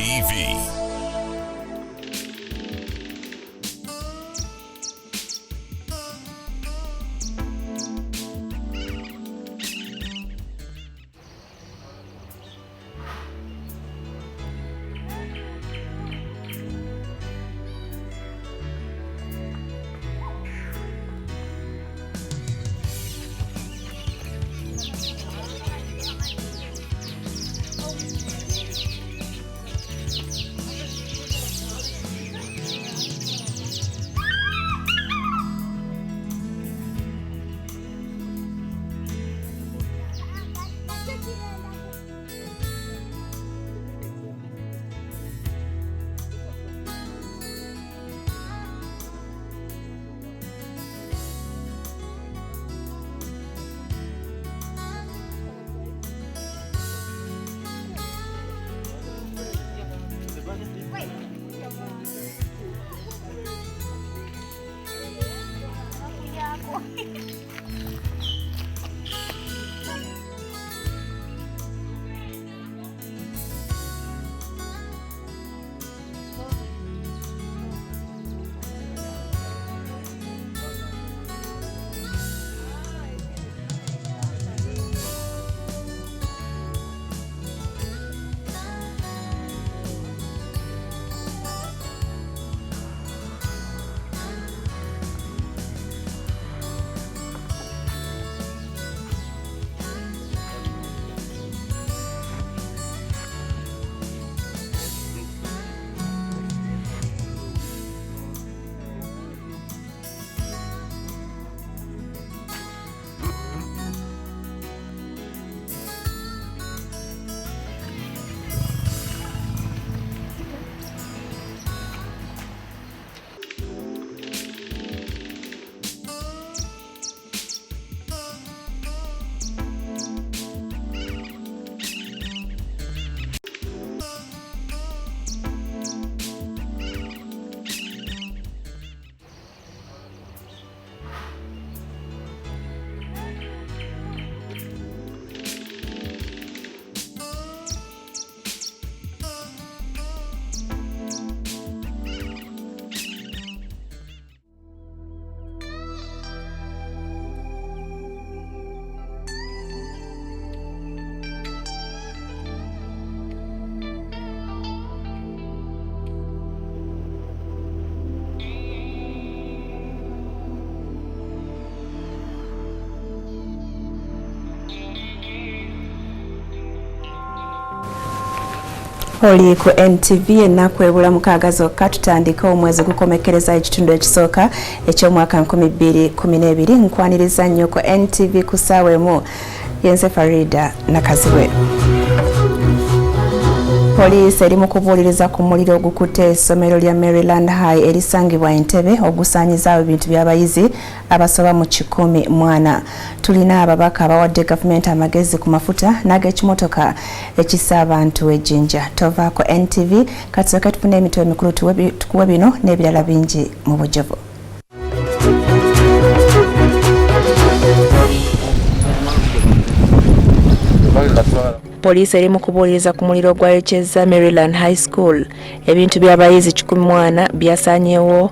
NTV. Oli ku NTV ennaku ebula mukaaga zokka tutandika omwezi gukomekereza ekitundu ekisooka eky'omwaka 2012 nkwaniriza nnyo ku NTV ku ssaawa emu yenze Farida Nakazibwe. Poliisi eri mu kubuuliriza ku muliro ogukutte essomero lya Maryland High erisangibwa Entebbe ogusaanyizaawo ebintu by'abayizi abasoba mu 1,000. Tulina ababaka abawadde gavumenti amagezi ku mafuta n'ag'ekimotoka ekissa abantu ejjinja. Tovaako NTV katusooke tufune emitwe emikulu tukuwe bino n'ebirala bingi mu bujjuvu. Poliisi eri mu kubuuliriza ku muliro gwayokeza Maryland High School. Ebintu by'abayizi 1,000 byasaanyeewo.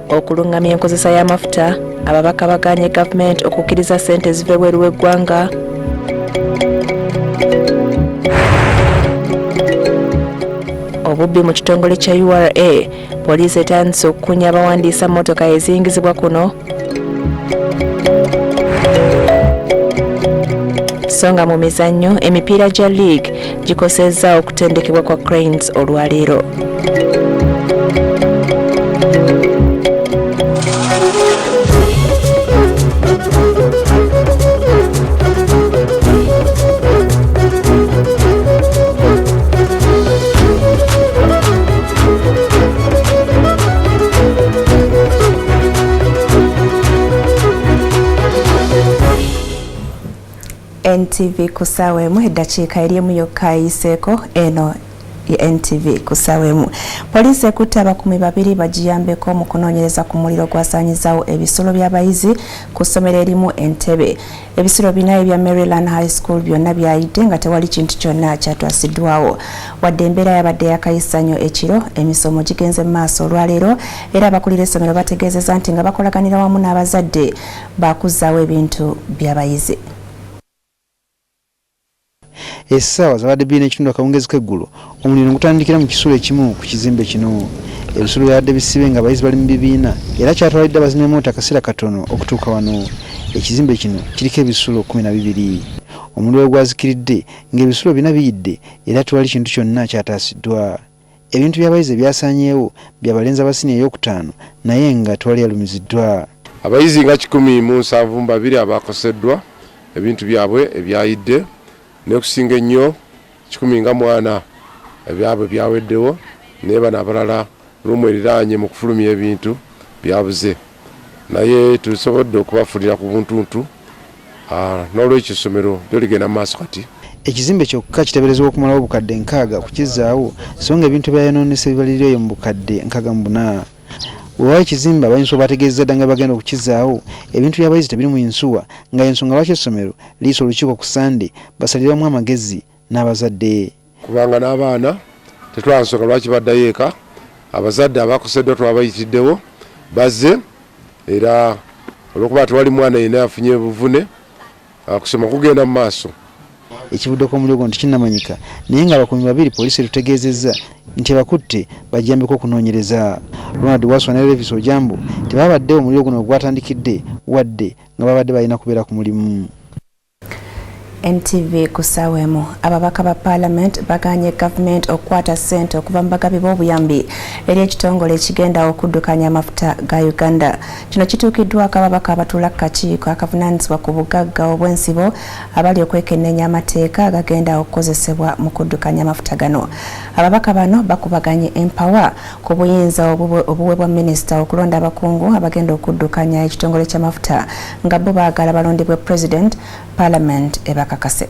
Okulungamya enkozesa y'amafuta, ababaka bagaanye gavumenti okukkiriza ssente zive bweru w'eggwanga. Obubbi mu kitongole kya URA, poliisi etandise okukunya abawandiisa mmotoka eziyingizibwa kuno. Songa mu mizannyo, emipiira gya league gikosezza okutendekebwa kwa Cranes olwaleero. NTV ku ssaawa emu eddakiika eri emu yokka eyiseeko eno NTV kusawemu. Polisi ekutte abakumi babiri bagiyambeko mu kunoonyereza ku muliro gwasaanyizaawo ebisulo by'abayizi ku ssomero erimu Entebbe. Ebisulo bina ebya Maryland High School byonna byayidde nga tewali kintu kyonna kyatwasiddwawo. Wadde embeera yabadde yakayisa nnyo ekiro, emisomo gigenze mu maaso olwaleero era abakulira essomero bategeezezza nti nga bakolaganira wamu n'abazadde bakuzzaawo ebintu by'abayizi. Essaawa zabadde bbiri n'ekitundu akawungeezi k'eggulu omuliro gutandikira mu kisulo ekimu ku kizimbe kino. Ebisulo byabadde bisibe nga abayizi bali mu bibiina era kyatwalidde abazimyamoto akaseera katono okutuuka wano. Ekizimbe kino kiriko ebisulo 12. Omuliro gwazikiridde ng'ebisulo bina biyidde era tewali kintu kyonna kyataasiddwa. Ebintu by'abayizi ebyasaanyeewo bya balenzi abasiniya ey'okutaano naye nga tewali yalumiziddwa. Abayizi nga 172 abakoseddwa ebintu byabwe ebyayidde n'okusinga ennyo 140 ebyabwe byaweddewo naye bano abalala lumu eriraanye mu kufulumya ebintu byabuze naye tusobodde okubafunira ku buntuntu n'olwekyo essomero lyo ligenda mu maaso kati. Ekizimbe kyokka kiteeberezebwa okumalawo obukadde 6 kukizaawo so nga ebintu byayonoonese bibalirira eyo mu bukadde 64. Bwewawo ekizimbe abayinsuwa bategeezezza dda nga bagenda okukizaawo ebintu by'abayizi tebiri mu yinsuwa nga ensonga lwaki essomero liisa olukiiko ku Sande basaliramu amagezi n'abazadde. Kubanga n'abaana tetwansonga lwaki baddayo eka, abazadde abakoseddwa twabayitiddewo bazze era olw'okuba tewali mwana yenna afunye buvune kusoma kugenda mu maaso. Ekivuddeko omuliro gwo tekinnamanyika naye nga abakumi babiri polisi erutegeezezza nti bakutte bajjambeko okunoonyereza. Ronald Waswa ne Levis Ojambo tebabadde omuliro guno gwatandikidde wadde nga babadde balina kubeera ku mulimu. NTV kusawemu. Ababaka ba Parliament baganye government okukwata ssente okuva mu bagabi b'obuyambi eri ekitongole ekigenda okuddukanya amafuta ga Uganda. Kino kituukiddwako ababaka abatuula ku kakiiko akavunaanyizibwa ku bugagga obw'ensibo abali okwekenneenya amateeka agagenda okukozesebwa mu kuddukanya amafuta gano. Ababaka bano bakubaganye empawa ku buyinza obuweebwa minisita okulonda abakungu abagenda okuddukanya ekitongole ky'amafuta nga bo baagala balondebwe President Parliament ebakakase.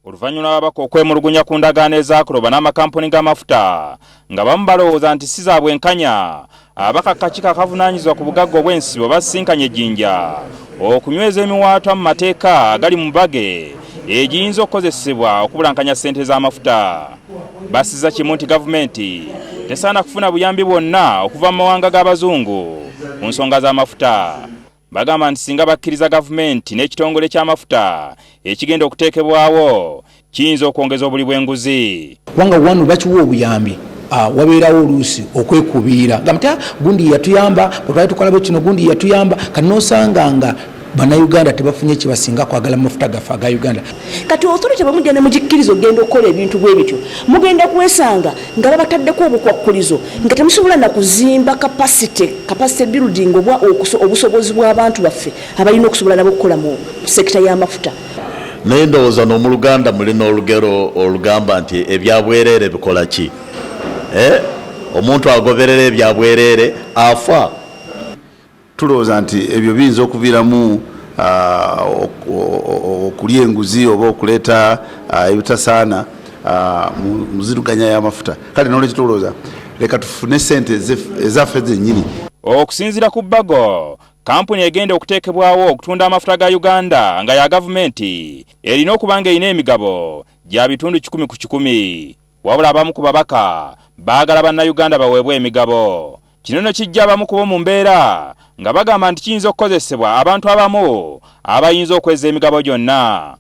Oluvannyuma ababaka okwemulugunya ku ndagaano ezaakuloba n'amakampuni g'amafuta nga bamu balowooza nti si za bwenkanya, ababaka akakiiko akavunaanyizibwa ku bugagga obw'ensibo basisinkanye ejjinja okunyweza emiwaatwa mu mateeka agali mu bage egiyinza okukozesebwa okubulankanya ssente z'amafuta. Basizza kimu nti gavumenti tesaana kufuna buyambi bwonna okuva mu mawanga g'abazungu ku nsonga z'amafuta. Bagamba nti singa bakkiriza gavumenti n'ekitongole ky'amafuta ekigenda okuteekebwawo kiyinza okwongeza obuli bw'enguzi. Wanga wano bakiwa obuyambi wabeerawo oluusi okwekubiira gamta gundi yatuyamba bwetwali tukolabo kino gundi yatuyamba kati n'osanga nga bannayuganda tebafunye kibasinga kwagala mafuta gaffe aga Uganda. Kati othority bwe mugenda mugikkiriza ogenda okukola ebintu bwe bityo mugenda kwesanga nga babataddeko obukwakkulizo nga temusobola na kuzimba capacity building obusobozi bw'abantu baffe abalina okusobola nabo okukola mu sekita y'amafuta. Naye ndowooza n'omuluganda mulina olugero olugamba nti ebyabwereere bikola ki? Omuntu agoberera ebyabwereere afa. Tulowooza nti ebyo biyinza okuviiramu okulya enguzi oba okuleeta ebitasaana mu ziruganya y'amafuta. Kale n'olwekyo tulowooza leka tufune ssente ezaffe zennyini. Okusinziira ku Bago, kampuni egenda okuteekebwawo okutunda amafuta ga Uganda nga ya gavumenti erina okuba nga erina emigabo gya bitundu 10 ku 100. Wabula abamu ku babaka baagala bannayuganda baweebwe emigabo. Kino no kijja abamu ku bo mu mbeera nga bagamba nti kiyinza okukozesebwa abantu abamu abayinza okweza emigabo gyonna.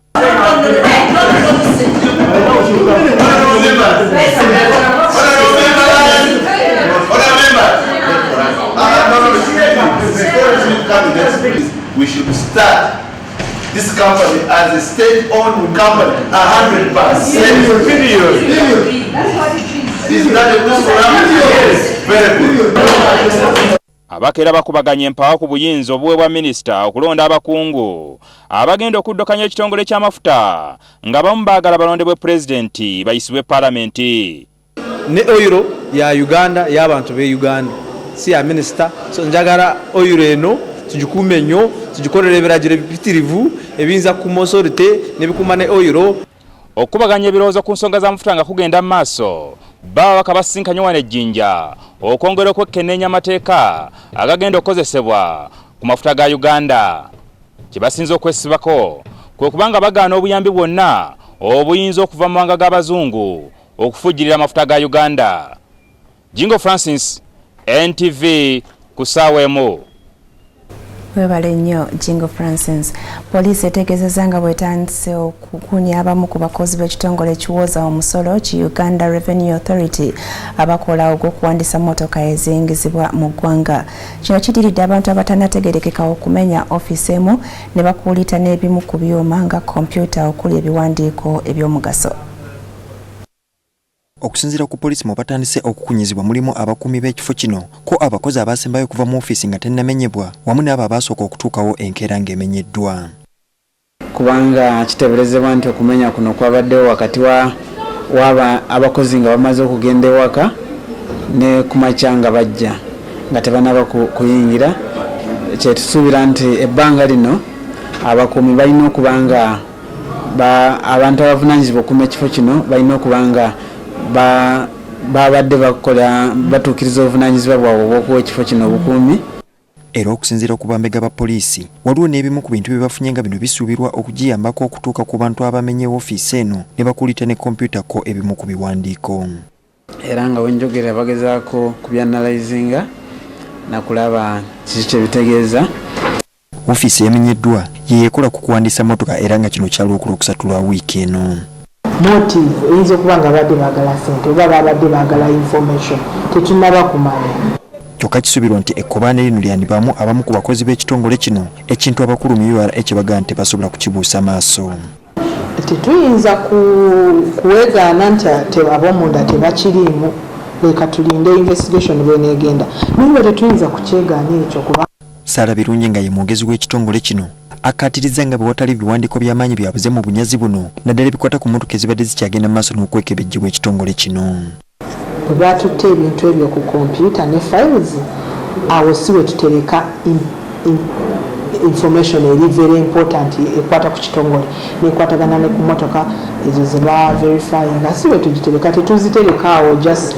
We should start this company as a state-owned company 100%. Is that a good program? Yes, very good. Abakera bakubaganya empawa ku buyinza obuweebwa minisita okulonda abakungu abagenda okuddukanya ekitongole ky'amafuta nga bamu baagala balondebwe pulezidenti bayisibwe palamenti. Ne oiro ya Uganda y'abantu be Uganda si ya minisita, so njagala oiro eno tugikuume nnyo tugikolera ebiragiro bipitirivu ebiyinza kukuuma osorite ne bikuuma ne oiro. okubaganya ebirowoozo ku nsonga z'amafuta nga kugenda mu maaso baba bakabasinkanye wane ejjinja okwongera okwekenneenya amateeka agagenda okukozesebwa ku mafuta ga Uganda. Kye basinza okwesibako kwe kubanga bagaana obuyambi bwonna obuyinza okuva mu mawanga g'abazungu okufujjirira amafuta ga Uganda. Jingo Francis, NTV ku ssaawa emu. Webale nnyo Jingo Francis. Poliisi etegeezezza nga bwetandise okukunya abamu ku bakozi b'ekitongole ekiwooza omusolo ki Uganda Revenue Authority abakola ogw'okuwandisa mmotoka eziyingizibwa mu ggwanga. Kino kiddiridde abantu abatannategeerekeka okumenya ofiisi emu ne bakuulita n'ebimu ku byuma nga kompyuta okuli ebiwandiiko eby'omugaso. Okusinziira ku poliisi mu batandise okukunyizibwa mulimu abakuumi b'ekifo kino ko abakozi abasembayo okuva mu ofiisi nga tennamenyebwa wamu n'abo abasooka okutuukawo enkeera ng'emenyeddwa. Kubanga kiteeberezebwa nti okumenya kuno kwabaddewo wakati waba abakozi nga bamaze okugenda ewaka ne kumakya nga bajja nga tebanaba kuyingira. Kyetusuubira nti ebbanga lino abakuumi balina okuba nga abantu abavunaanyizibwa okukuuma ekifo kino balina okuba nga babadde bakola batuukiriza obuvunaanyizibwa bwabwe obw'okuwa ekifo kino obukuumi. Era okusinziira ku bambega ba poliisi waliwo n'ebimu ku bintu bye bafunye nga bino bisuubirwa okugiyambako okutuuka ku bantu abamenye ofiisi eno ne bakuulita ne kompyuta ko ebimu ku biwandiiko. Era nga wenjogera bagezaako kubyanalyzinga nakulaba kiki kye bitegeeza. Ofiisi emenyeddwa yeekola ku kuwandiisa mmotoka era nga kino kyalwokula okusatu lwa wiiki eno. Motive eyinza okuba nga badde baagala ssente oba babadde baagala information tetunaba kumanya. Kyokka kisuubirwa nti ekkobaane lino lyandibaamu abamu ku bakozi b'ekitongole kino ekintu abakulu mu URA ekibaga nti basobola kukibuusa maaso. Tetuyinza kuwegaana nti ab'omunda tebakiriimu, leka tulinde investigation bw'eneegenda naye tetuyinza kukyegaana ekyo kuba Saala Birungi nga ye mwogezi w'ekitongole kino akkaatiriza nga bwe watali biwandiiko by'amaanyi byabuze mu bunyazi buno naddala ebikwata ku mmotoka ezibadde zikyagenda mu maaso n'okwekebejjibwa ekitongole kino. Bwe batutte ebintu ebyo ku kompyuta ne files awo si we tutereka information eri very important ekwata ku kitongole nekwatagana ne ku mmotoka ezo ze ba verifyinga si we tugitereka tetuzitereka awo just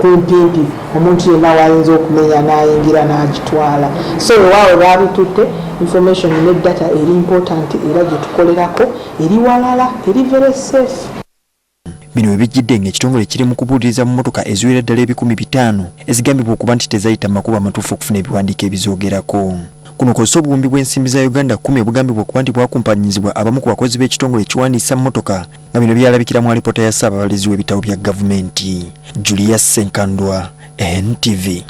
kumpimpi omuntu yenna wayinza okumenya n'ayingira n'agitwala. So waawe babitutte information ne data eri important era gye tukolerako eri walala eri very safe. Bino ebijjidde ng'ekitongole kiri mu kubuuliriza mu mmotoka eziwera ddala 500 ezigambibwa okuba nti tezayita mu makubo amatuufu okufuna ebiwandiiko ebizoogerako. Kuno kw'ossa obuwumbi bw'ensimbi za Uganda 10 obugambibwa okuba nti bwakumpanyizibwa abamu ku bakozi b'ekitongole ekiwandiisa mmotoka nga bino byalabikira mu alipoota ya ssaababalezi w'ebitabo bya gavumenti. Julius Senkandwa, NTV.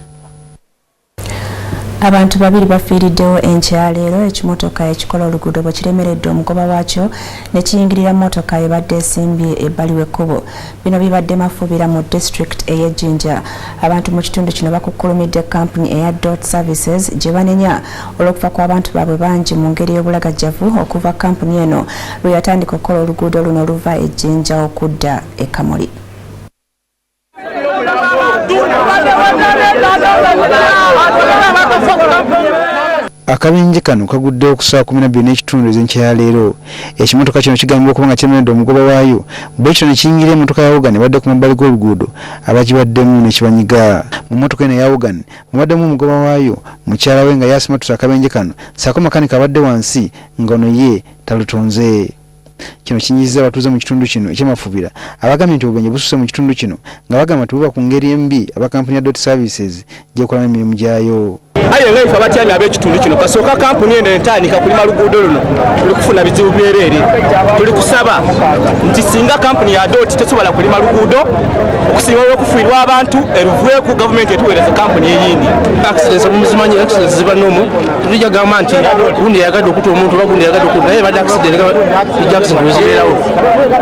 Abantu babiri bafiiriddewo enkya leero ekimotoka ekikola oluguudo bwe kiremeredde omugoba waakyo ne kiyingirira mmotoka ebadde esimbye ebbali w'ekkubo. Bino bibadde Mafuubira mu district ey'Ejjinja. Abantu mu kitundu kino bakukkulumidde kampuni eya Dot Services gye banenya olw'okufa kw'abantu baabwe bangi mu ngeri y'obulagajjavu okuva kampuni eno lwe yatandika okukola oluguudo luno oluva Ejjinja okudda e Kamuli. Akabenje kano kaguddewo ku ssaawa 12 n'ekitundu ez'enkya leero. Ekimotoka kino kigambibwa okuba nga kyemeredde omugoba waayo bwe kityo ne kiyingira emmotoka ya Elgon ebadde ku mabbali g'oluguudo abakibaddemu ne kibanyiga. Mu mmotoka eno eya Elgon mubaddemu omugoba waayo mukyala we nga yaasimatuse akabenje kano ssaako makanika abadde wansi nga ono ye talutonze. Kino kinyiza abatuuze mu kitundu kino eky'Amafuubira abagambye nti obubenje bususe mu kitundu kino nga bagamba nti buba ku ngeri embi aba kampuni ya Dot Services gy'ekolamu emirimu gyayo. Aye ngaifa abatyami ab'ekitundu kino kasooka kampuni eno entandika kulima luguudo luno tuli kufuna bizibu byereere. Tuli kusaba nti singa kampuni ya Dot tesobola kulima luguudo okusinga olw'okufiirwa abantu eruveeku gavumenti etuweereza kampuni eyindi. Accidents muzimanyi accidents ziba nomu tujja gamba nti gundi yagadde okuta omuntu oba gundi yagadde okuta naye badde accident Jackson wezibeerawo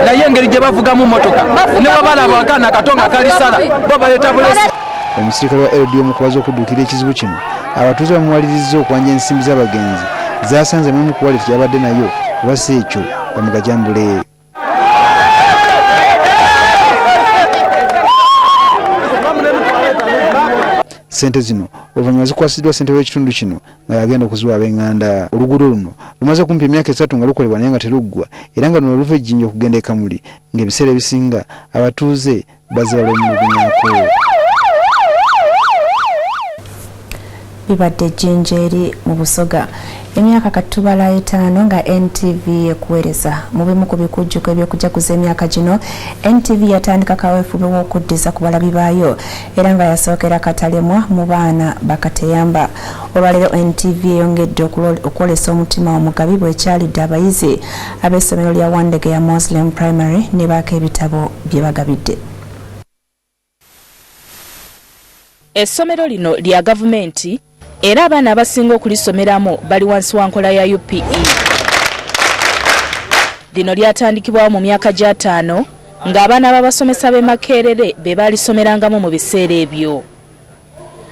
naye engeri gye bavugamu mmotoka ne babalaba akaana akatonga akalisala bo baleeta bulesi. Omusirikale wa LD omukubaza okudduukira ekizibu kino abatuuze bamuwalirizza okwanja ensimbi z'abagenzi zaasanze mu kuwaleti gy'abadde nayo kuba si ekyo bamugajambule. Ssente zino oluvannyuma zikwasiddwa ssentebe w'ekitundu kino nga yagenda okuziwa ab'eŋŋanda. Oluguudo luno lumaze kumpi emyaka 3 nga lukolebwa naye nga teruggwa, era nga luno luva ejjinja okugenda e Kamuli, ng'ebiseera ebisinga abatuuze bazze balwemulugunyaako. Bibadde ejjinja eri mu Busoga. Emyaka katubala 5 nga NTV ekuweereza mu bimu ku bikujjuko eby'okujaguza emyaka gino. NTV yatandika kaweefube w'okuddiza ku balabi baayo era nga yasookera katalemwa mu baana bakateyamba. Olwaleero NTV eyongedde okwolesa omutima omugabi bw'ekyalidde abayizi ab'essomero lya Wandege ya Muslim Primary ne baako ebitabo bye bagabidde. Essomero lino lya gavumenti era abaana abasinga okulisomeramu bali wansi wa nkola ya UPE. Lino lyatandikibwawo mu myaka gya 5 ng'abaana b'abasomesa b'e Makerere be baalisomerangamu mu biseera ebyo.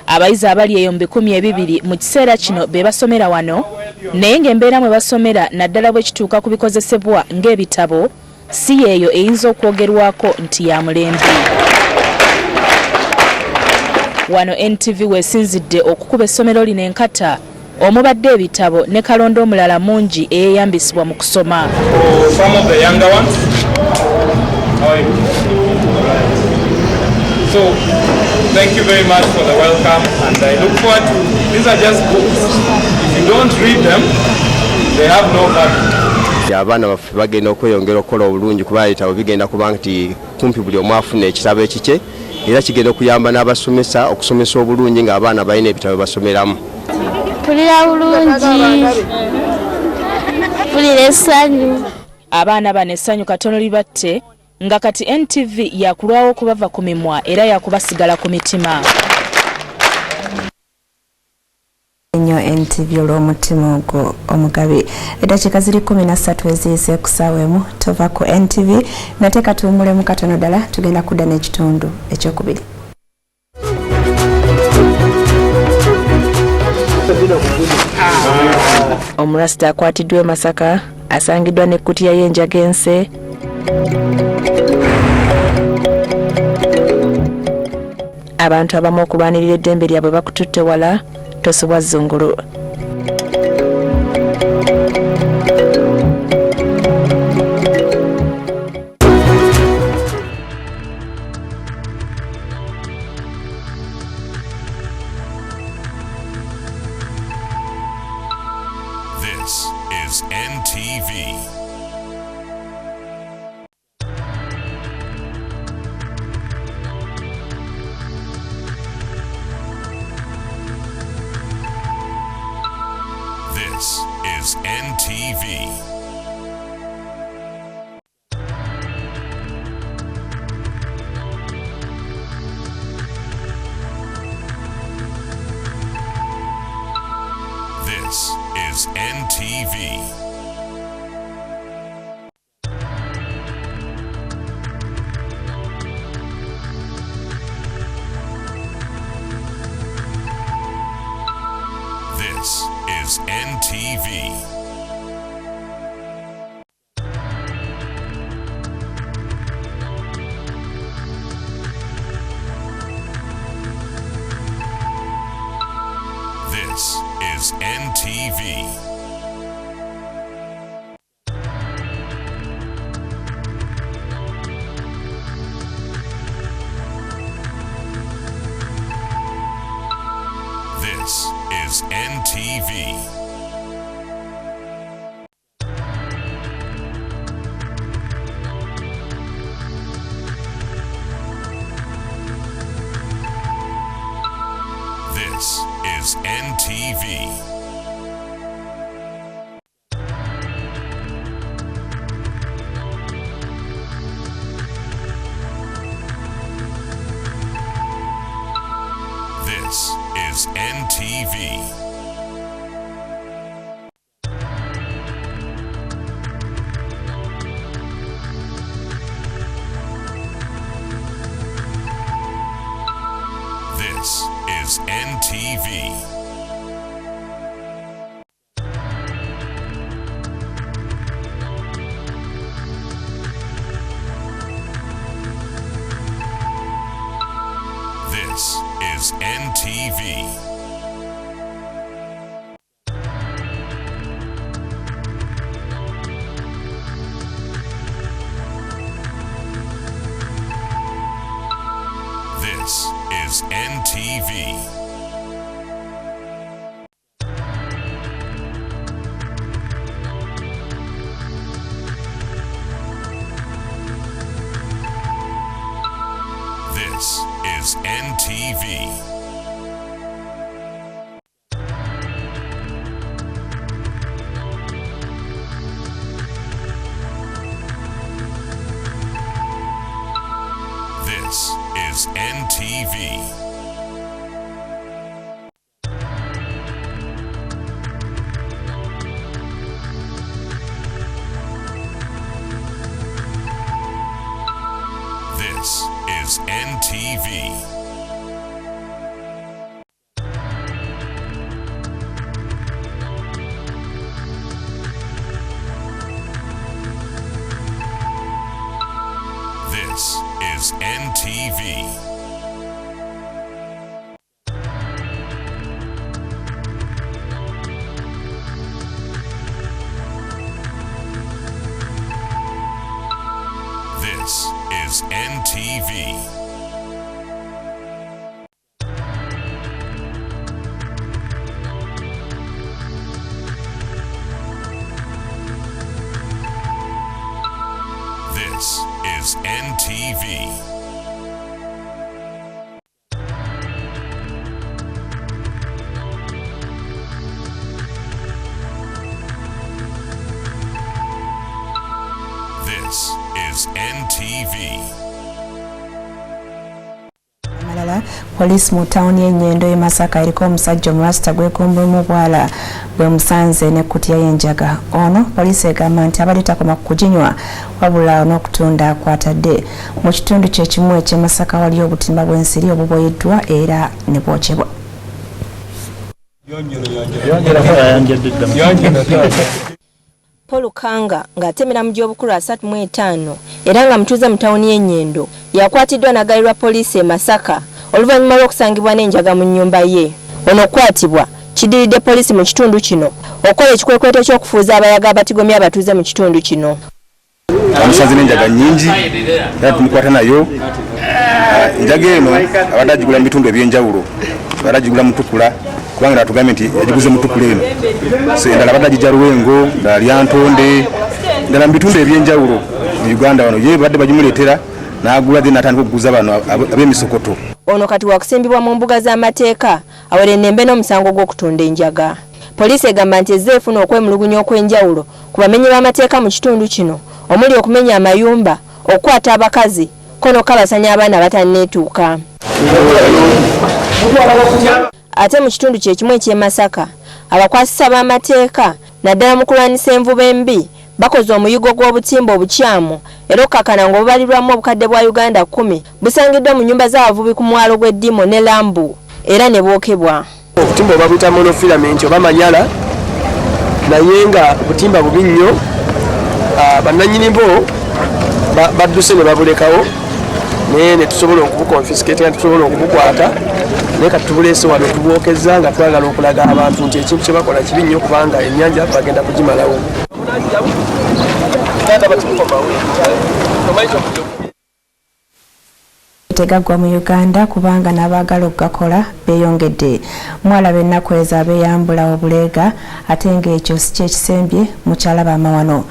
Abayizi abali eyo mu 1200 mu kiseera kino be basomera wano, naye ng'embeera mwe basomera naddala bwe kituuka ku bikozesebwa ng'ebitabo si yeeyo eyinza okwogerwako nti ya mulembe. Wano NTV wesinzidde okukuba essomero lino enkata omubadde ebitabo ne kalondo omulala mungi eyeyambisibwa mu kusoma. So thank you very much for the welcome and I look forward to, these are just books. If you don't read them, they have no value. Abaana baffe bagenda okweyongera okukola obulungi kuba ebitabo bigenda kuba nti kumpi buli omu afuna ekitabo ekikye era kigenda okuyamba n'abasomesa okusomesa obulungi ng'abaana balina ebitabo basomeramu. Mpulira bulungi, mpulira essanyu. Abaana bano essanyu katono libatte nga kati NTV yakulwawo okubava ku mimwa era yakubasigala ku mitima. Nnyo NTV olw'omutima ogwo omugabi. Eddakiika ziri 13 eziyize ku ssaawa emu tova ku NTV nate katuwummulemu katono ddala tugenda kudda n'ekitundu ekyokubiri. Omurasita akwatiddwa e Masaka asangiddwa n'ekkutiya y'enjaga ense. Abantu abamu okubaanirira eddembe lyabwe bakututte wala tosubwa zzungulu. This is NTV. This is NTV. This is NTV. This is NTV. This is NTV. This is NTV. This is NTV. This is NTV. This is NTV. This is NTV. This is NTV. This is NTV. This is NTV. This is NTV. This is NTV. This is NTV. This is NTV. This is NTV. Malala, police mu town y'Ennyendo Masaka eriko omusajja omurasita gwekumbemu bwala bwe musanze ne kutya y'enjaga. Ono police egamba nti abadde takoma kuginywa wabula n'okutunda akwatadde. Mu kitundu kye kimu eky'e Masaka wali obutimba bw'ensiri obuboyeddwa era ne bwokyebwa. Paul Kanga ng'atemera mu gy'obukulu 35 era nga mutuuze mu tawuni y'Ennyendo yakwatiddwa n'aggalirwa poliisi e Masaka oluvannyuma lw'okusangibwa n'enjaga mu nnyumba ye. Ono okwatibwa kidiridde poliisi mu kitundu kino okola ekikwekweto ky'okufuuza abayaga abatigomya abatuuze mu kitundu kino. Amusanze n'enjaga nnyingi era tumukwata nayo. Enjaga eno abadde agigula mu bitundu eby'enjawulo, abadde agigula Mutukula kubanga natugambye nti yagiguze Mutukula eno. Endala abadde agijja Luwengo, endala Lyantonde, endala mu bitundu eby'enjawulo mu Uganda wano. Ye badde bagimuleetera n'agula then n'atandika okuguza bano ab'emisokoto. Ono kati wakusimbibwa mu mbuga z'amateeka awera ennembe n'omusango gw'okutunda enjaga. Poliisi egamba nti ezze efuna okwemulugunya okw'enjawulo ku bamenyi b'amateeka mu kitundu kino omuli okumenya amayumba, okukwata abakazi ko n'okabasanya abaana batanneetuuka. Ate mu kitundu kye kimu eky'e Masaka abakwasisa b'amateeka naddala mu kulwanyisa envuba embi bakoze omuyigo gw'obutimba obukyamu era okakana ng'obubalirwamu obukadde bwa Uganda 10 busangiddwa mu nnyumba z'abavubi ku mwalo gw'Eddimo ne Lambu era ne bwokebwa. Obutimba obabuyita monofilament oba manyala naye nga obutimba bubi nnyo. Bannannyini bo badduse ne babulekawo naye ne tusobola okubukonfiskate nga tusobola okubukwata naye kati tubuleese wano tubwokeza nga twagala okulaga abantu nti ekintu kye bakola kibi nnyo kubanga ennyanja bagenda kugimalawo. Tegaggwa mu Uganda kubanga n'abaagala okugakola beeyongedde. Mwalaba ennaku ezo abeeyambula obuleega ate ng'ekyo si kyekisembye mukyalaba amawano.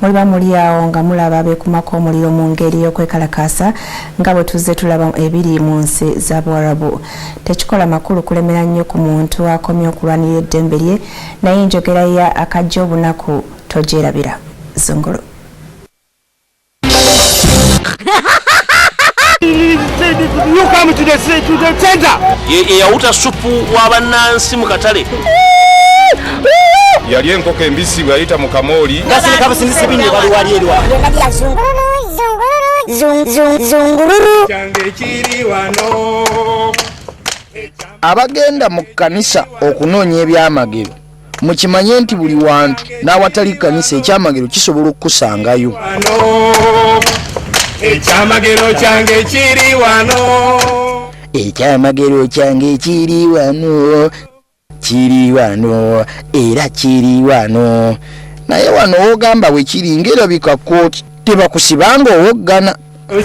Muliba muli awo nga mulaba abeekumako omuliro mu ngeri y'okwekalakaasa nga bwe tuzze tulaba ebiri mu nsi z'Abawarabu. Tekikola makulu kulemera nnyo ku muntu akomye okulwanirira eddembe lye naye enjogera ya akajja obunaku togyerabira. Zongolo. You come to the center. Yawuta supu w'abannansi mu katale. Yali enkoko embisi bwayita mu kamooli. Gasirika busindisi binne bali wali erwa. Zungururu. Change kiri wano. Abagenda mu kanisa okunoonya ebyamagero mukimanye nti buli wantu n'awatali kanisa ekyamagero kisobola okukusangayo. Ekyamagero kyange kiri wano. Ekyamagero kyange kiri wano. Kiri wano era kiri wano. Naye wano ogamba we kiri ngerabika kooti tebakusibanga owoggana.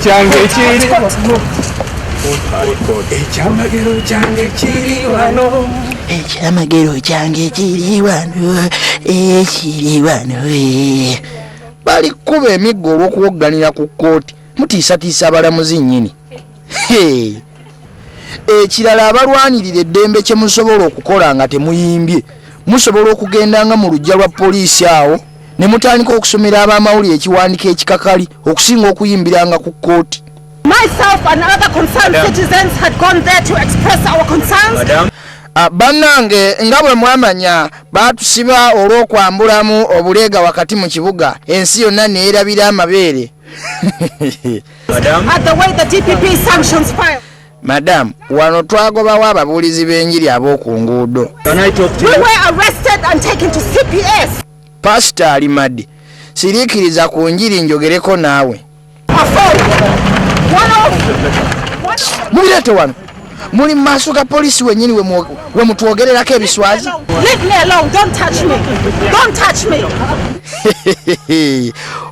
Kyange kiri. ekyamagero kyange kiri wano ekyamagero kyange kiri wano ekiri wano bali kuba emiggo olw'okuwogganira ku kkooti mutiisatiisa abalamuzi nnyini ekirala abalwanirira eddembe kye musobola okukola nga temuyimbye musobola okugendanga mu luggya lwa poliisi awo ne mutandika okusomera ab'amawulire ekiwandiiko ekikakali okusinga okuyimbiranga ku kkooti. Myself and other concerned citizens had gone there to express our concerns. Bannange nga bwe mwamanya baatusiba olw'okwambulamu obuleega wakati mu kibuga ensi yonna neerabira amabeere. At the way the DPP sanctions file. Madam, wano twagobawo ababuulizi b'enjiri ab'oku nguudo. We were arrested and taken to CPS. Pastor Alimadi, siriikiriza ku njiri njogereko naawe. Mubireete wano. Muli mu maaso ga poliisi wennyini we mutwogererako ebiswazi. Leave me alone, don't touch me. Don't touch me.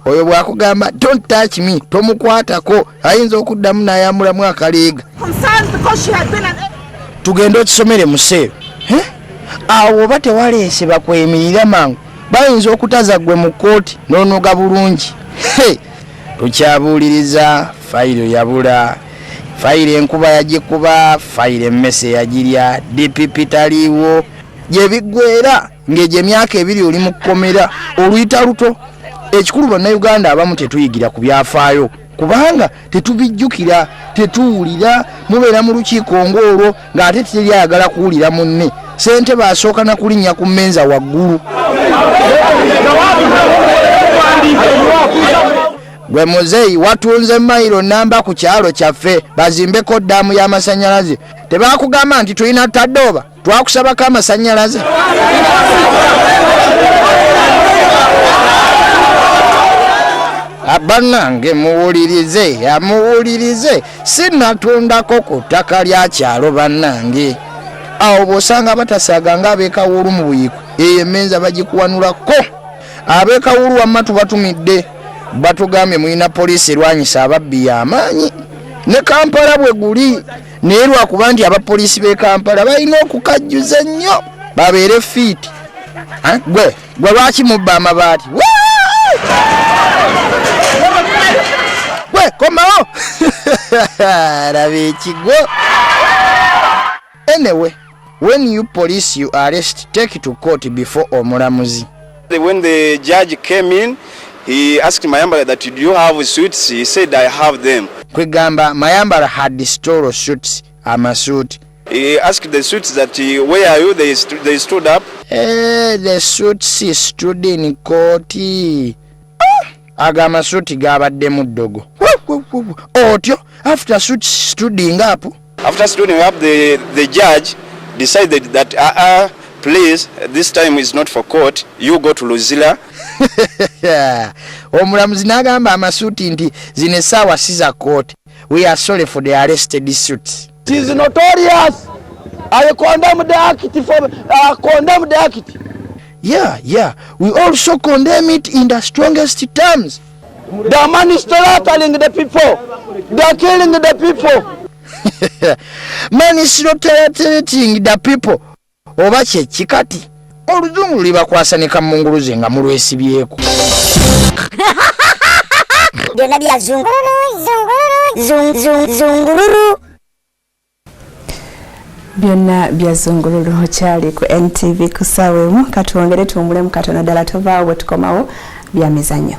Oyo bw'akugamba don't touch me tomukwatako ayinza okuddamu n'ayambulamu akaleega. Tugenda okisomere mu sseero. Awo oba tewaleese bakweyimirira mangu bayinza okutaza ggwe mu kkooti n'onoga bulungi. Tukyabuuliriza fayiro yabula, fayiro enkuba yagikuba, fayiro emmese yagirya, DPP taliiwo, gye biggweera ng'egyo emyaka ebiri oli mu kkomera oluyita luto. Ekikulu bannayuganda abamu tetuyigira ku byafaayo kubanga tetubijjukira, tetuwulira, mubeera mu lukiiko ng'olwo ng'ate teri ayagala kuwulira munne. Ssente baasooka na kulinnya ku mmenza waggulu. Gwe muzeeyi watunze mayiro namba ku kyalo kyaffe bazimbeko ddaamu y'amasannyalaze. Tebaakugamba nti tulina Tadooba twakusabako amasannyalaze. Bannange muwulirize sinnatundako ku ttaka lya kyalo bannange. Awo bw'osanga batasaaga ng'abeekawuulu mu buyiiko eyo emmenza bagikuwanulako. Abeekawuulu wamma tubatumidde batugambye mulina poliisi erwanyisa ababbi y'amaanyi ne Kampala bwe guli naye lwakuba nti abapoliisi b'e Kampala balina okukajjuza ennyo babeere fiiti. Gwe lwaki mubba amabaati? Gwe komawo laba ekigo. Anyway, when you police you arrest, take to court before omulamuzi. When the judge came in, he asked Mayambala that, do you have suits? He said, I have them. Kwegamba Mayambala had stole suits, amasuit. He asked the suits that, where are you? They stood up. The suits stood in court. Aga amasuti gabadde mu ddogo. Otyo, after suits stooding up. After stooding up, the judge decided that, please, this time is not for court. You go to Luzila. Omulamuzi n'agamba amasuuti nti zino essaawa si za court. We are sorry for the arrested suits. It is notorious. I condemn the act condemn the act. Yeah. We also condemn it in the strongest terms. The man is slaughtering the people. They are killing the people. Man is slaughtering the people. Oba kye kikati oluzungu libakwasa ne kamunguluze nga mulwesibyeko. Byonna bya zungululu. Byonna bya zungululu kyali ku NTV kusawemu katwongere tumbulemu katono ddala tovaawo bwe tukomawo bya mizannyo.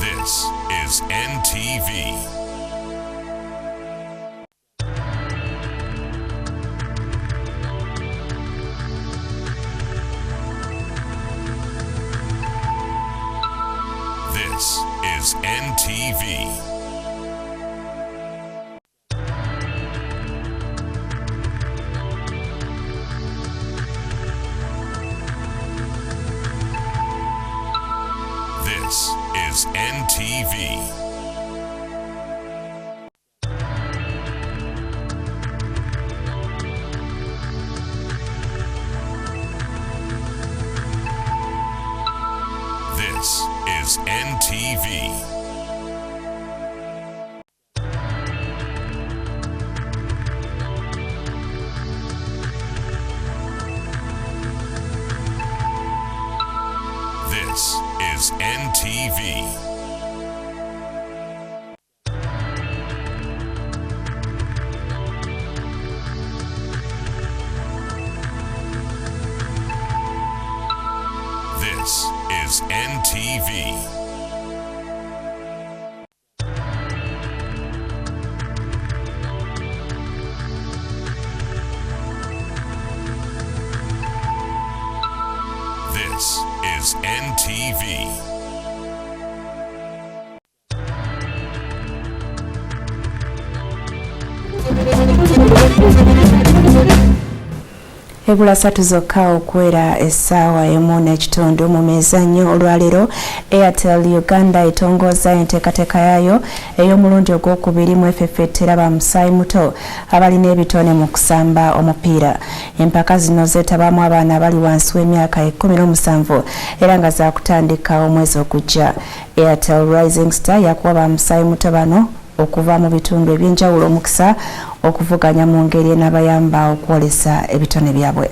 This is NTV. This is NTV. This is NTV. NTV. This is NTV. This is NTV. This is NTV. Ebula 3 zokka okwera essaawa 1:30 mu mizannyo olwaleero Airtel Uganda etongoza enteekateeka yaayo ey'omulundi ogwokubiri mu effeffettera ba musaayi muto abalina ebitone mu kusamba omupiira. Empaka zino zeetabamu abaana abali wansi w'emyaka 17 era nga zaakutandika omwezi ogujja. Airtel Rising Star yakuwa ba musaayi muto bano okuva mu bitundu ebyenjawulo omukisa okuvuganya mu ngeri enabayamba okwolesa ebitone byabwe.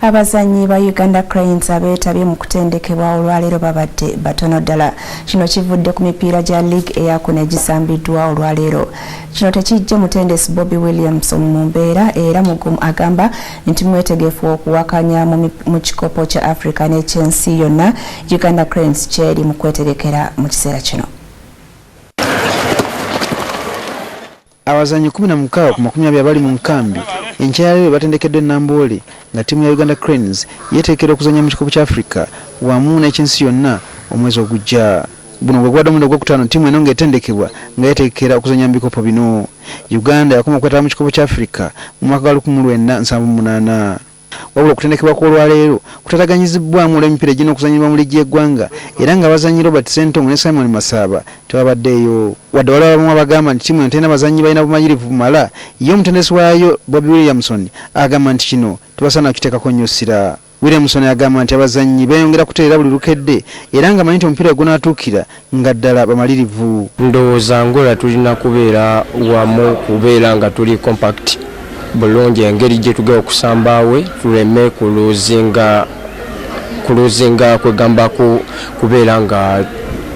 Abazanyi ba Uganda Cranes abeetabye mu kutendekebwa olwaleero babadde batono ddala. Kino kivudde ku mipiira gya League eyakuna egisambiddwa olwaleero. Kino tekijja mutendesi Bobby Williams mu mbeera era mugumu agamba nti mwetegefu okuwakanya mu kikopo kya Africa n'ekyensi yonna Uganda Cranes kyeri mu kwetegekera mu kiseera kino. Abazanyi 16 ku 20 abali mu nkambi enkyaleero batendekeddwa Namboole nga ttiimu ya Uganda Cranes yeeteekera okuzannya mu kikopo kya Africa wamu n'ekyensi yonna omwezi ogujja. Buno gwe gwadde omulundi ogwokutaano ttiimu eno ng'etendekebwa nga yeeteekera okuzannya mu bikopo bino. Uganda yakoma okwetaba mu kikopo kya Africa mu mwaka gwa 1978. Wabula okutendekebwa kw'olwaleero kutataganyizibwamu olw'emipiira gino okuzannyibwa mu liigi y'eggwanga era nga abazannyi Robert Ssentongo ne Simon Masaba tebabaddeeyo. Wadde waliwo abamu abagamba nti ttiimu eno terina bazannyi balina bumanyirivu bumala, ye omutendesi waayo Bobby Williamson agamba nti kino tebasaana kukiteekako nnyo ssira. Williamson agamba nti abazannyi beeyongera kutereera buli lukedde era nga manyi nti omupiira gunaatuukira nga ddala bamalirivu. Ndowooza Angola tulina kubeera wamu kubeera nga tuli compact bulungi engeri gye tugenda okusambaawe tuleme kuluzinga kwegamba kubeera nga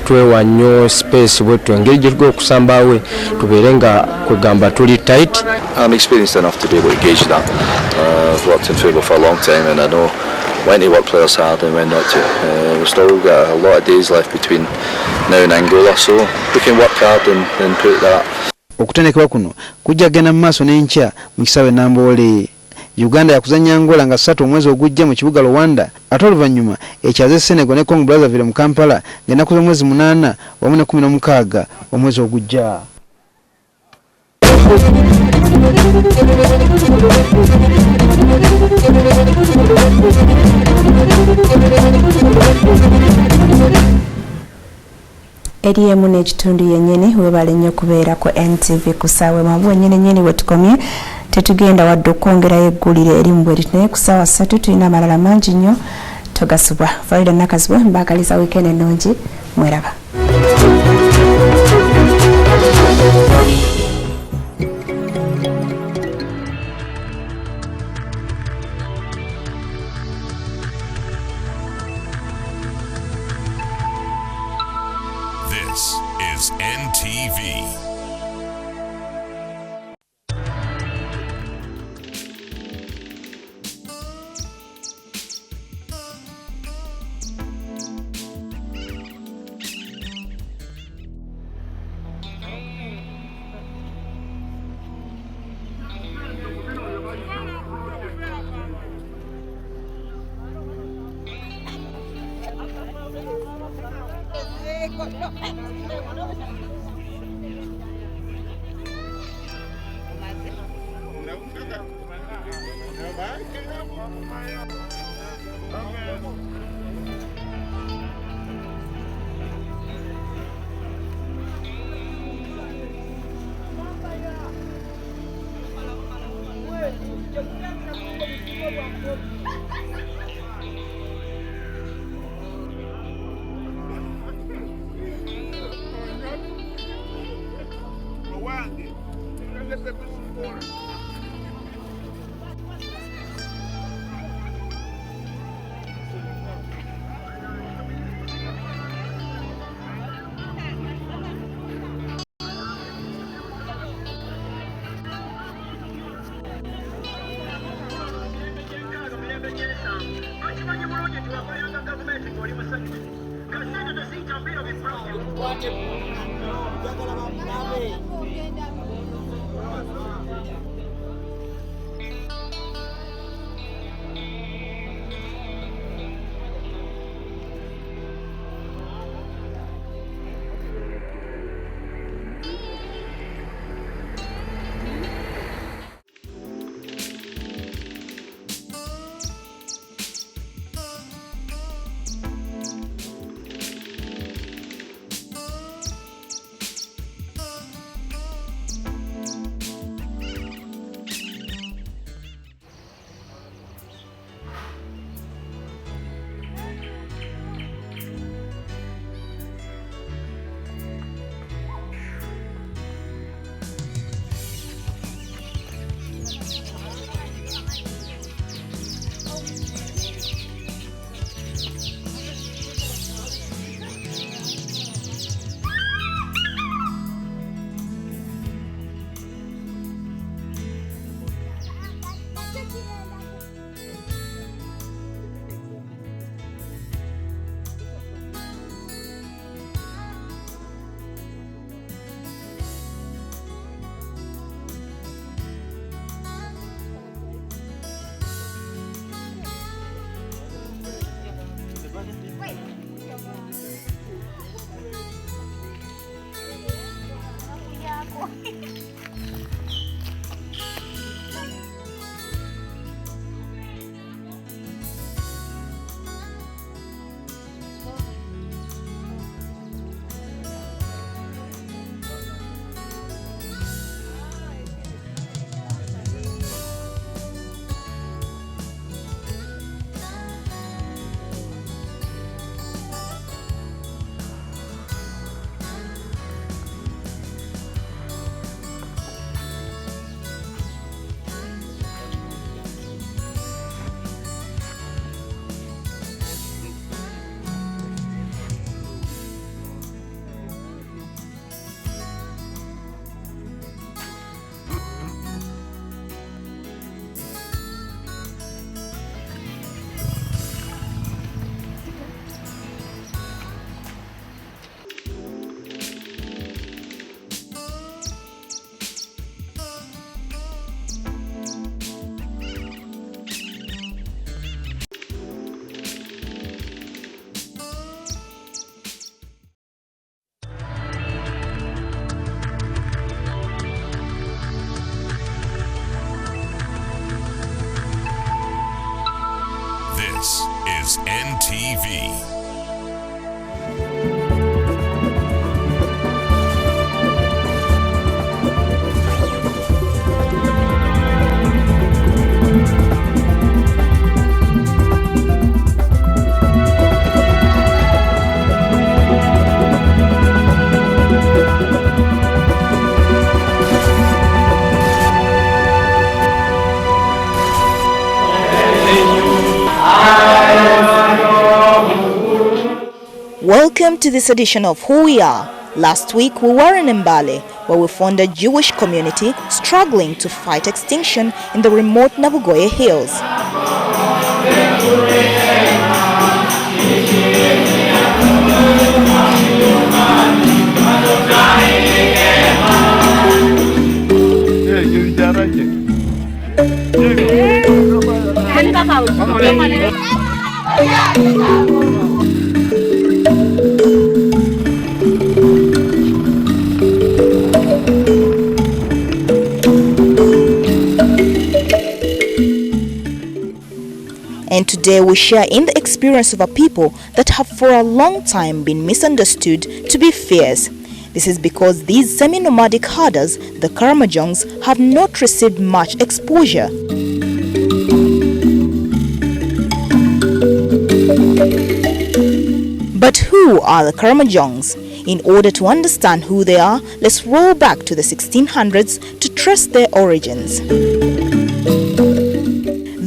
twewa nnyo space bwetyo engeri gye tugenda okusambaawe tubeere nga kwegamba tuli tight. I'm experienced enough to be able to gauge that. I've worked in football for a long time and I know when to work players hard and when not to. We've still got a lot of days left between now and Angola, so we can work hard and put that. Okutendekebwa kuno kujja genda mu maaso n'enkya mu kisaawe Namboole. Uganda yakuzannya Angola nga 3 omwezi ogujja mu kibuga Rwanda ate oluvannyuma ekyaze Senegal ne Congo Brazzaville mu Kampala ng'ennaku z'omwezi 8 wamu ne 16 omwezi ogujja. Eri emu n'ekitundu yennyini webale nnyo kubeera ku NTV ku ssaawa emu ennyini wetukomye tetugenda wadde okwongerayo eggulire eri mu bwe naye ku ssaawa 3 tulina amalala mangi nnyo togasubwa. Farida Nakazibwe mbaagaliza wiikendi ennungi mweraba. This is NTV. This is NTV. Welcome to this edition of Who We Are. Last week we were in Mbale, where we found a Jewish community struggling to fight extinction in the remote Nabugoye Hills. Today we share in the experience of a people that have for a long time been misunderstood to be fierce. This is because these semi-nomadic herders, the Karamojongs, have not received much exposure. But who are the Karamojongs? In order to understand who they are, let's roll back to the 1600s to trace their origins.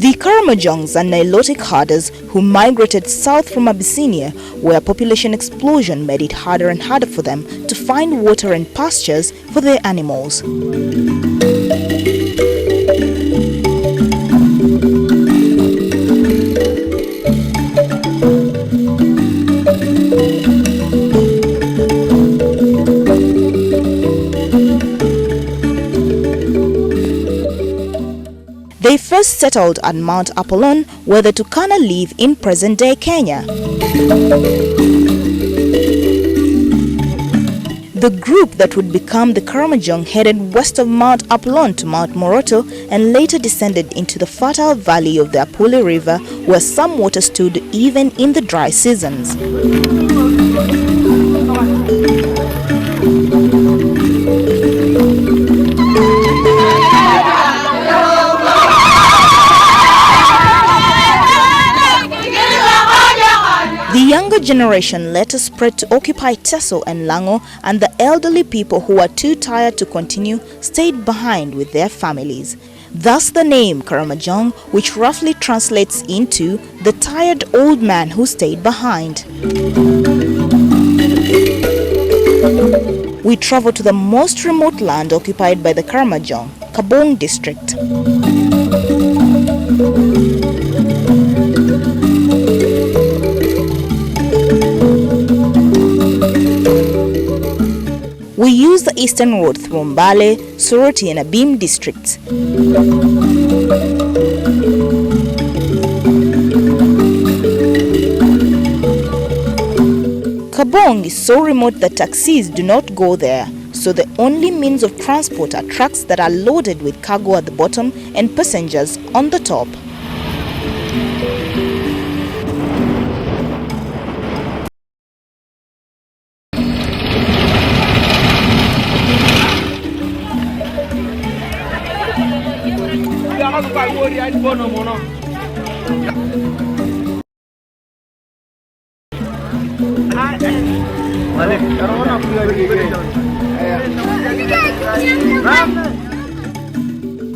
The Karamojongs are Nilotic herders who migrated south from Abyssinia, where population explosion made it harder and harder for them to find water and pastures for their animals. They first settled at Mount Apollon, where the Turkana live in present-day Kenya. The group that would become the Karamojong headed west of Mount Apollon to Mount Moroto and later descended into the fertile valley of the Apuli River, where some water stood even in the dry seasons. The younger generation later spread to occupy Teso and Lango, and the elderly people who were too tired to continue stayed behind with their families. Thus the name Karamojong, which roughly translates into the tired old man who stayed behind. We travel to the most remote land occupied by the Karamojong, Kabong district. We use the eastern road through Mbale, Soroti and Abim districts. Kabong is so remote that taxis do not go there, so the only means of transport are trucks that are loaded with cargo at the bottom and passengers on the top.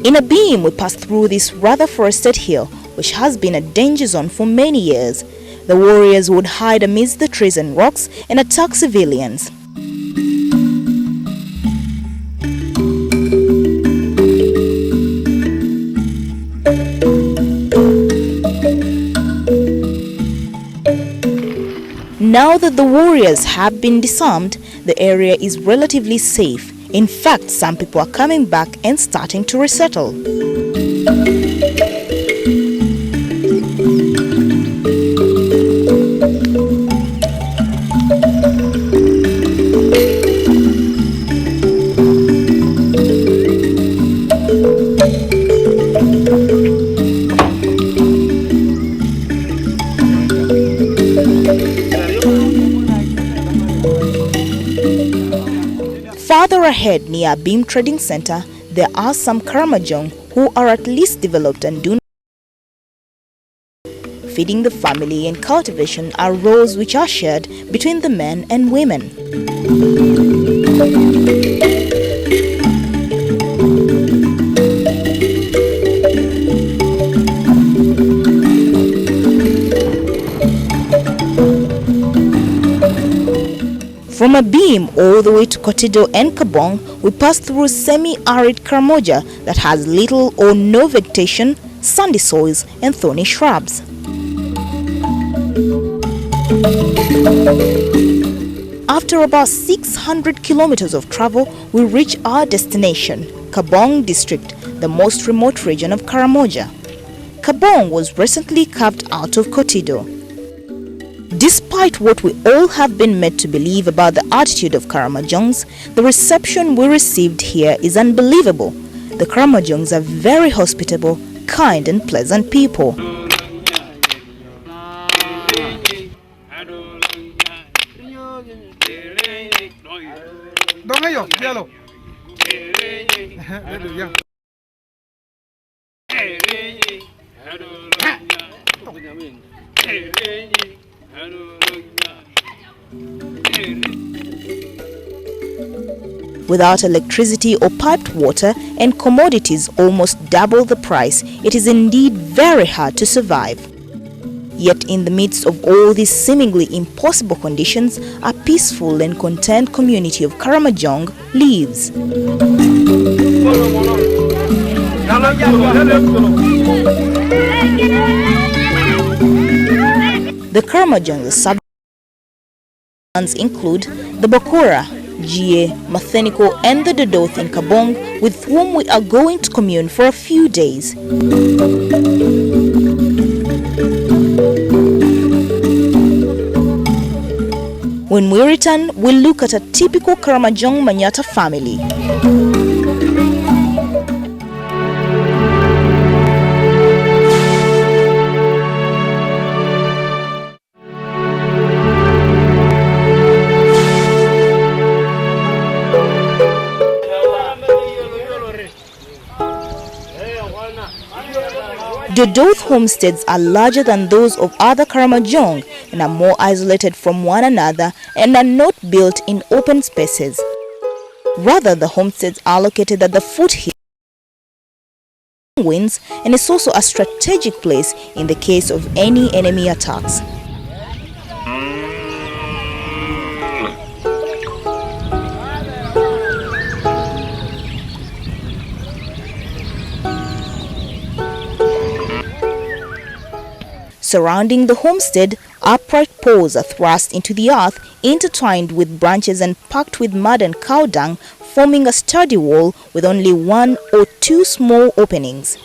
In Abim, we passed through this rather forested hill, which has been a danger zone for many years. The warriors would hide amidst the trees and rocks and attack civilians. Now that the warriors have been disarmed, the area is relatively safe. In fact, some people are coming back and starting to resettle. Farther ahead near Abim Trading Center, there are some Karamojong who are at least developed and do feeding the family and cultivation are roles which are shared between the men and women. From Abim all the way to Kotido and Kabong, we pass through semi-arid Karamoja that has little or no vegetation, sandy soils and thorny shrubs. After about 600 kilometers of travel, we reach our destination, Kabong district, the most remote region of Karamoja. Kabong was recently carved out of Kotido. Despite what we all have been made to believe about the attitude of Karamojongs, the reception we received here is unbelievable. The Karamojongs are very hospitable, kind and pleasant people. Without electricity or piped water and commodities almost double the price, it is indeed very hard to survive. Yet in the midst of all these seemingly impossible conditions, a peaceful and content community of Karamojong lives. The Karamojong sub-lands include the Bakura, Jie, Matheniko and the Dodoth in Kabong, with whom we are going to commune for a few days. When we return, we'll look at a typical Karamojong Manyata family. Dodoth homesteads are larger than those of other Karamojong and are more isolated from one another and are not built in open spaces. Rather, the homesteads are located at the foothills winds and is also a strategic place in the case of any enemy attacks. Surrounding the homestead, upright poles are thrust into the earth, intertwined with branches and packed with mud and cow dung, forming a sturdy wall with only one or two small openings.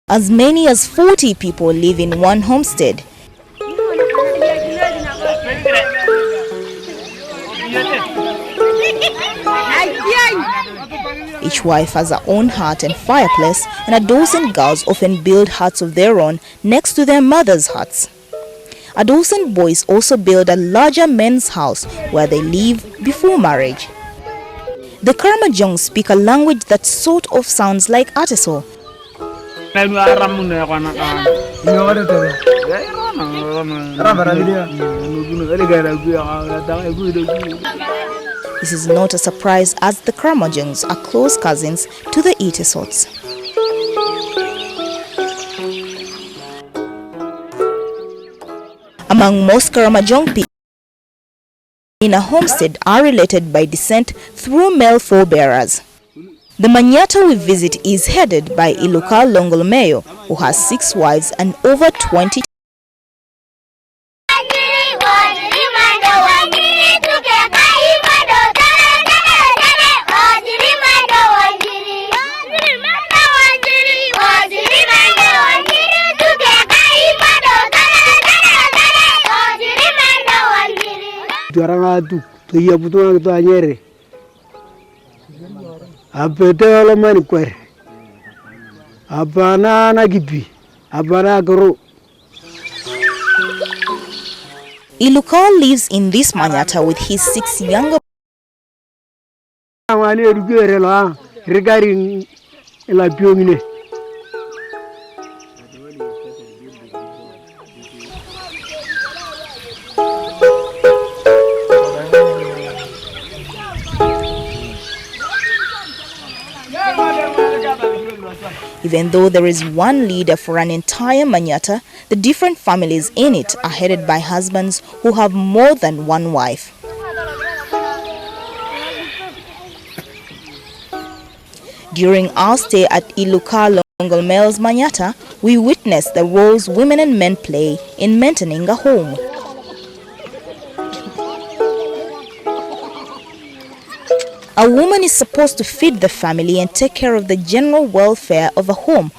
As many as 40 people live in one homestead. Each wife has her own hut and fireplace, and a dozen girls often build huts of their own next to their mother's huts. A dozen boys also build a larger men's house where they live before marriage. The Karamojong speak a language that sort of sounds like Ateso. This is not a surprise, as the Karamojongs are close cousins to the Itesots. Among most Karamojong people in a homestead are related by descent through male forebearers. The Manyata we visit is headed by Iluka Longolomeyo, who has 6 wives and over 20. Tuarangatu, tuya putunga tu anyere. Apete wala mani kwere. Apana na kipi. Apana koro. Iluka lives in this Manyata with his 6 younger. Amani edugere la regarding la piomine. Even though there is one leader for an entire Manyata, the different families in it are headed by husbands who have more than one wife. During our stay at Iluka Longolmel's Manyata, we witnessed the roles women and men play in maintaining a home. A woman is supposed to feed the family and take care of the general welfare of a home.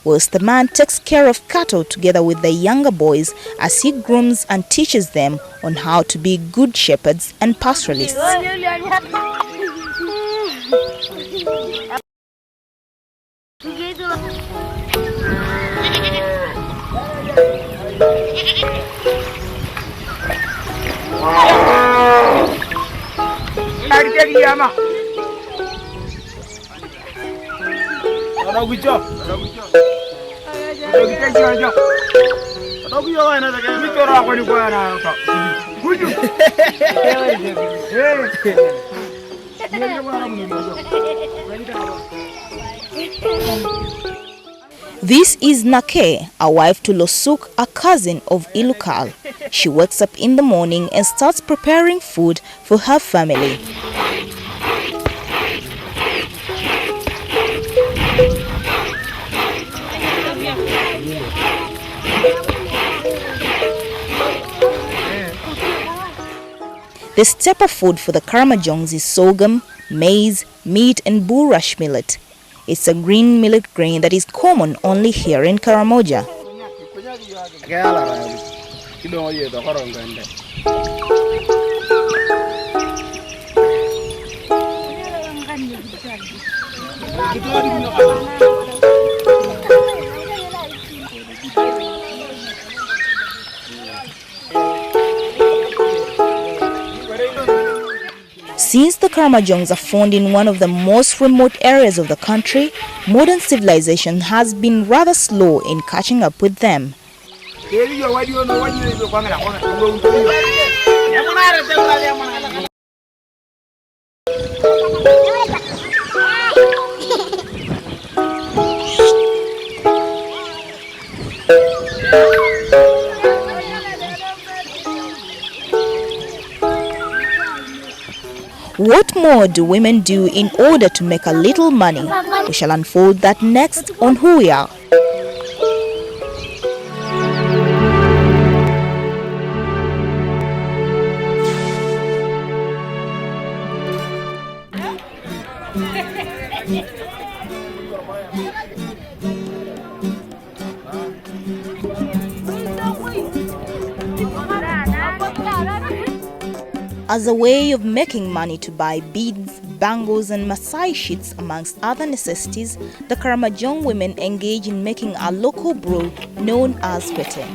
whilst the man takes care of cattle together with the younger boys as he grooms and teaches them on how to be good shepherds and pastoralists. This is Nake, a wife to Losuk, a cousin of Ilukal. She wakes up in the morning and starts preparing food for her family. The staple food for the Karamojongs is sorghum, maize, meat and bulrush millet. It's a green millet grain that is common only here in Karamoja. Since the Karamojongs are found in one of the most remote areas of the country, modern civilization has been rather slow in catching up with them. What more do women do in order to make a little money? We shall unfold that next on Who We Are. As a way of making money to buy beads, bangles and Maasai sheets amongst other necessities, the Karamojong women engage in making a local brew known as pete.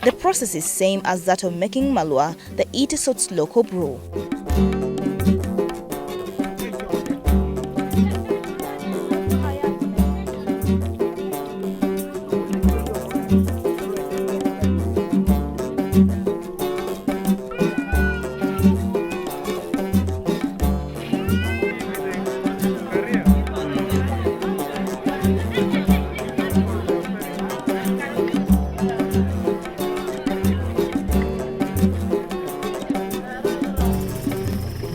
The process is same as that of making malua, the Itisot's local brew.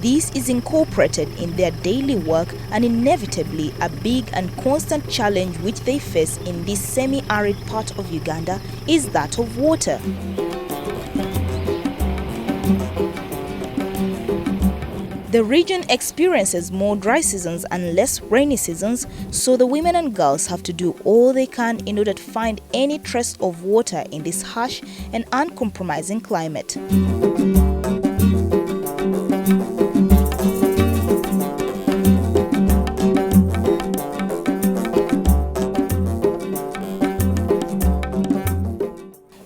This is incorporated in their daily work and inevitably a big and constant challenge which they face in this semi-arid part of Uganda is that of water. The region experiences more dry seasons and less rainy seasons, so the women and girls have to do all they can in order to find any trace of water in this harsh and uncompromising climate.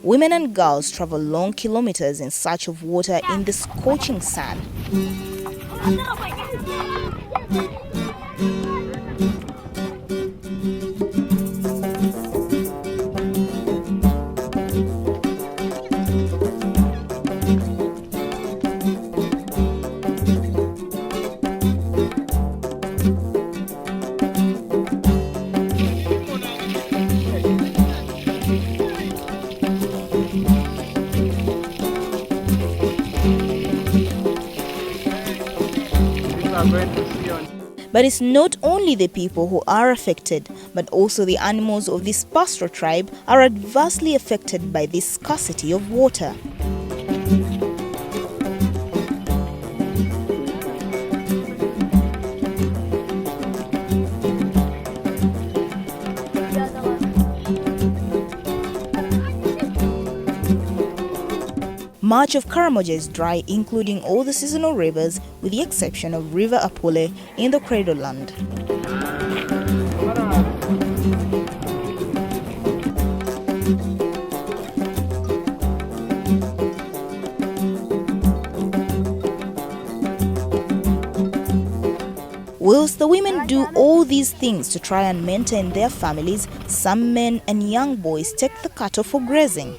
Women and girls travel long kilometers in search of water in the scorching sun. But it's not only the people who are affected, but also the animals of this pastoral tribe are adversely affected by this scarcity of water. Much of Karamojong is dry, including all the seasonal rivers, with the exception of River Apule in the Cradle Land. Whilst the women do all these things to try and maintain their families, some men and young boys take the cattle for grazing.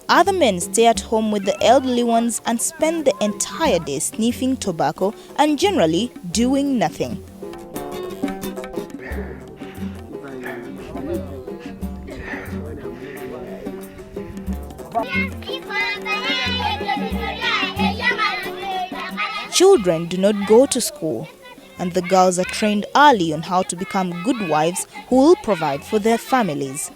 Other men stay at home with the elderly ones and spend the entire day sniffing tobacco and generally doing nothing. Children do not go to school, and the girls are trained early on how to become good wives who will provide for their families.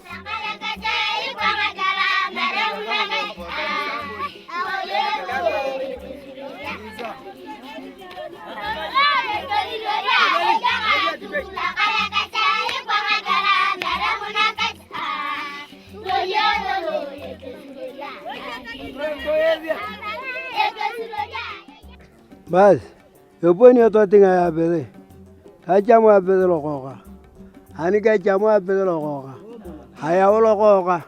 Bas, yo poni yo tinga ya bele. Kachamu ya bele lokoka. Ani kachamu ya bele lokoka. Haya lokoka.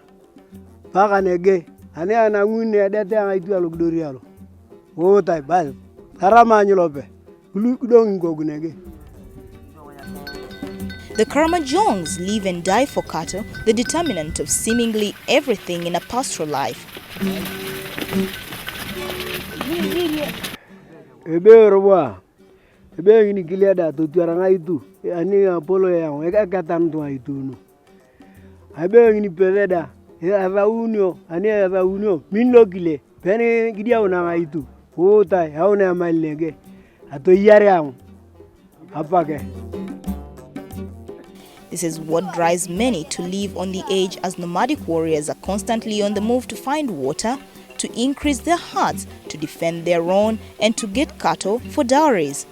Paka nege. Ani ananguni adete angaitu alugdorialo. Wo tai bas. Tarama nyilope. Kudong ngogunege. The Karamojongs live and die for cattle, the determinant of seemingly everything in a pastoral life. Ebe roba. Ebe ni kiliada to tuaranga itu. Ani apolo ya eka katantu itu no. Ebe ni peleda. Ava unio, ani ava unio. Minlo kile. Pene kidia unanga itu. O tai hauna malege. Ato yare am. Apake. This is what drives many to live on the edge, as nomadic warriors are constantly on the move to find water, to increase their herds, to defend their own, and to get cattle for dowries.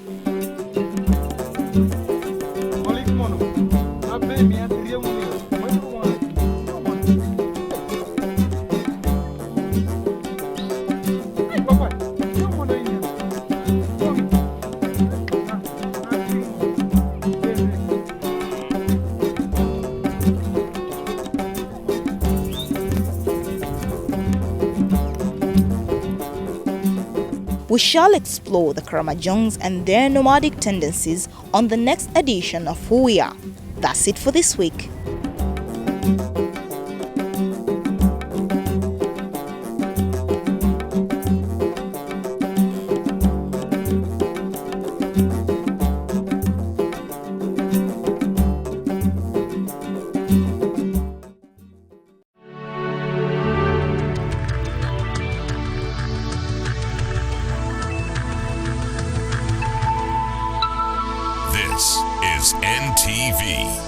We shall explore the Karamojongs and their nomadic tendencies on the next edition of Who We Are. That's it for this week. This is NTV.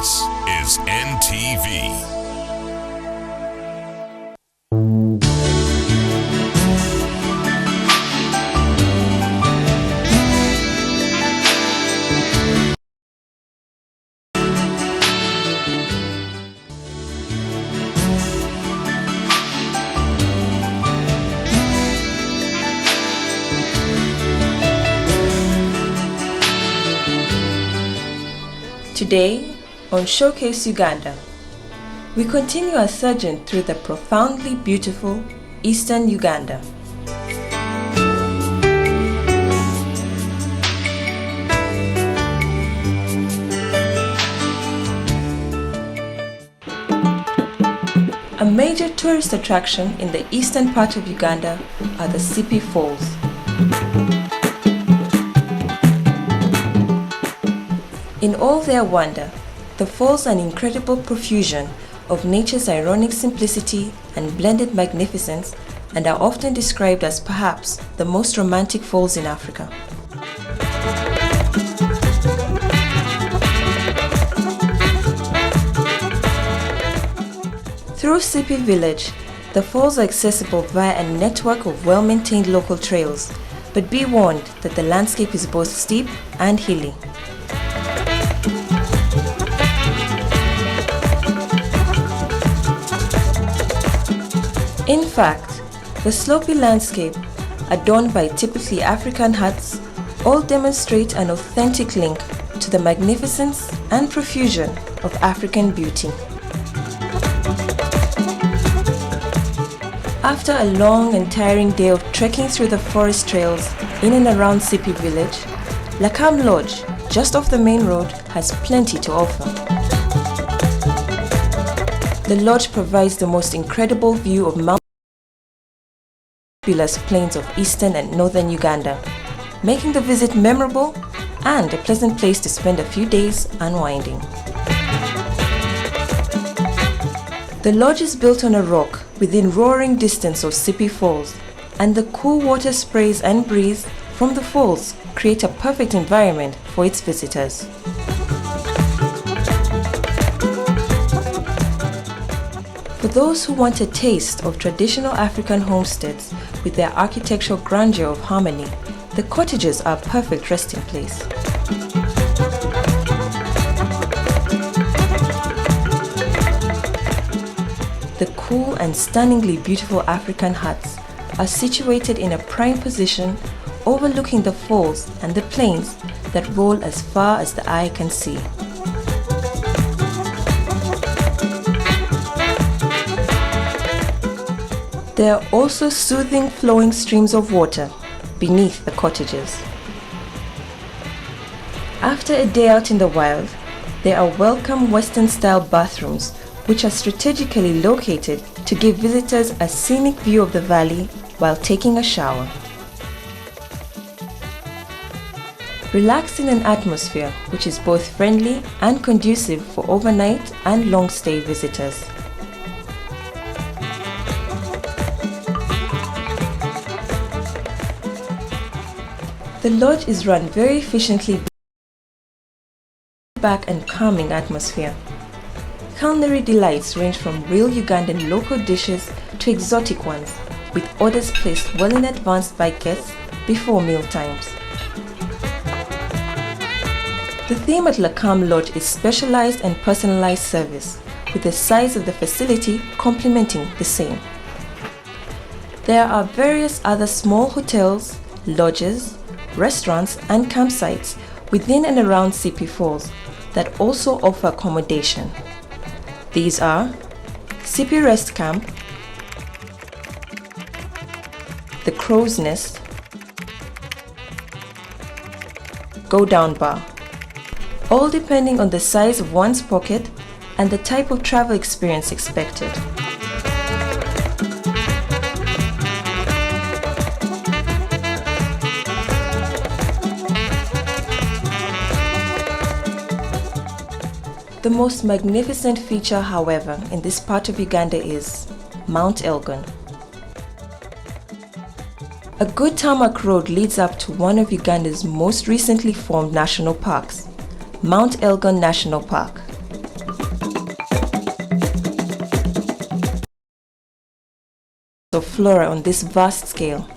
This is NTV. Today, on Showcase Uganda, we continue our sojourn through the profoundly beautiful Eastern Uganda. A major tourist attraction in the eastern part of Uganda are the Sipi Falls. In all their wonder, the falls are an incredible profusion of nature's ironic simplicity and blended magnificence, and are often described as perhaps the most romantic falls in Africa. Through Sipi village, the falls are accessible via a network of well-maintained local trails, but be warned that the landscape is both steep and hilly. In fact, the slopey landscape, adorned by typically African huts, all demonstrate an authentic link to the magnificence and profusion of African beauty. After a long and tiring day of trekking through the forest trails in and around Sipi village, Lakam Lodge, just off the main road, has plenty to offer. The lodge provides the most incredible view of mountainous plains of eastern and northern Uganda, making the visit memorable and a pleasant place to spend a few days unwinding. The lodge is built on a rock within roaring distance of Sipi Falls, and the cool water sprays and breeze from the falls create a perfect environment for its visitors. For those who want a taste of traditional African homesteads with their architectural grandeur of harmony, the cottages are a perfect resting place. The cool and stunningly beautiful African huts are situated in a prime position overlooking the falls and the plains that roll as far as the eye can see. There are also soothing flowing streams of water beneath the cottages. After a day out in the wild, there are welcome Western-style bathrooms which are strategically located to give visitors a scenic view of the valley while taking a shower. Relax in an atmosphere which is both friendly and conducive for overnight and long-stay visitors. The lodge is run very efficiently, back and calming atmosphere. Culinary delights range from real Ugandan local dishes to exotic ones, with orders placed well in advance by guests before meal times. The theme at Lakam Lodge is specialized and personalized service, with the size of the facility complementing the same. There are various other small hotels, lodges, restaurants and campsites within and around Sipi Falls that also offer accommodation. These are Sipi Rest Camp, the Crow's Nest, Go Down Bar, all depending on the size of one's pocket and the type of travel experience expected. The most magnificent feature, however, in this part of Uganda is Mount Elgon. A good tarmac road leads up to one of Uganda's most recently formed national parks, Mount Elgon National Park. of flora on this vast scale,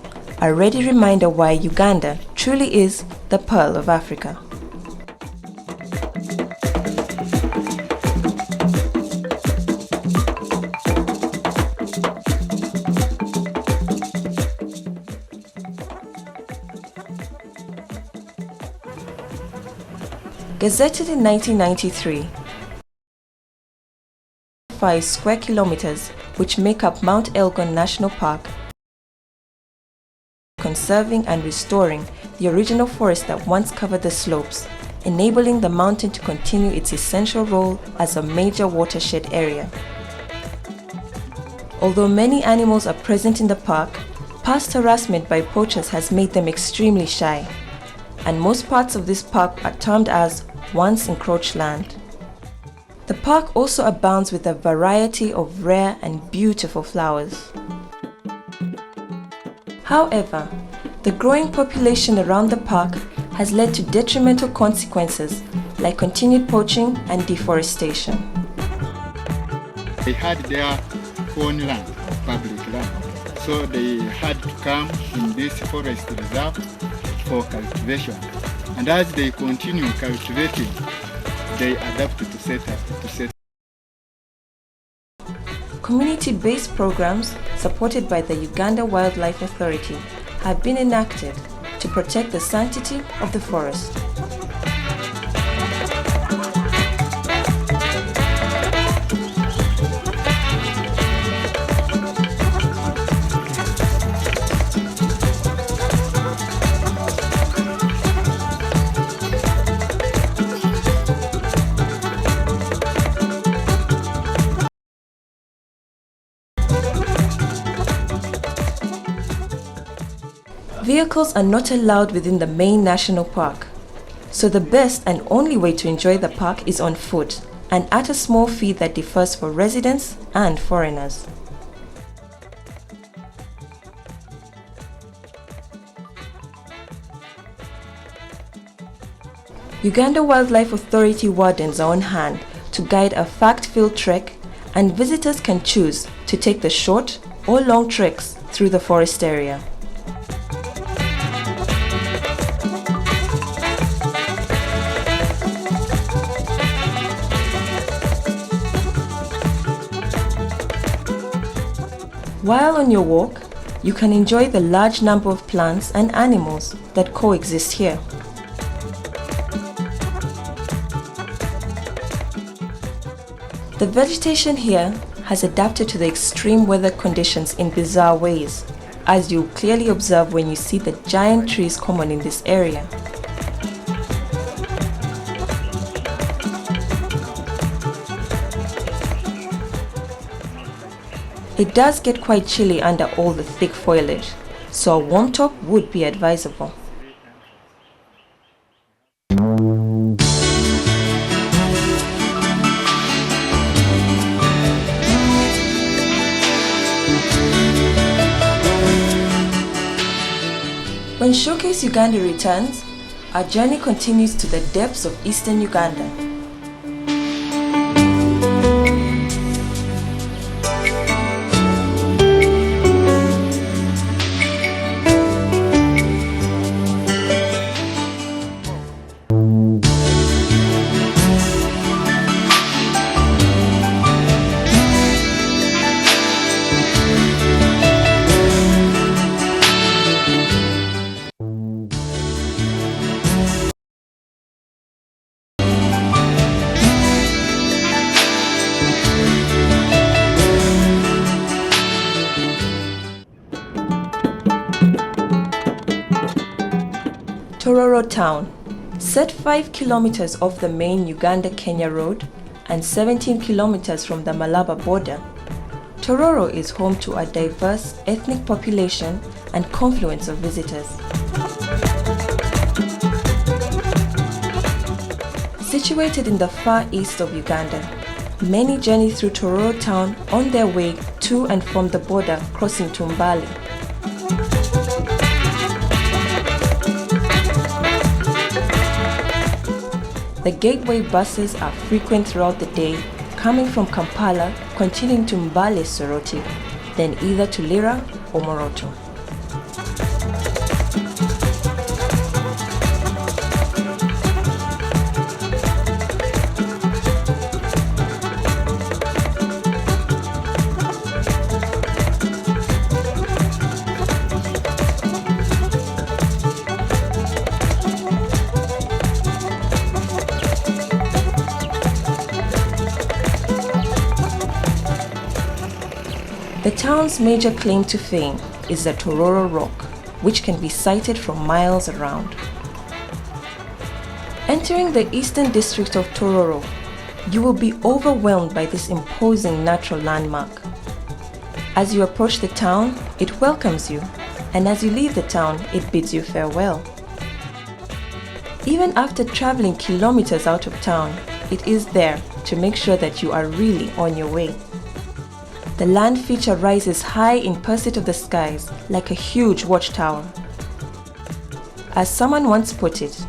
a ready reminder why Uganda truly is the pearl of Africa. Gazetted in 1993, 5 square kilometers, which make up Mount Elgon National Park, conserving and restoring the original forest that once covered the slopes, enabling the mountain to continue its essential role as a major watershed area. Although many animals are present in the park, past harassment by poachers has made them extremely shy, and most parts of this park are termed as once encroached land. The park also abounds with a variety of rare and beautiful flowers. However, the growing population around the park has led to detrimental consequences like continued poaching and deforestation. They had their own land, public land, so they had to come in this forest reserve for cultivation. And as they continue cultivating, they adapted to set up. Community-based programs supported by the Uganda Wildlife Authority have been enacted to protect the sanctity of the forest. Vehicles are not allowed within the main national park, so the best and only way to enjoy the park is on foot and at a small fee that differs for residents and foreigners. Uganda Wildlife Authority wardens are on hand to guide a fact-filled trek, and visitors can choose to take the short or long treks through the forest area. While on your walk, you can enjoy the large number of plants and animals that coexist here. The vegetation here has adapted to the extreme weather conditions in bizarre ways, as you'll clearly observe when you see the giant trees common in this area. It does get quite chilly under all the thick foliage, so a warm top would be advisable. When Showcase Uganda returns, our journey continues to the depths of eastern Uganda. Tororo town, set 5 kilometers off the main Uganda-Kenya road and 17 kilometers from the Malaba border, Tororo is home to a diverse ethnic population and confluence of visitors. Situated in the far east of Uganda, many journey through Tororo town on their way to and from the border crossing to Mbale. The gateway buses are frequent throughout the day, coming from Kampala, continuing to Mbale Soroti, then either to Lira or Moroto. The town's major claim to fame is the Tororo Rock, which can be sighted from miles around. Entering the eastern district of Tororo, you will be overwhelmed by this imposing natural landmark. As you approach the town, it welcomes you, and as you leave the town, it bids you farewell. Even after traveling kilometers out of town, it is there to make sure that you are really on your way. The land feature rises high in pursuit of the skies like a huge watchtower. As someone once put it,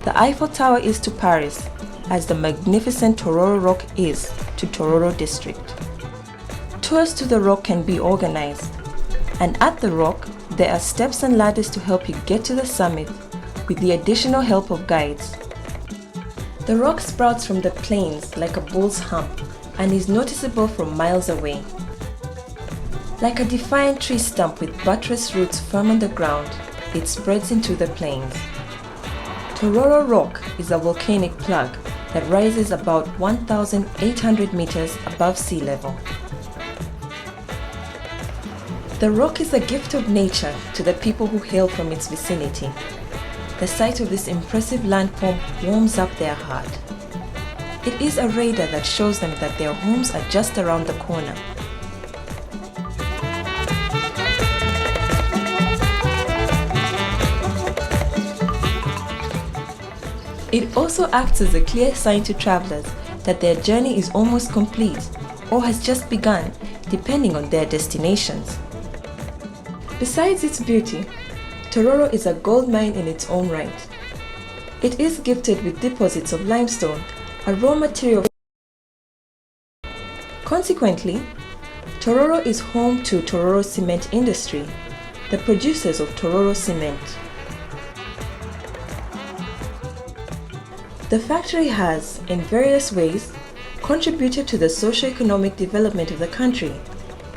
the Eiffel Tower is to Paris as the magnificent Tororo Rock is to Tororo District. Tours to the rock can be organized, and at the rock there are steps and ladders to help you get to the summit with the additional help of guides. The rock sprouts from the plains like a bull's hump and is noticeable from miles away. Like a defiant tree stump with buttress roots firm on the ground, it spreads into the plains. Tororo Rock is a volcanic plug that rises about 1,800 meters above sea level. The rock is a gift of nature to the people who hail from its vicinity. The sight of this impressive landform warms up their heart. It is a radar that shows them that their homes are just around the corner. It also acts as a clear sign to travelers that their journey is almost complete or has just begun, depending on their destinations. Besides its beauty, Tororo is a gold mine in its own right. It is gifted with deposits of limestone, a raw material. Consequently, Tororo is home to Tororo Cement Industry, the producers of Tororo Cement. The factory has, in various ways, contributed to the socio-economic development of the country,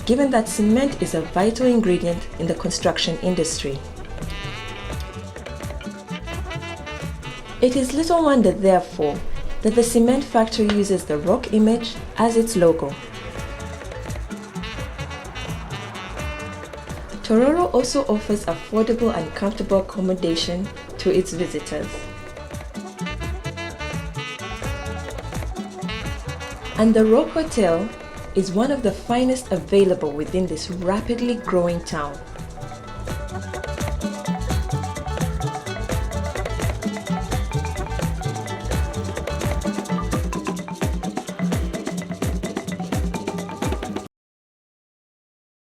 given that cement is a vital ingredient in the construction industry. It is little wonder, therefore, that the cement factory uses the rock image as its logo. Tororo also offers affordable and comfortable accommodation to its visitors. And the Rock Hotel is one of the finest available within this rapidly growing town.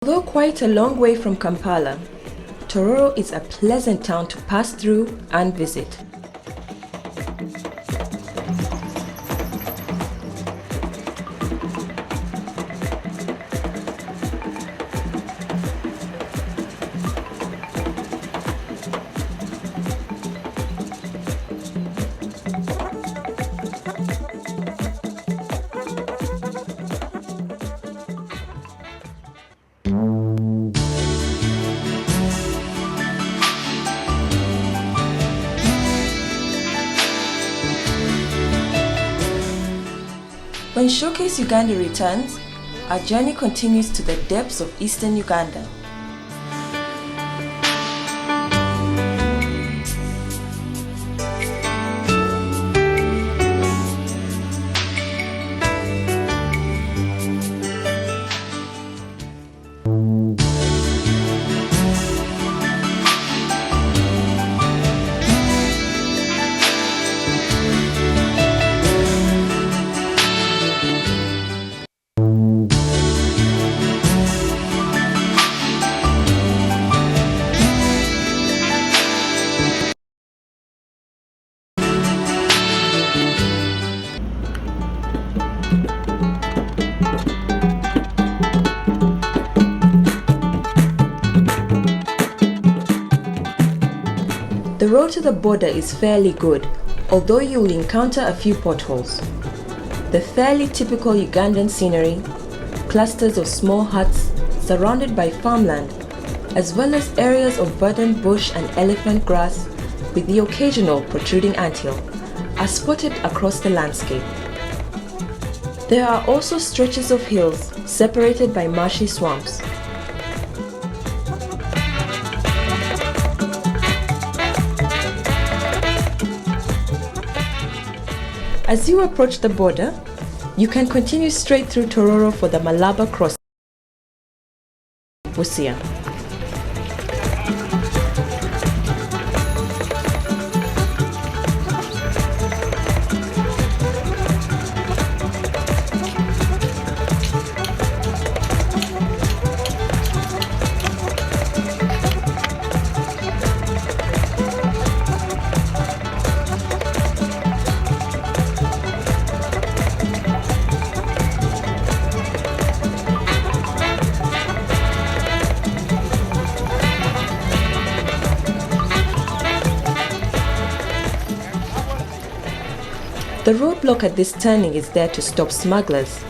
Although quite a long way from Kampala, Tororo is a pleasant town to pass through and visit. When Showcase Uganda returns, our journey continues to the depths of eastern Uganda. road to the border is fairly good, although you will encounter a few potholes. The fairly typical Ugandan scenery, clusters of small huts surrounded by farmland, as well as areas of verdant bush and elephant grass with the occasional protruding anthill, are spotted across the landscape. There are also stretches of hills separated by marshy swamps. As you approach the border, you can continue straight through Tororo for the Malaba crossing. Busia. The roadblock at this turning is there to stop smugglers.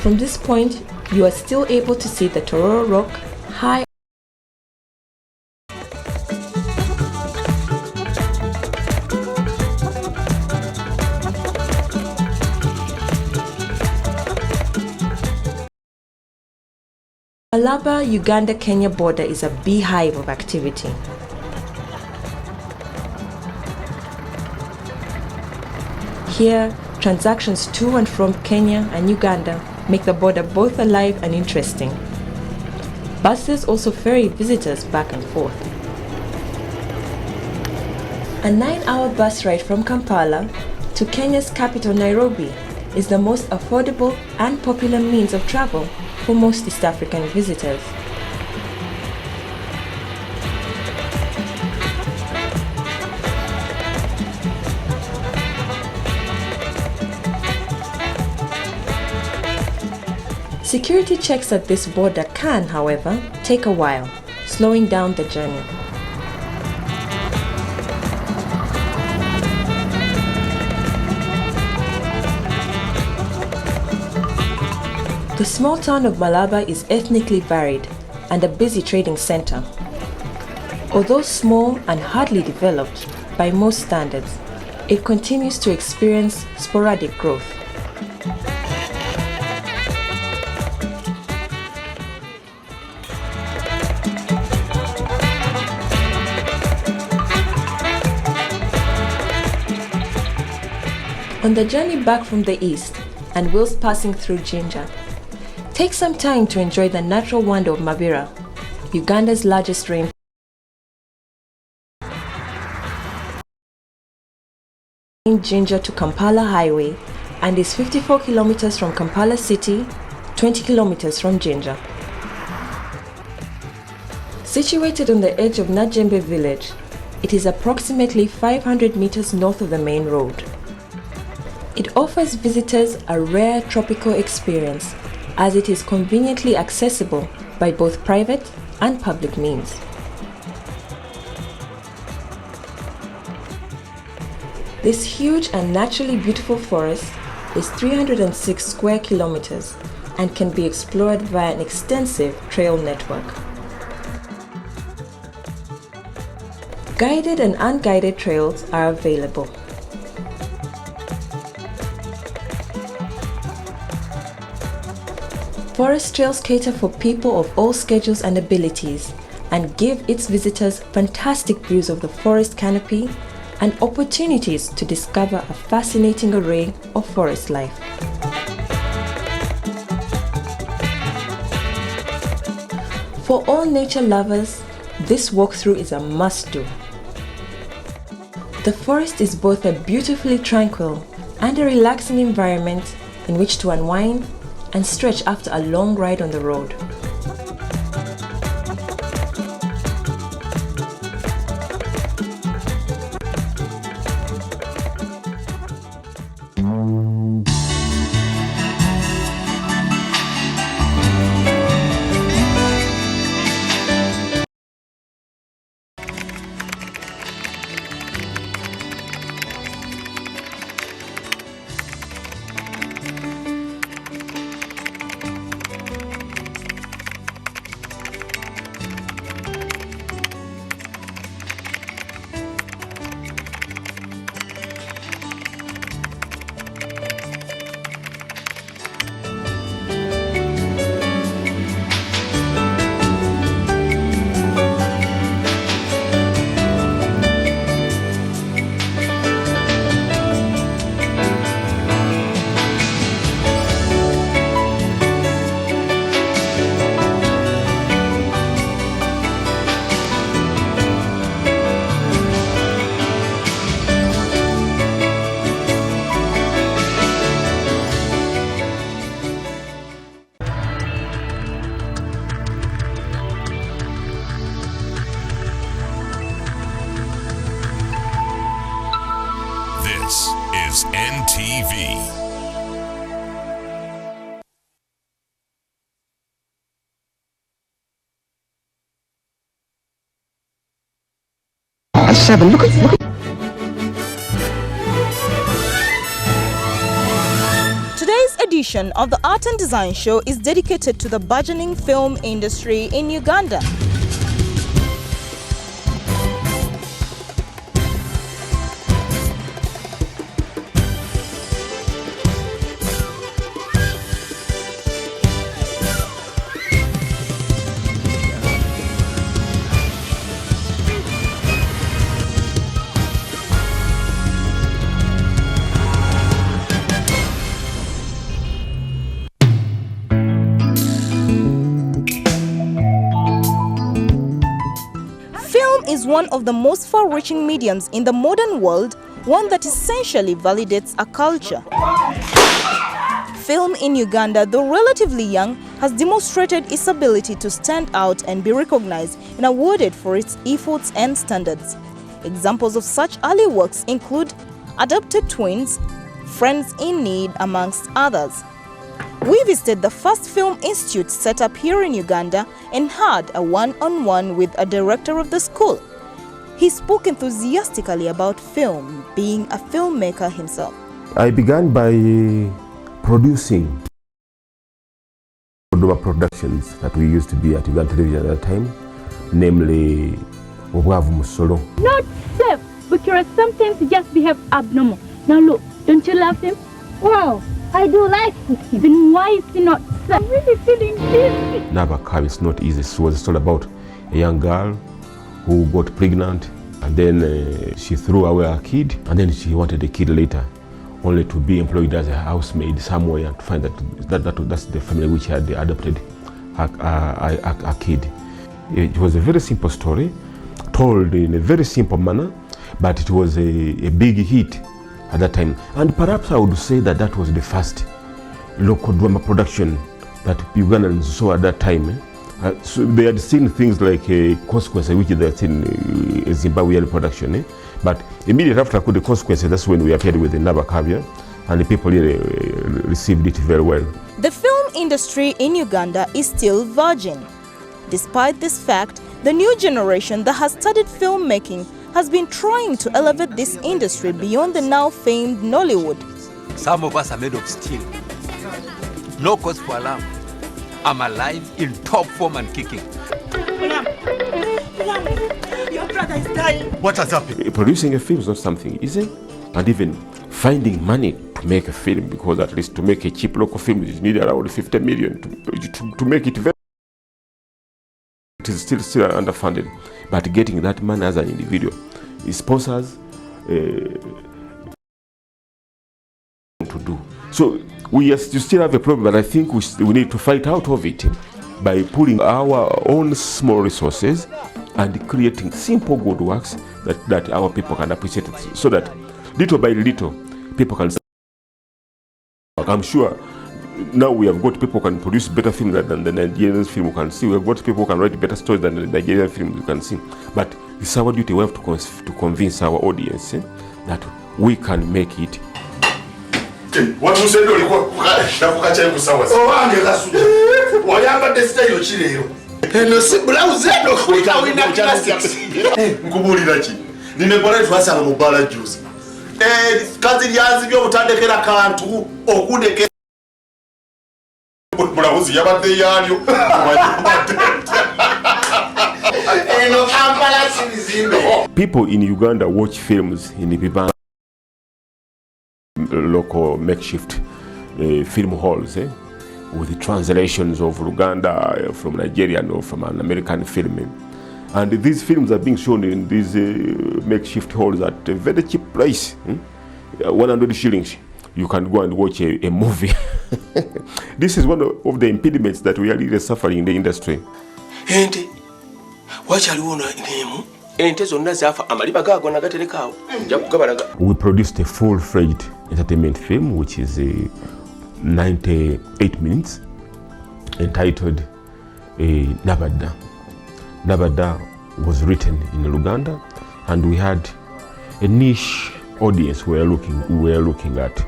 From this point, you are still able to see the Tororo rock high. Malaba Uganda-Kenya border is a beehive of activity. Here, transactions to and from Kenya and Uganda make the border both alive and interesting. Buses also ferry visitors back and forth. A 9-hour bus ride from Kampala to Kenya's capital Nairobi is the most affordable and popular means of travel for most East African visitors. Security checks at this border can, however, take a while, slowing down the journey. The small town of Malaba is ethnically varied and a busy trading center. Although small and hardly developed by most standards, it continues to experience sporadic growth. On the journey back from the east, and whilst passing through Jinja, take some time to enjoy the natural wonder of Mabira, Uganda's largest rainforest. Jinja to Kampala Highway and is 54 kilometers from Kampala City, 20 kilometers from Jinja. Situated on the edge of Najembe village, it is approximately 500 meters north of the main road. It offers visitors a rare tropical experience as it is conveniently accessible by both private and public means. This huge and naturally beautiful forest is 306 square kilometers and can be explored via an extensive trail network. Guided and unguided trails are available. Forest trails cater for people of all schedules and abilities and give its visitors fantastic views of the forest canopy and opportunities to discover a fascinating array of forest life. For all nature lovers, this walkthrough is a must-do. The forest is both a beautifully tranquil and a relaxing environment in which to unwind and stretch after a long ride on the road. NTV. Look at. Today's edition of the Art and Design Show is dedicated to the burgeoning film industry in Uganda. Is one of the most far-reaching mediums in the modern world, one that essentially validates a culture. Film in Uganda, though relatively young, has demonstrated its ability to stand out and be recognized and awarded for its efforts and standards. Examples of such early works include Adopted Twins, Friends in Need, amongst others. We visited the first film institute set up here in Uganda and had a one-on-one with a director of the school. He spoke enthusiastically about film, being a filmmaker himself. I began by producing productions that we used to be at Ugandan television at that time, namely Obwavu Musolo. Not safe, because sometimes he just behave abnormal. Now look, don't you love him? Wow. I do like it. Then why is he not? I'm really feeling dizzy. Nabakab is not easy. It was a story about a young girl who got pregnant, and then she threw away her kid, and then she wanted a kid later, only to be employed as a housemaid somewhere and to find that's the family which had adopted her kid. It was a very simple story, told in a very simple manner, but it was a big hit at that time. And perhaps I would say that that was the first local drama production that Ugandans saw at that time. So they had seen things like Consequences, which they had seen a Zimbabwean production. But immediately after the Consequences, that's when we appeared with the Nabakabia, and the people really received it very well. The film industry in Uganda is still virgin. Despite this fact, the new generation that has studied filmmaking has been trying to elevate this industry beyond the now famed Nollywood. Some of us are made of steel. No cause for alarm. I'm alive, in top form and kicking. Your brother is dying. What has happened? Producing a film is not something easy, and even finding money to make a film, because at least to make a cheap local film you need around 50 million to make it very. It is still underfunded, but getting that money as an individual, sponsors to do. So you still have a problem, but I think we need to fight out of it by pulling our own small resources and creating simple good works that our people can appreciate it, so that little by little people can. I'm sure now we have got people who can produce better films than the Nigerian film you can see. We have got people who can write better stories than the Nigerian film you can see. But it's our duty. We have to convince our audience that we can make it. What you said, nakukacha kusawa. Owange kasuja. Wayamba desitayo chilero. Eno sibulauze no kuita wina classics. Nkubulira ki. Nimekora twasanga mu bala juice. Kazi lyanzi byo butandekera kantu okundeke. Bulauzi yabadde yalyo. Eno Kampala sinizimbe. People in Uganda watch films in the local makeshift film halls with the translations of Uganda from Nigerian or from an American film. And these films are being shown in these makeshift halls at a very cheap price. 100 shillings. You can go and watch a movie. This is one of the impediments that we are really suffering in the industry. Ente, wachaliwo nemu? Ente zonna zafa amaliba gago nagaterekawo. Nja kugabalaga. We produced a full-fledged entertainment film which is 98 minutes entitled Nabada. Nabada was written in Uganda, and we had a niche audience we were looking at.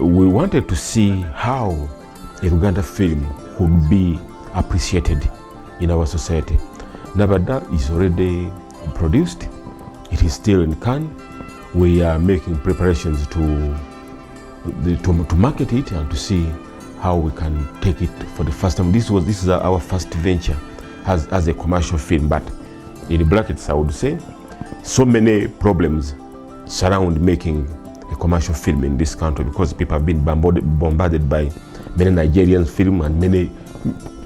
we wanted to see how a Uganda film could be appreciated in our society. Nabada is already produced. It is still in Cannes. We are making preparations to market it and to see how we can take it for the first time. This is our first venture as a commercial film, but in brackets I would say so many problems surround making a commercial film in this country because people have been bombarded by many Nigerian films and many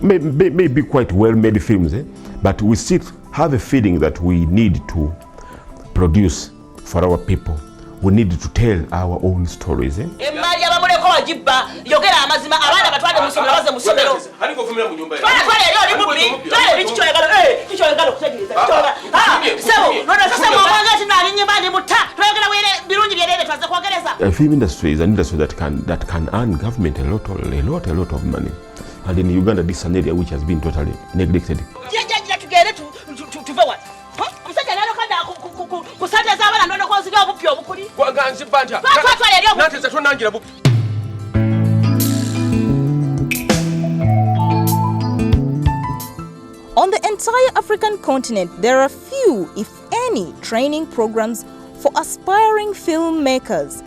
maybe quite well-made films, but we still have a feeling that we need to produce for our people. We need to tell our own stories. The film industry is an industry that can earn government a lot of money, and in Uganda this is an area which has been totally neglected. On the entire African continent, there are few, if any, training programs for aspiring filmmakers.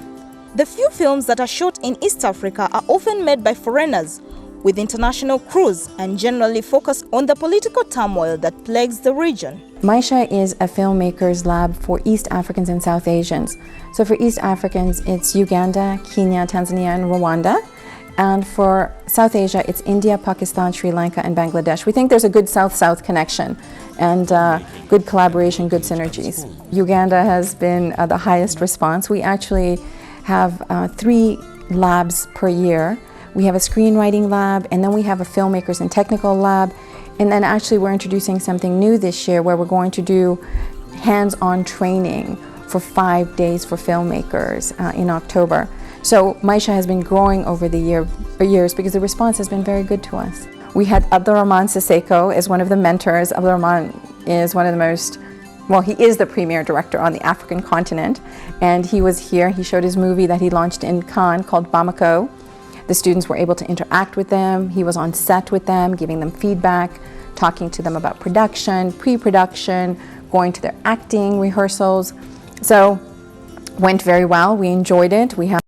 The few films that are shot in East Africa are often made by foreigners with international crews and generally focus on the political turmoil that plagues the region. Maisha is a filmmakers lab for East Africans and South Asians. So for East Africans, it's Uganda, Kenya, Tanzania, and Rwanda. And for South Asia, it's India, Pakistan, Sri Lanka, and Bangladesh. We think there's a good South-South connection and good collaboration, good synergies. Uganda has been the highest response. We actually have 3 labs per year. We have a screenwriting lab, and then we have a filmmakers and technical lab. And then actually we're introducing something new this year where we're going to do hands-on training for 5 days for filmmakers in October. So Maisha has been growing over the years because the response has been very good to us. We had Abdurrahman Siseko as one of the mentors. Abdurrahman is one of the most, well, he is the premier director on the African continent. And he was here, he showed his movie that he launched in Cannes called Bamako. The students were able to interact with them. He was on set with them, giving them feedback, talking to them about production, pre-production, going to their acting rehearsals. So went very well, we enjoyed it. We have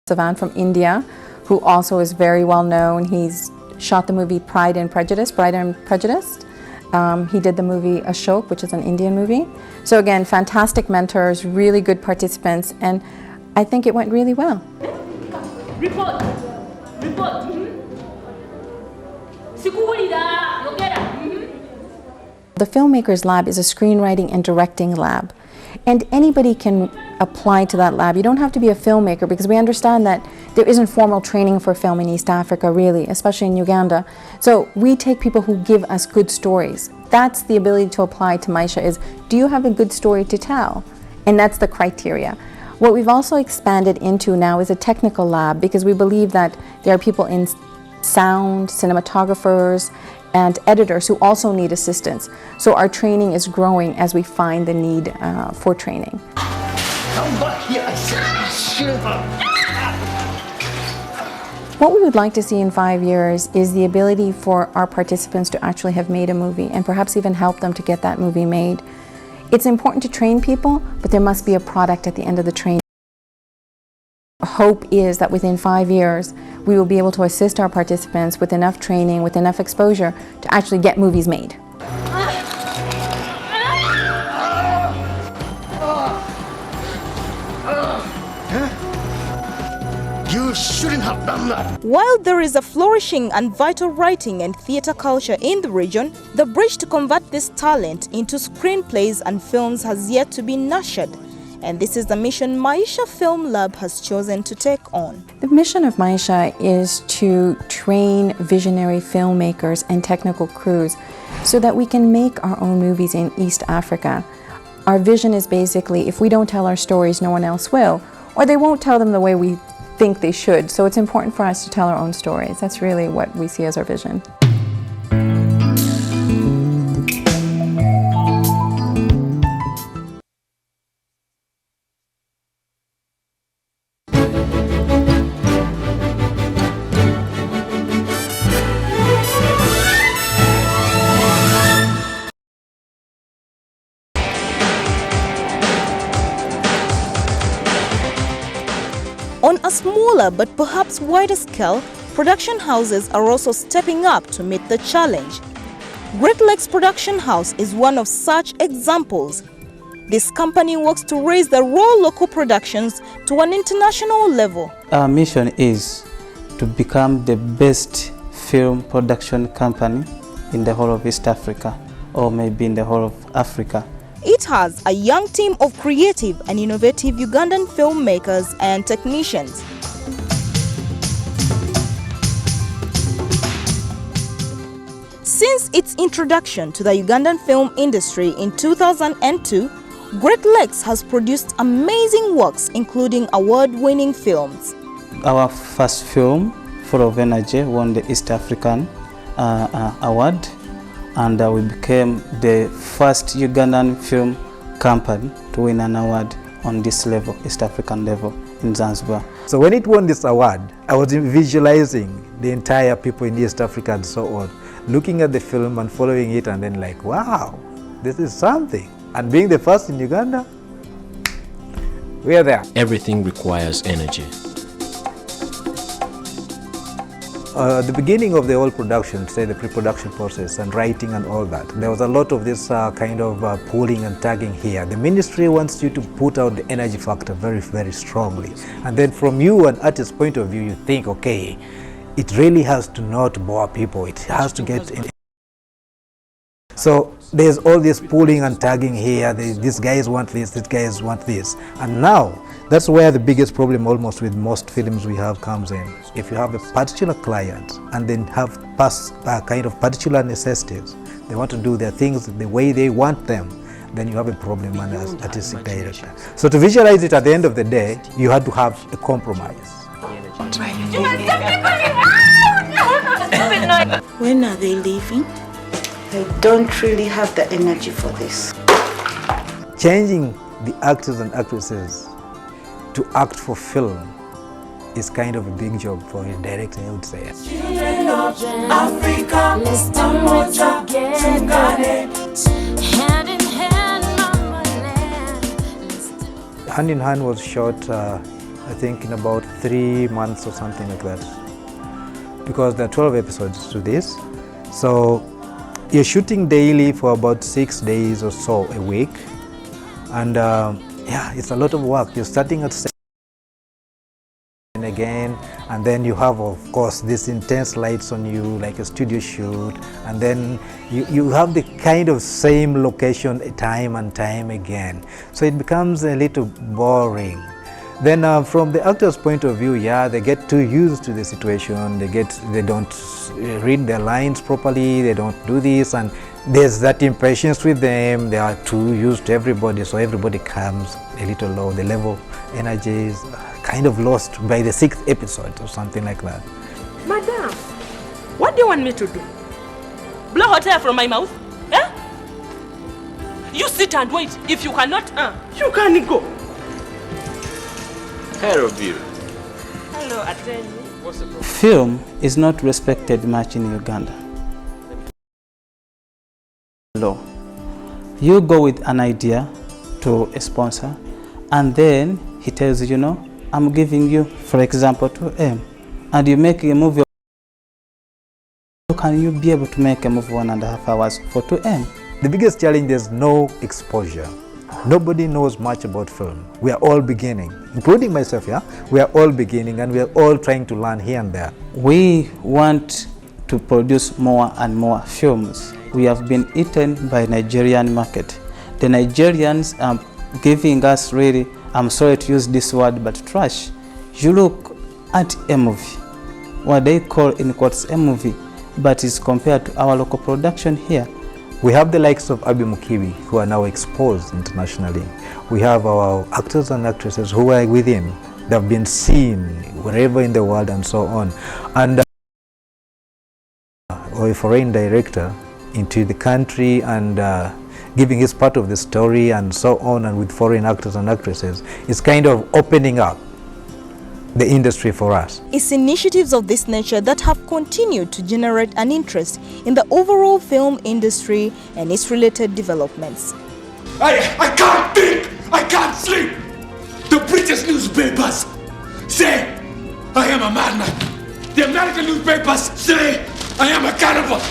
Savan from India, who also is very well known. He's shot the movie Pride and Prejudice. He did the movie Ashok, which is an Indian movie. So again, fantastic mentors, really good participants, and I think it went really well. Report. The Filmmakers Lab is a screenwriting and directing lab. And anybody can apply to that lab. You don't have to be a filmmaker because we understand that there isn't formal training for film in East Africa, really, especially in Uganda. So we take people who give us good stories. That's the ability to apply to Maisha is, do you have a good story to tell? And that's the criteria. What we've also expanded into now is a technical lab because we believe that there are people in sound, cinematographers, and editors who also need assistance. So our training is growing as we find the need for training. What we would like to see in 5 years is the ability for our participants to actually have made a movie and perhaps even help them to get that movie made. It's important to train people, but there must be a product at the end of the training. Hope is that within 5 years, we will be able to assist our participants with enough training, with enough exposure to actually get movies made. You shouldn't have done that. While there is a flourishing and vital writing and theatre culture in the region, the bridge to convert this talent into screenplays and films has yet to be nurtured. And this is the mission Maisha Film Lab has chosen to take on. The mission of Maisha is to train visionary filmmakers and technical crews so that we can make our own movies in East Africa. Our vision is basically, if we don't tell our stories, no one else will, or they won't tell them the way we think they should. So it's important for us to tell our own stories. That's really what we see as our vision. On a smaller but perhaps wider scale, production houses are also stepping up to meet the challenge. Great Lakes Production House is one of such examples. This company works to raise the raw local productions to an international level. Our mission is to become the best film production company in the whole of East Africa, or maybe in the whole of Africa. It has a young team of creative and innovative Ugandan filmmakers and technicians. Since its introduction to the Ugandan film industry in 2002, Great Lakes has produced amazing works, including award-winning films. Our first film, Full of Energy, won the East African Award, and we became the first Ugandan film company to win an award on this level, East African level in Zanzibar. So when it won this award, I was visualizing the entire people in East Africa and so on, looking at the film and following it, and then like, wow, this is something. And being the first in Uganda, we are there. Everything requires energy. The beginning of the whole production, say the pre-production process and writing and all that, there was a lot of this kind of pulling and tagging here. The ministry wants you to put out the energy factor very, very strongly. And then from you, an artist's point of view, you think, okay, it really has to not bore people. It has to get in. So there's all this pulling and tagging here. These guys want this, these guys want this. And now, that's where the biggest problem almost with most films we have comes in. If you have a particular client and then have kind of particular necessities, they want to do their things the way they want them, then you have a problem as artistic director. So to visualize it at the end of the day, you had to have a compromise. When are they leaving? I don't really have the energy for this. Changing the actors and actresses to act for film is kind of a big job for a director, I would say. Children of Africa, let's come together. Hand in hand, mama land. Hand in Hand was shot, I think, in about 3 months or something like that, because there are 12 episodes to this. So you're shooting daily for about 6 days or so a week, and yeah, it's a lot of work. You're starting at 7 again, and then you have, of course, these intense lights on you, like a studio shoot, and then you have the kind of same location time and time again. So it becomes a little boring. Then from the actor's point of view, yeah, they get too used to the situation. They don't read their lines properly. They don't do this, and there's that impatience with them. They are too used to everybody, so everybody comes a little low. The level energy is kind of lost by the 6th episode or something like that. Madam, what do you want me to do? Blow hot air from my mouth? Eh? You sit and wait. If you cannot, you can go. Hello, Bill. Hello, Attorney. Film is not respected much in Uganda. You go with an idea to a sponsor, and then he tells you, you know, I'm giving you, for example, 2M, and you make a movie. Can you be able to make a movie 1.5 hours for 2M? The biggest challenge is no exposure. Nobody knows much about film. We are all beginning, including myself, yeah? We are all beginning, and we are all trying to learn here and there. We want to produce more and more films. We have been eaten by Nigerian market. The Nigerians are giving us really, I'm sorry to use this word, but trash. You look at a movie, what they call in quotes a movie, but it's compared to our local production here. We have the likes of Abi Mukibi, who are now exposed internationally. We have our actors and actresses who are within. They have been seen wherever in the world and so on. And or a foreign director into the country and giving his part of the story and so on, and with foreign actors and actresses, is kind of opening up the industry for us. It's initiatives of this nature that have continued to generate an interest in the overall film industry and its related developments. I can't think! I can't sleep! The British newspapers say I am a madman. The American newspapers say I am a cannibal.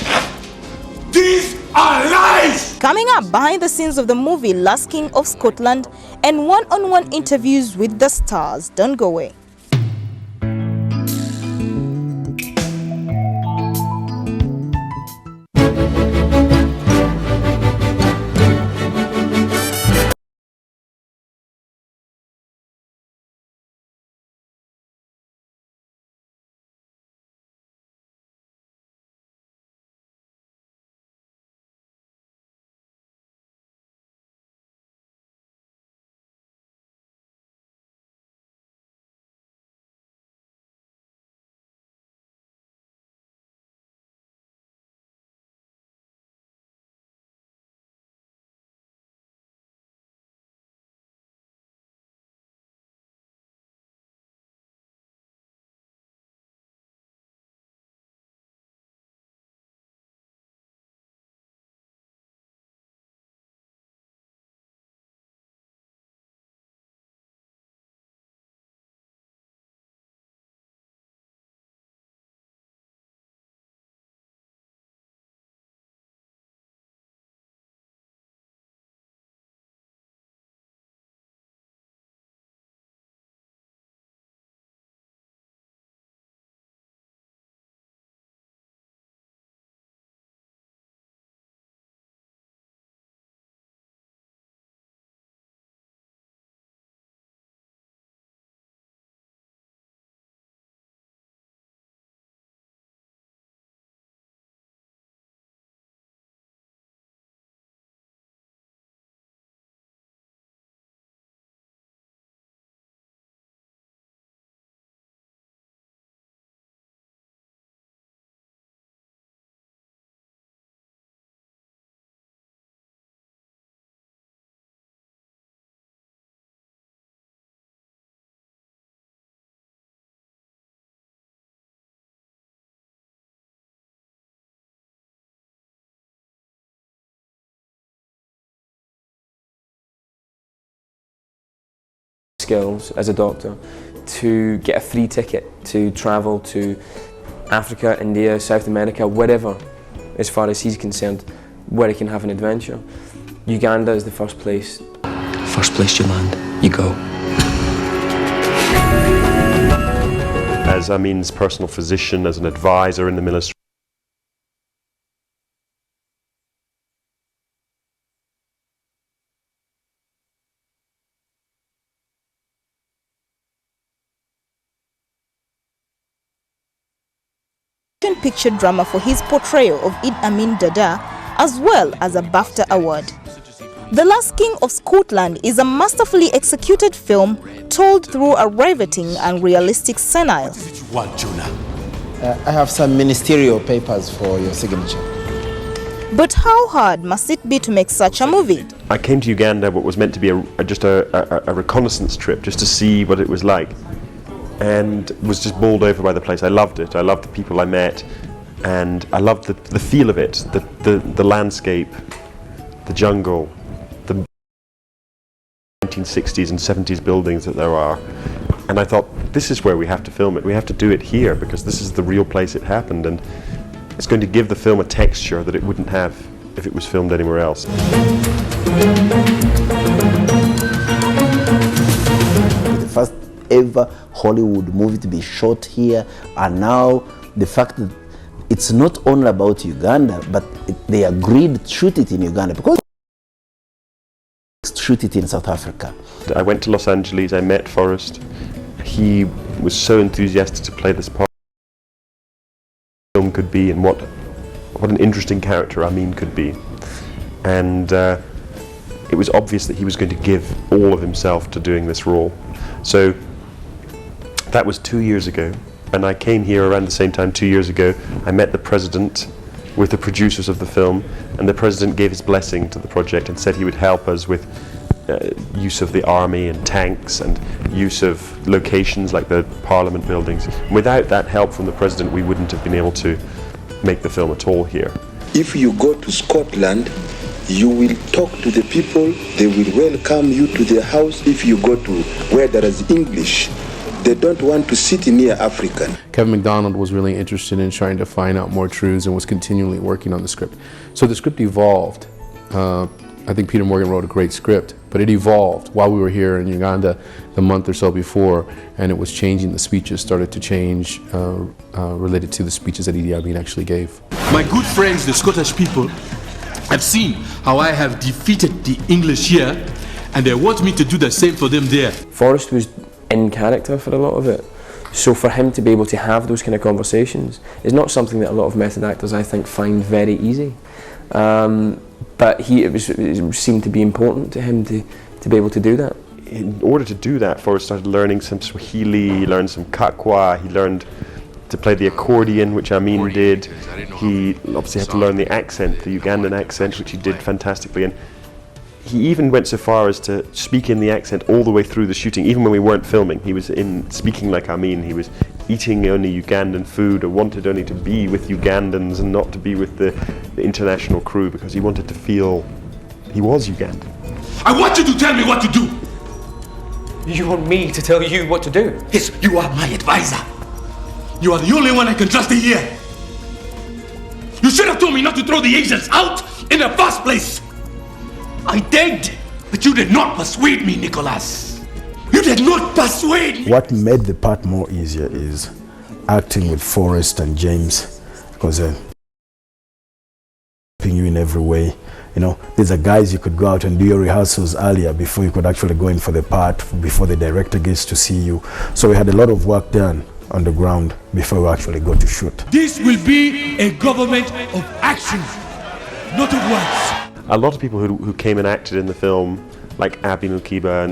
These are lies! Coming up behind the scenes of the movie Last King of Scotland and one-on-one interviews with the stars. Don't go away. Skills as a doctor to get a free ticket to travel to Africa, India, South America, wherever, as far as he's concerned, where he can have an adventure. Uganda is the first place. First place you land, you go. As Amin's personal physician, as an advisor in the ministry, Picture drama for his portrayal of Idi Amin Dada, as well as a BAFTA award. The Last King of Scotland is a masterfully executed film told through a riveting and realistic scenario. I have some ministerial papers for your signature. But how hard must it be to make such a movie? I came to Uganda what was meant to be just a reconnaissance trip, just to see what it was like, and was just bowled over by the place. I loved it. I loved the people I met, and I loved the feel of it, the landscape, the jungle, the 1960s and 70s buildings that there are. And I thought, this is where we have to film it. We have to do it here because this is the real place it happened, and it's going to give the film a texture that it wouldn't have if it was filmed anywhere else. The first ever Hollywood movie to be shot here, and now the fact that it's not only about Uganda, but they agreed to shoot it in Uganda because shoot it in South Africa. I went to Los Angeles, I met Forrest. He was so enthusiastic to play this part the film could be, and what an interesting character Amin could be. And it was obvious that he was going to give all of himself to doing this role. So that was 2 years ago, and I came here around the same time 2 years ago. I met the president with the producers of the film, and the president gave his blessing to the project and said he would help us with use of the army and tanks and use of locations like the parliament buildings. Without that help from the president, we wouldn't have been able to make the film at all here. If you go to Scotland, you will talk to the people, they will welcome you to their house. If you go to where there is English, they don't want to sit near African. Kevin MacDonald was really interested in trying to find out more truths and was continually working on the script. So the script evolved. I think Peter Morgan wrote a great script, but it evolved while we were here in Uganda the month or so before, and it was changing. The speeches started to change related to the speeches that Idi Amin actually gave. My good friends, the Scottish people, have seen how I have defeated the English here, and they want me to do the same for them there. Forrest was in character for a lot of it, so for him to be able to have those kind of conversations is not something that a lot of method actors, I think, find very easy. But it seemed to be important to him to be able to do that. In order to do that, Forrest started learning some Swahili, he learned some Kakwa, he learned to play the accordion, which Amin did. He obviously had to learn the accent, the Ugandan accent, which he did fantastically. And he even went so far as to speak in the accent all the way through the shooting, even when we weren't filming. He was speaking like Amin. He was eating only Ugandan food, or wanted only to be with Ugandans and not to be with the international crew, because he wanted to feel he was Ugandan. I want you to tell me what to do. You want me to tell you what to do? Yes, you are my advisor. You are the only one I can trust here. You should have told me not to throw the Asians out in the first place. I did, but you did not persuade me, Nicholas. You did not persuade me. What made the part more easier is acting with Forrest and James, because helping you in every way. You know, these are guys you could go out and do your rehearsals earlier before you could actually go in for the part, before the director gets to see you. So we had a lot of work done on the ground before we actually go to shoot. This will be a government of action, not of words. A lot of people who came and acted in the film, like Abi Mukiba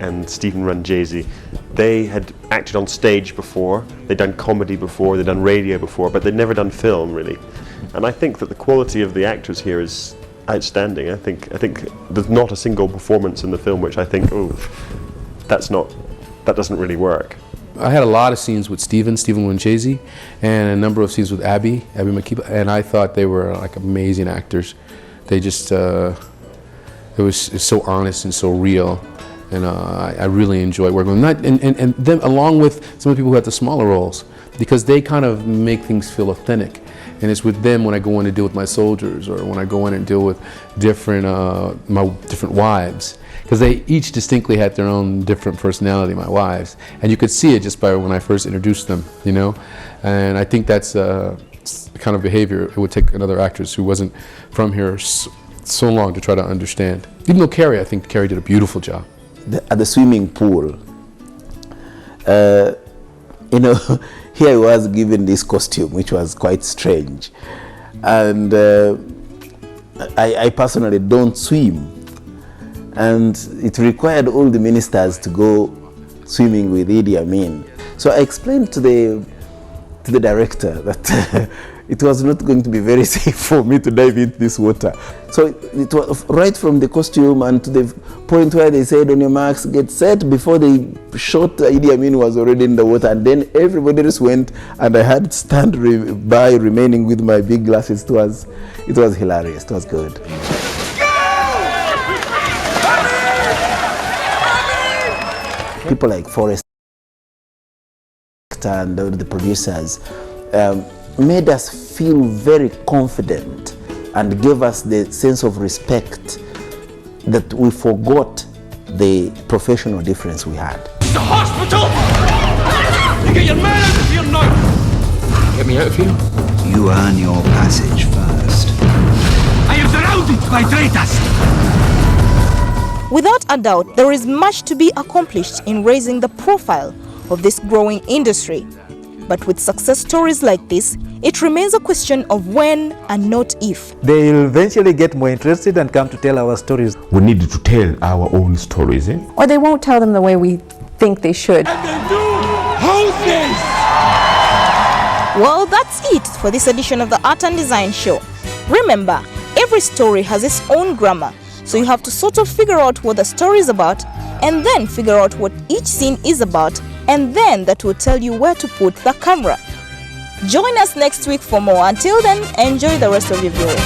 and Stephen Ranjezi, they had acted on stage before, they'd done comedy before, they'd done radio before, but they'd never done film really. And I think that the quality of the actors here is outstanding. I think there's not a single performance in the film which I think, oh, that doesn't really work. I had a lot of scenes with Stephen Ranjezi, and a number of scenes with Abi Mukiba, and I thought they were like amazing actors. They just, it was so honest and so real, and I really enjoyed working with them. And them, along with some of the people who had the smaller roles, because they kind of make things feel authentic. And it's with them when I go in to deal with my soldiers, or when I go in and deal with my different wives, because they each distinctly had their own different personality, my wives, and you could see it just by when I first introduced them, you know. And I think that's the kind of behavior it would take another actress who wasn't from here so long to try to understand. Even though I think Carrie did a beautiful job. At the swimming pool, you know, here I was given this costume, which was quite strange. And I personally don't swim. And it required all the ministers to go swimming with Idi Amin. So I explained to the director that it was not going to be very safe for me to dive into this water. So it was right from the costume and to the point where they said, on your marks, get set, before they shot, Idi Amin was already in the water, and then everybody just went, and I had to stand by remaining with my big glasses. It was hilarious, it was good. People like Forrest and the producers made us feel very confident and gave us the sense of respect that we forgot the professional difference we had. The hospital! You get your man out of here now! Get me out of here? You earn your passage first. I am surrounded by traitors! Without a doubt, there is much to be accomplished in raising the profile of this growing industry. But with success stories like this, it remains a question of when and not if. They'll eventually get more interested and come to tell our stories. We need to tell our own stories. Or they won't tell them the way we think they should. And they do houses! Well, that's it for this edition of the Art and Design Show. Remember, every story has its own grammar, So you have to sort of figure out what the story is about and then figure out what each scene is about, and then that will tell you where to put the camera. Join us next week for more. Until then, enjoy the rest of your viewing.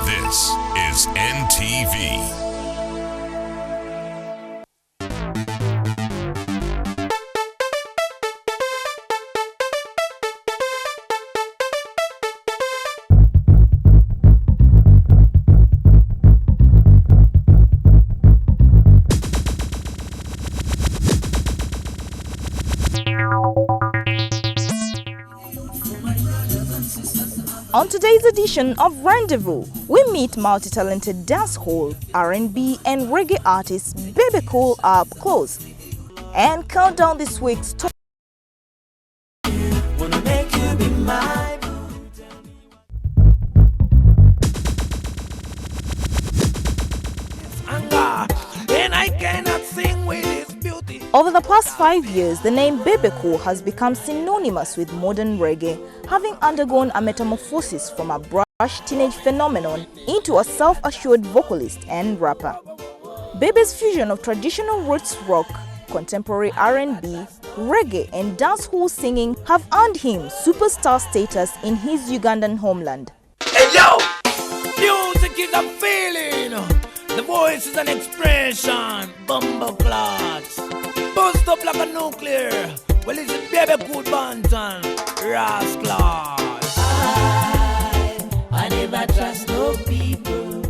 This is NTV. On today's edition of Rendezvous, we meet multi-talented dancehall, R&B and reggae artist Bebe Cool up close and count down this week's top. Over the past 5 years, the name Bebe Cool has become synonymous with modern reggae, having undergone a metamorphosis from a brash teenage phenomenon into a self-assured vocalist and rapper. Bebe's fusion of traditional roots rock, contemporary R&B, reggae and dancehall singing have earned him superstar status in his Ugandan homeland. Hey yo! Music is a feeling! The voice is an expression! Bumbleclots! Bust up like a nuclear! Well, it's a Bebe Cool Bantan! Rascals! I never trust no people.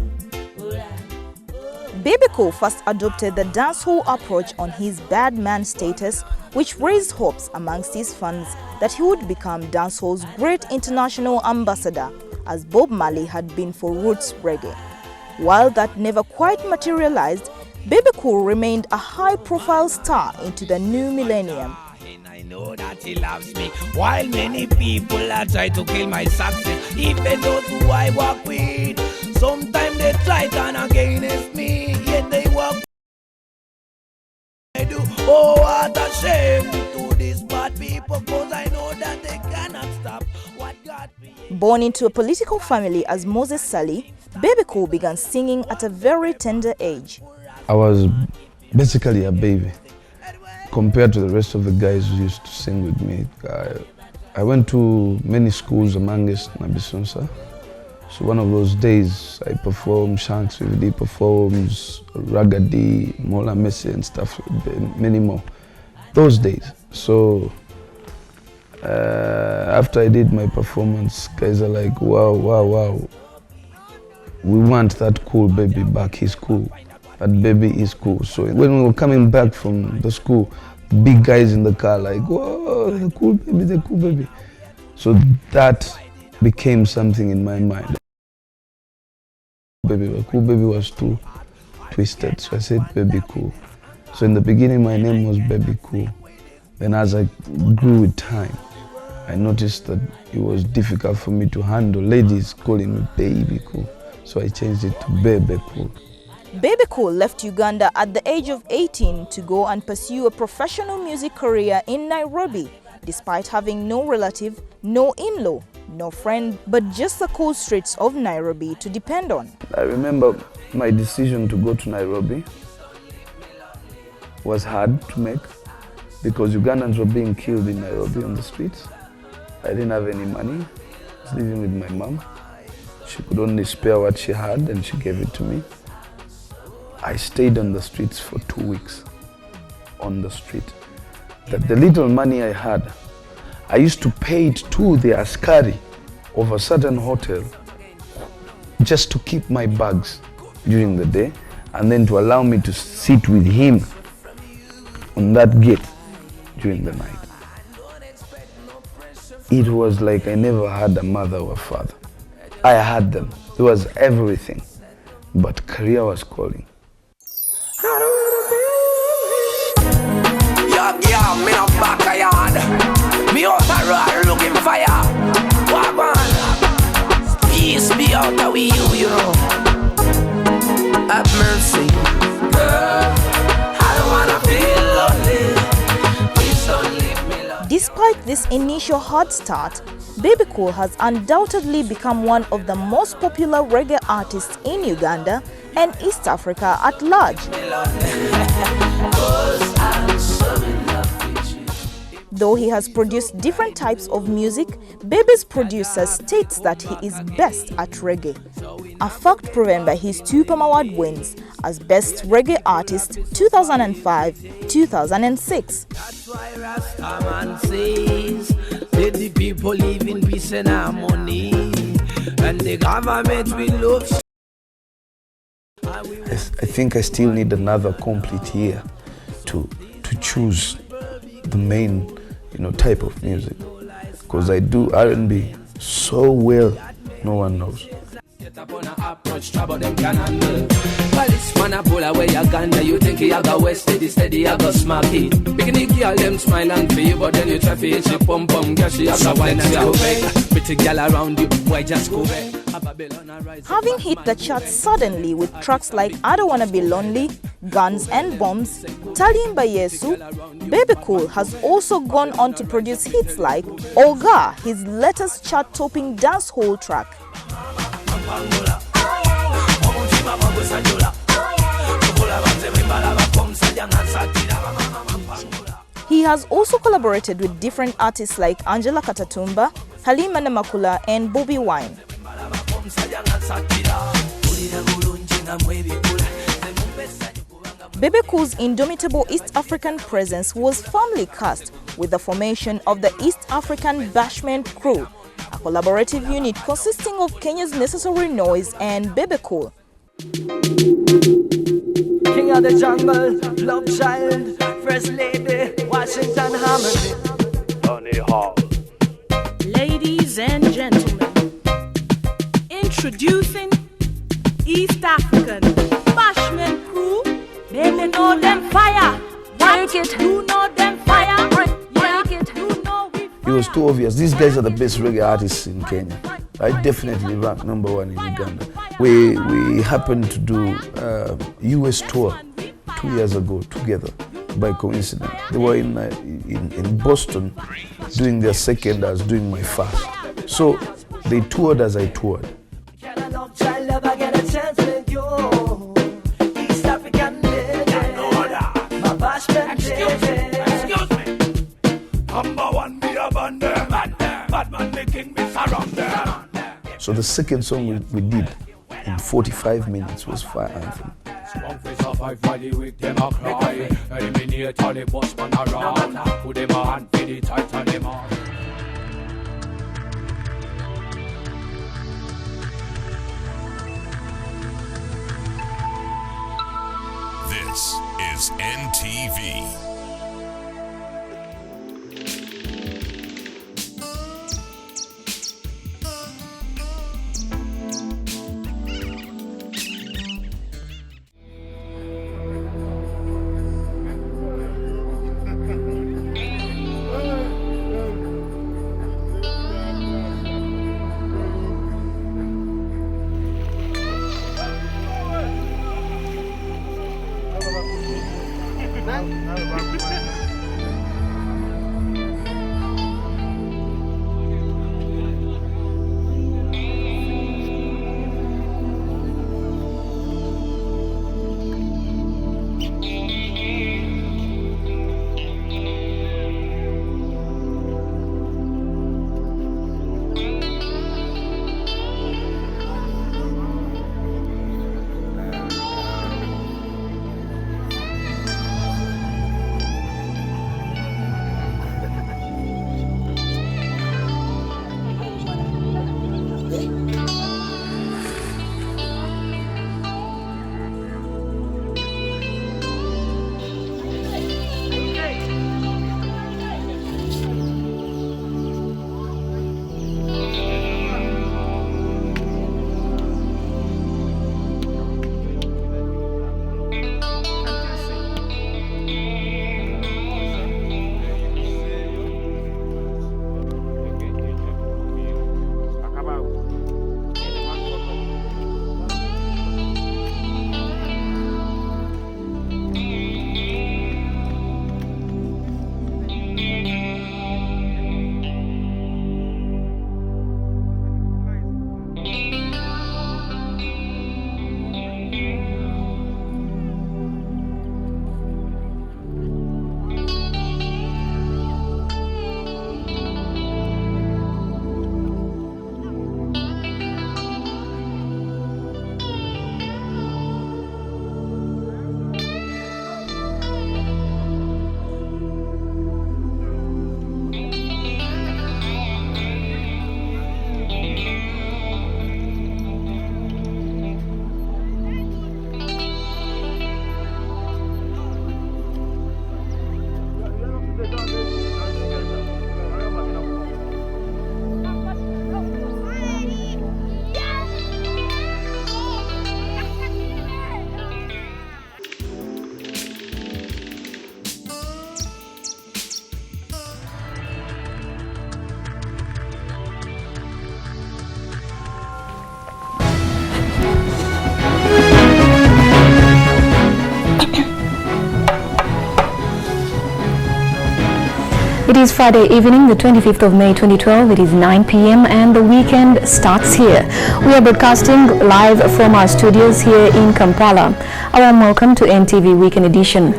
Bebe Cool first adopted the dancehall approach on his Bad Man status, which raised hopes amongst his fans that he would become dancehall's great international ambassador, as Bob Marley had been for roots reggae. While that never quite materialized, Bebe Cool remained a high-profile star into the new millennium. I know that he loves me, while many people are trying to kill my success. Even those who I work with, sometimes they try turn against me, yet they work. I do. Oh, what a shame to these bad people, cause I know that they cannot stop what God created. Born into a political family as Moses Sally, Bebe Cool began singing at a very tender age. I was basically a baby compared to the rest of the guys who used to sing with me. I went to many schools amongst Nabisonsa. So one of those days I performed, Shanks VVD performs, Ragadi, Mola Messi and stuff, many more. Those days. So after I did my performance, guys are like, wow, wow, wow. We want that cool baby back, he's cool. That baby is cool. So when we were coming back from the school, the big guys in the car like, whoa, the cool baby, the cool baby. So that became something in my mind. Baby, the cool baby was too twisted, so I said Bebe Cool. So in the beginning my name was Bebe Cool. Then as I grew with time, I noticed that it was difficult for me to handle ladies calling me Baby Cool. So I changed it to Bebe Cool. Bebe Cool left Uganda at the age of 18 to go and pursue a professional music career in Nairobi, despite having no relative, no in-law, no friend, but just the cool streets of Nairobi to depend on. I remember my decision to go to Nairobi was hard to make because Ugandans were being killed in Nairobi on the streets. I didn't have any money. I was living with my mom. She could only spare what she had and she gave it to me. I stayed on the streets for 2 weeks, on the street. That the little money I had, I used to pay it to the askari of a certain hotel just to keep my bags. during the day, and then to allow me to sit with him on that gate during the night. It was like I never had a mother or a father. I had them. It was everything. But career was calling. Yeah, me no back a yard. Me out a road looking fire. Walk on. Peace be out of you know. Have mercy. Girl, I don't wanna feel lonely. Please don't leave me lonely. Despite this initial hard start, Bebe Cool has undoubtedly become one of the most popular reggae artists in Uganda and East Africa at large. Though he has produced different types of music, Bebe's producer states that he is best at reggae, a fact proven by his 2 Palm Award wins as Best Reggae Artist 2005-2006. That's why Rastaman says, let the people live in peace and harmony, and the government will love. I think I still need another complete year to choose the main, type of music, because I do R&B so well, no one knows. Approach trouble them can handle. Police man a pull away Uganda. You think you go west steady, you go smack it. Bikini girl them smile and for you, but then you try to hit your pum pum. Girl she have a wine and go back. Pretty girl around you, why just go back? Having hit the charts suddenly with tracks like I Don't Wanna Be Lonely, Guns and Bombs, Talim by Yesu, Bebe Cool has also gone on to produce hits like Oga, his latest chart-topping dancehall track. He has also collaborated with different artists like Angela Katatumba, Halima Namakula and Bobby Wine. Bebe Cool's indomitable East African presence was firmly cast with the formation of the East African Bashment Crew, a collaborative unit consisting of Kenya's Necessary Noise and Bebe Cool. King of the jungle, love child, first lady, Washington Harmony. Ladies and gentlemen, introducing East African Bashment Crew. Baby know them fire. Work it. You know them fire. Work it. You know we fire. It was too obvious. These guys are the best reggae artists in Kenya. I definitely rank #1 in Uganda. We happened to do a US tour 2 years ago together by coincidence. They were in Boston doing their second, I was doing my first. So they toured as I toured. So the second song we did in 45 minutes was Fire Anthem. This is NTV. It is Friday evening, the 25th of May 2012. It is 9 p.m. and the weekend starts here. We are broadcasting live from our studios here in Kampala. A warm welcome to NTV Weekend Edition.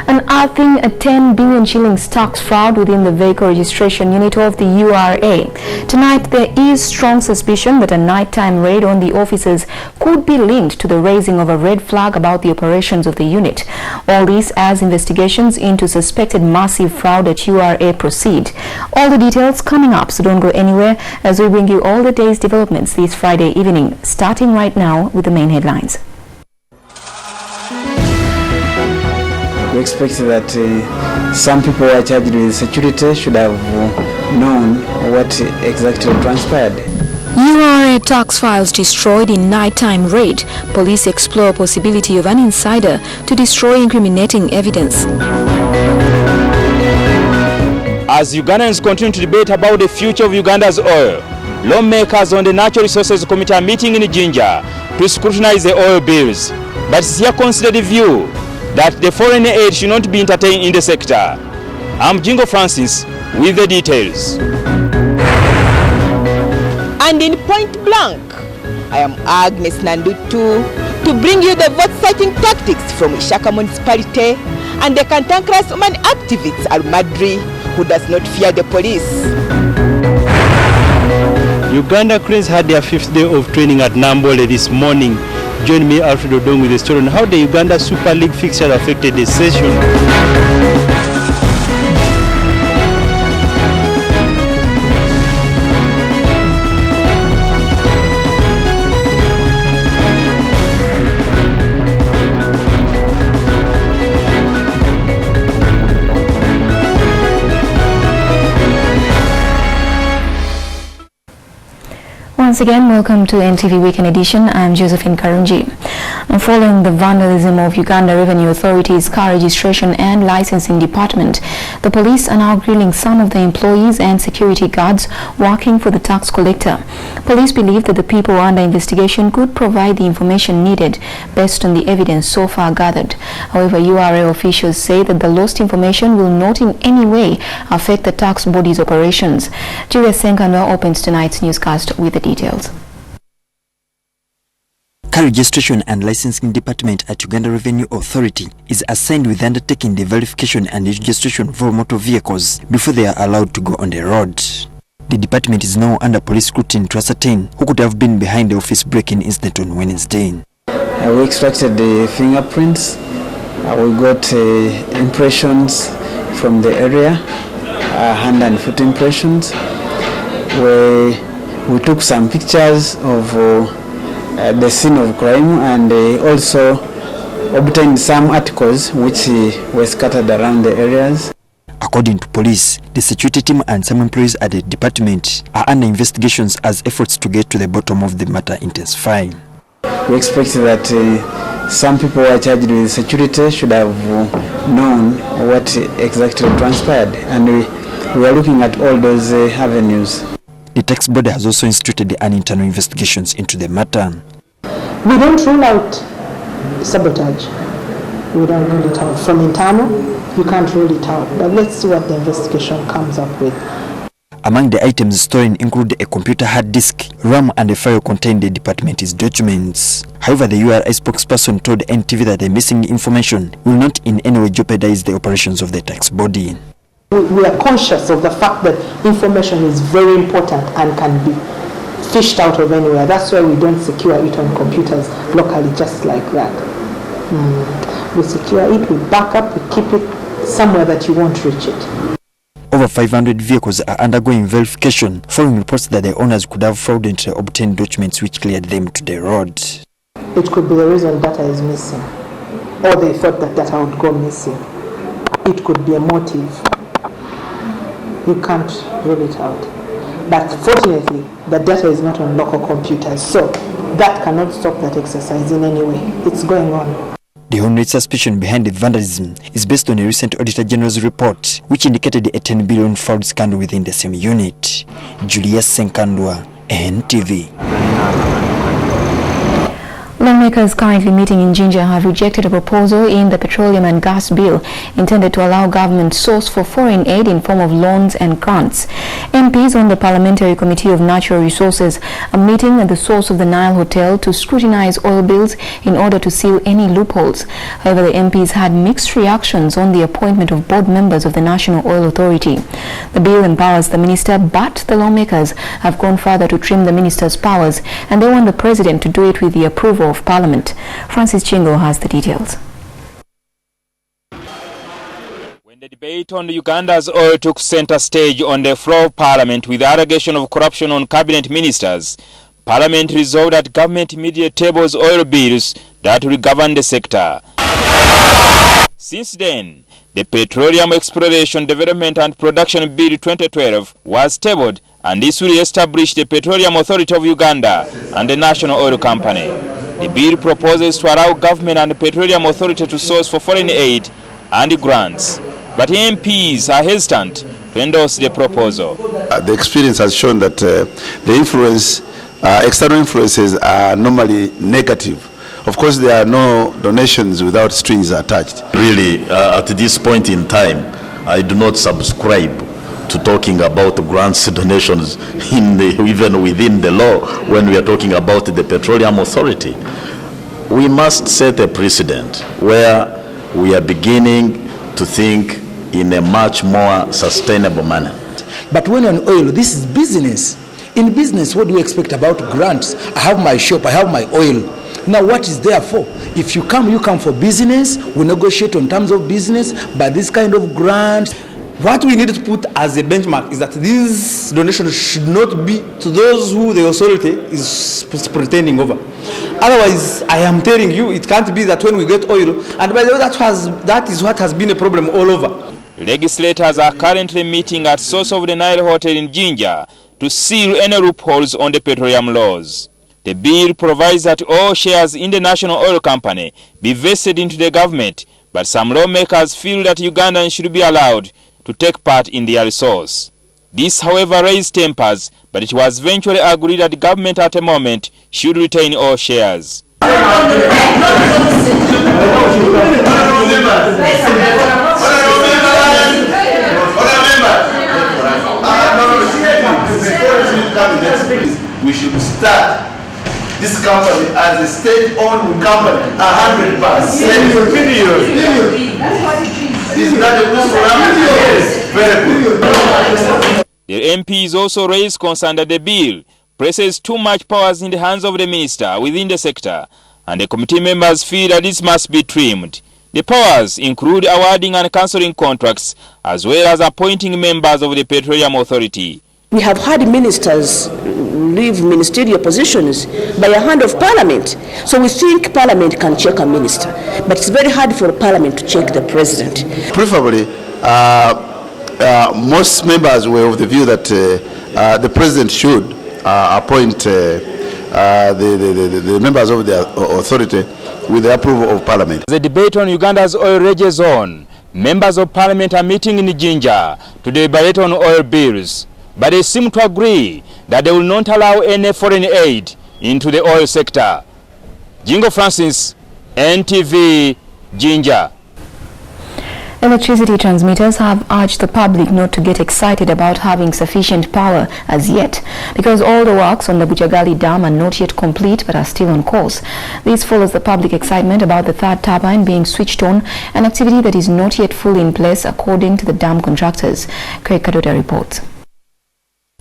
Unearthing a 10 billion shillings tax fraud within the vehicle registration unit of the URA. Tonight there is strong suspicion that a nighttime raid on the offices could be linked to the raising of a red flag about the operations of the unit. All this as investigations into suspected massive fraud at URA proceed. All the details coming up, so don't go anywhere as we bring you all the day's developments this Friday evening, starting right now with the main headlines. We expect that some people who are charged with security should have known what exactly transpired. URA tax files destroyed in nighttime raid. Police explore possibility of an insider to destroy incriminating evidence. As Ugandans continue to debate about the future of Uganda's oil, lawmakers on the Natural Resources Committee are meeting in Jinja to scrutinize the oil bills. But it's here considered the view that the foreign aid should not be entertained in the sector. I'm Jingo Francis with the details. And in point blank, I am Agnes Nandutu to bring you the vote-citing tactics from Ishaka Municipality and the cantankerous woman activist Almadri, who does not fear the police. Uganda Cranes had their 5th day of training at Nambole this morning. Join me, Alfred Odong, with the story on how the Uganda Super League fixture affected the session. Once again, welcome to NTV Weekend Edition. I'm Josephine Karunji. Following the vandalism of Uganda Revenue Authority's car registration and licensing department, the police are now grilling some of the employees and security guards working for the tax collector. Police believe that the people under investigation could provide the information needed based on the evidence so far gathered. However, URA officials say that the lost information will not in any way affect the tax body's operations. Julia Senkano opens tonight's newscast with the details. Car registration and licensing department at Uganda Revenue Authority is assigned with undertaking the verification and registration for motor vehicles before they are allowed to go on the road. The department is now under police scrutiny to ascertain who could have been behind the office break-in incident on Wednesday. We extracted the fingerprints. We got impressions from the area, hand and foot impressions. We took some pictures of the scene of crime and also obtained some articles which were scattered around the areas. According to police, the security team and some employees at the department are under investigations as efforts to get to the bottom of the matter intensify. We expect that some people who are charged with security should have known what exactly transpired, and we are looking at all those avenues. The tax board has also instituted an internal investigations into the matter. We don't rule out sabotage. We don't rule it out. From internal, you can't rule it out. But let's see what the investigation comes up with. Among the items stolen include a computer hard disk, RAM and a file containing the department's documents. However, the URI spokesperson told NTV that the missing information will not in any way jeopardize the operations of the tax body. We are conscious of the fact that information is very important and can be fished out of anywhere. That's why we don't secure it on computers locally just like that. We secure it, we back up, we keep it somewhere that you won't reach it. Over 500 vehicles are undergoing verification following reports that the owners could have fraudulently obtained documents which cleared them to the road. It could be the reason data is missing, or they thought that data would go missing. It could be a motive. You can't rule it out. But fortunately, the data is not on local computers, so that cannot stop that exercise in any way. It's going on. The only suspicion behind the vandalism is based on a recent Auditor General's report, which indicated a 10 billion fraud scandal within the same unit. Julius Senkandwa, NTV. Lawmakers currently meeting in Jinja have rejected a proposal in the Petroleum and Gas Bill intended to allow government source for foreign aid in form of loans and grants. MPs on the Parliamentary Committee of Natural Resources are meeting at the source of the Nile Hotel to scrutinize oil bills in order to seal any loopholes. However, the MPs had mixed reactions on the appointment of board members of the National Oil Authority. The bill empowers the minister, but the lawmakers have gone further to trim the minister's powers, and they want the president to do it with the approval of Parliament. Francis Chingo has the details. When the debate on Uganda's oil took center stage on the floor of Parliament with allegation of corruption on cabinet ministers, Parliament resolved that government immediately tables oil bills that will govern the sector. Since then, the Petroleum Exploration, Development and Production Bill 2012 was tabled, and this will establish the Petroleum Authority of Uganda and the National Oil Company. The bill proposes to allow government and the Petroleum Authority to source for foreign aid and grants. But MPs are hesitant to endorse the proposal. The experience has shown that the influence, external influences are normally negative. Of course, there are no donations without strings attached. Really, at this point in time, I do not subscribe to talking about grants, donations, even within the law when we are talking about the Petroleum Authority. We must set a precedent where we are beginning to think in a much more sustainable manner. But when on oil, this is business. In business, what do we expect about grants? I have my shop, I have my oil. Now what is there for? If you come for business, we negotiate on terms of business, but this kind of grants. What we need to put as a benchmark is that these donations should not be to those who the authority is pretending over. Otherwise, I am telling you, it can't be that when we get oil, and by the way, that is what has been a problem all over. Legislators are currently meeting at source of the Nile Hotel in Jinja to seal any loopholes on the petroleum laws. The bill provides that all shares in the National Oil Company be vested into the government, but some lawmakers feel that Ugandans should be allowed to take part in their resource. This, however, raised tempers, but it was eventually agreed that the government at the moment should retain all shares. We should start this company as a state-owned company, 100%. Is that a good program? Yes, very good. The MPs also raised concern that the bill places too much powers in the hands of the minister within the sector, and the committee members feel that this must be trimmed. The powers include awarding and cancelling contracts, as well as appointing members of the Petroleum Authority. We have had ministers leave ministerial positions by a hand of Parliament. So we think Parliament can check a minister, but it's very hard for Parliament to check the president. Preferably, most members were of the view that the president should appoint the members of the authority with the approval of Parliament. The debate on Uganda's oil rages on. Members of Parliament are meeting in Jinja to deliberate on oil bills, but they seem to agree that they will not allow any foreign aid into the oil sector. Jingo Francis, NTV, Jinja. Electricity transmitters have urged the public not to get excited about having sufficient power as yet, because all the works on the Bujagali Dam are not yet complete but are still on course. This follows the public excitement about the third turbine being switched on, an activity that is not yet fully in place according to the dam contractors. Craig Kadota reports.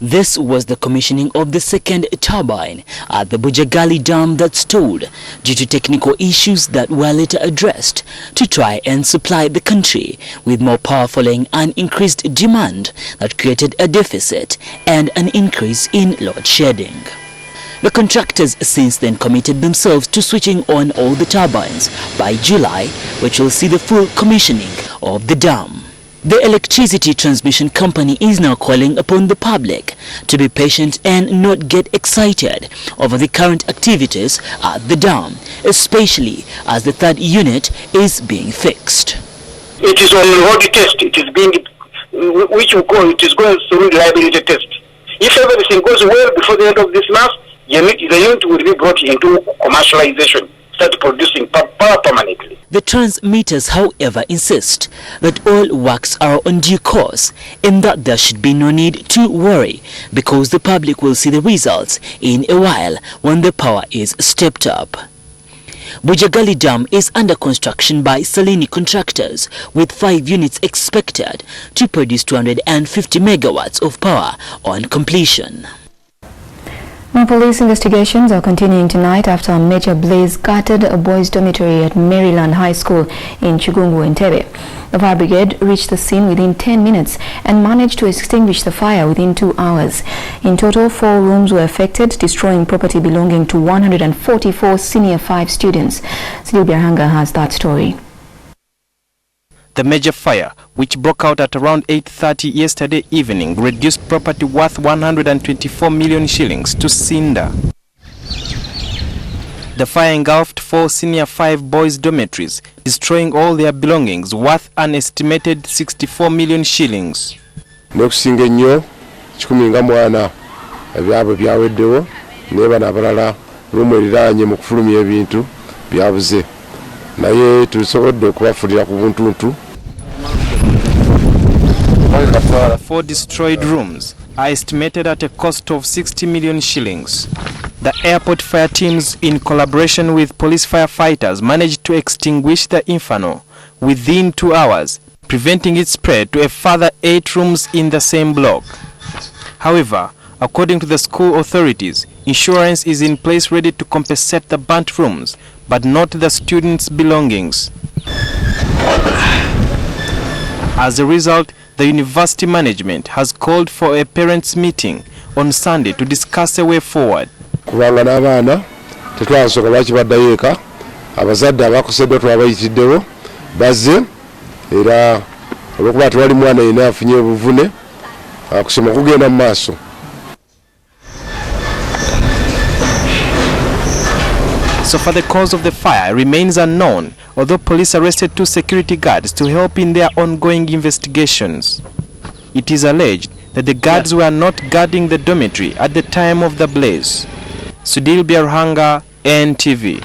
This was the commissioning of the second turbine at the Bujagali Dam that stalled due to technical issues that were later addressed to try and supply the country with more power following an increased demand that created a deficit and an increase in load shedding. The contractors since then committed themselves to switching on all the turbines by July, which will see the full commissioning of the dam. The electricity transmission company is now calling upon the public to be patient and not get excited over the current activities at the dam, especially as the third unit is being fixed. It is on road test. It is being, which we call, it is going through reliability test. If everything goes well before the end of this month, the unit will be brought into commercialization, start producing power permanently. The transmitters, however, insist that all works are on due course and that there should be no need to worry because the public will see the results in a while when the power is stepped up. Bujagali Dam is under construction by Salini contractors with 5 units expected to produce 250 megawatts of power on completion. Now, police investigations are continuing tonight after a major blaze gutted a boys' dormitory at Maryland High School in Chigungu, NTV. The fire brigade reached the scene within 10 minutes and managed to extinguish the fire within 2 hours. In total, 4 rooms were affected, destroying property belonging to 144 senior 5 students. Sipi Birhanga has that story. The major fire, which broke out at around 8:30 yesterday evening, reduced property worth 124 million shillings to cinder. The fire engulfed 4 senior 5 boys' dormitories, destroying all their belongings worth an estimated 64 million shillings. Nekusinga nnyo kikumi nga mwana ebyabwe byaweddewo neba nabalala lumu eriranye mu kufulumya ebintu byabuze naye tusobodde okubafulira ku buntuntu. 4 destroyed rooms are estimated at a cost of 60 million shillings. The airport fire teams, in collaboration with police firefighters, managed to extinguish the inferno within 2 hours, preventing its spread to a further 8 rooms in the same block. However, according to the school authorities, insurance is in place ready to compensate the burnt rooms, but not the students' belongings. As a result, the university management has called for a parents' meeting on Sunday to discuss a way forward. Kubanga n'abaana tetwasobola lwaki baddayo eka abazadde abakoseddwa twabayitiddewo bazze era olwokuba tewali mwana yenna afunye obuvune kusoma kugenda mu maaso. So far, the cause of the fire remains unknown, although police arrested 2 security guards to help in their ongoing investigations. It is alleged that the guards were not guarding the dormitory at the time of the blaze. Sipi Birhanga, NTV.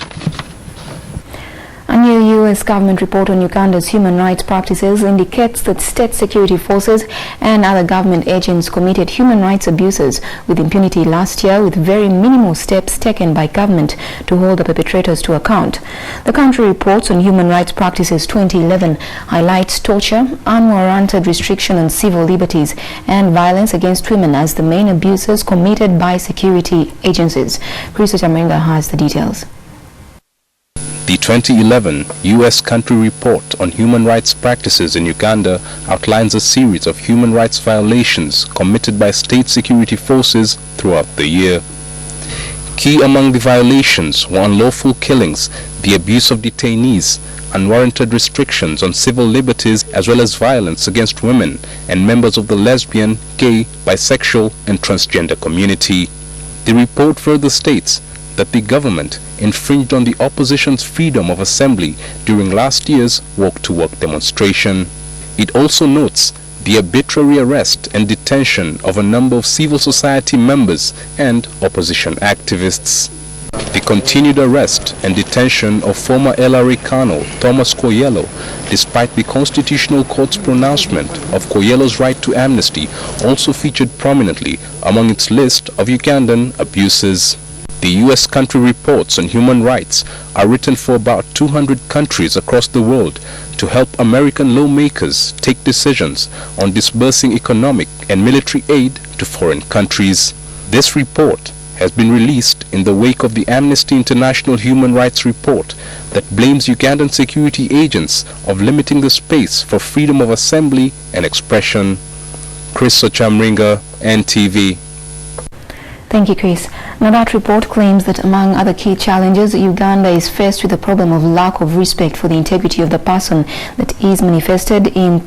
A new U.S. government report on Uganda's human rights practices indicates that state security forces and other government agents committed human rights abuses with impunity last year, with very minimal steps taken by government to hold the perpetrators to account. The country reports on human rights practices 2011 highlights torture, unwarranted restriction on civil liberties, and violence against women as the main abuses committed by security agencies. Chris Chamringa has the details. The 2011 U.S. Country Report on Human Rights Practices in Uganda outlines a series of human rights violations committed by state security forces throughout the year. Key among the violations were unlawful killings, the abuse of detainees, unwarranted restrictions on civil liberties, as well as violence against women and members of the lesbian, gay, bisexual, and transgender community. The report further states that the government infringed on the opposition's freedom of assembly during last year's walk-to-work demonstration. It also notes the arbitrary arrest and detention of a number of civil society members and opposition activists. The continued arrest and detention of former LRA Colonel Thomas Koyelo, despite the Constitutional Court's pronouncement of Koyelo's right to amnesty, also featured prominently among its list of Ugandan abuses. The U.S. country reports on human rights are written for about 200 countries across the world to help American lawmakers take decisions on disbursing economic and military aid to foreign countries. This report has been released in the wake of the Amnesty International Human Rights Report that blames Ugandan security agents of limiting the space for freedom of assembly and expression. Chris Chamringa, NTV. Thank you, Chris. Now, that report claims that among other key challenges, Uganda is faced with the problem of lack of respect for the integrity of the person that is manifested in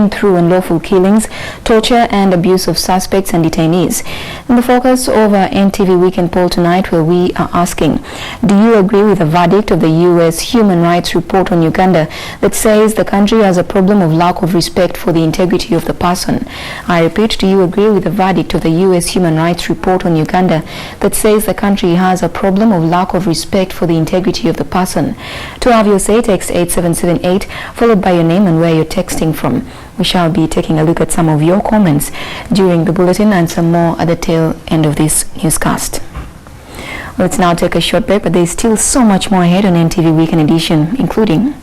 through unlawful killings, torture, and abuse of suspects and detainees. In the focus of our NTV Weekend poll tonight, where we are asking, do you agree with the verdict of the U.S. Human Rights Report on Uganda that says the country has a problem of lack of respect for the integrity of the person? I repeat, do you agree with the verdict of the U.S. Human Rights Report on Uganda that says says the country has a problem of lack of respect for the integrity of the person. To have your say, text 8778 followed by your name and where you're texting from. We shall be taking a look at some of your comments during the bulletin and some more at the tail end of this newscast. Let's now take a short break, but there's still so much more ahead on NTV Weekend Edition, including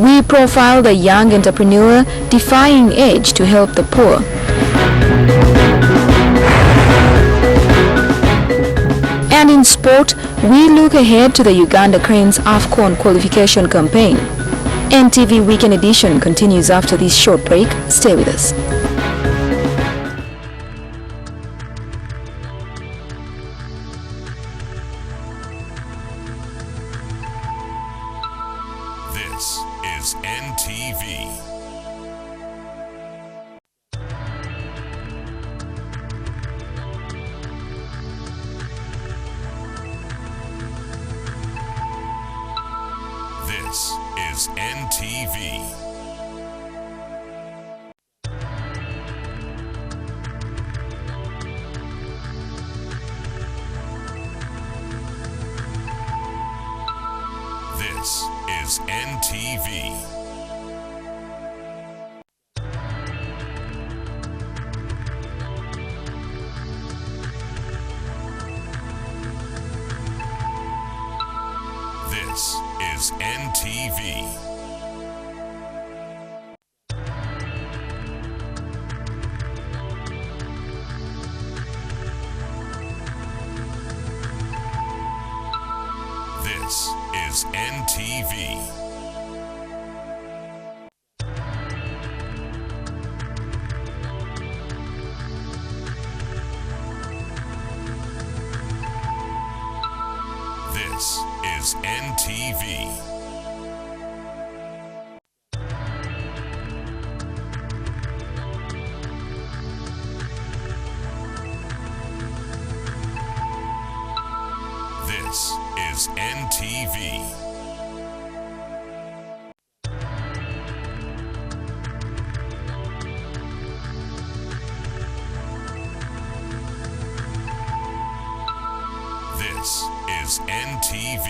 we profile the young entrepreneur defying age to help the poor. And in sport, we look ahead to the Uganda Cranes AFCON qualification campaign. NTV Weekend Edition continues after this short break. Stay with us. This is NTV. This is NTV. This is NTV. This is NTV. This is NTV. This is NTV. This is NTV. This is NTV.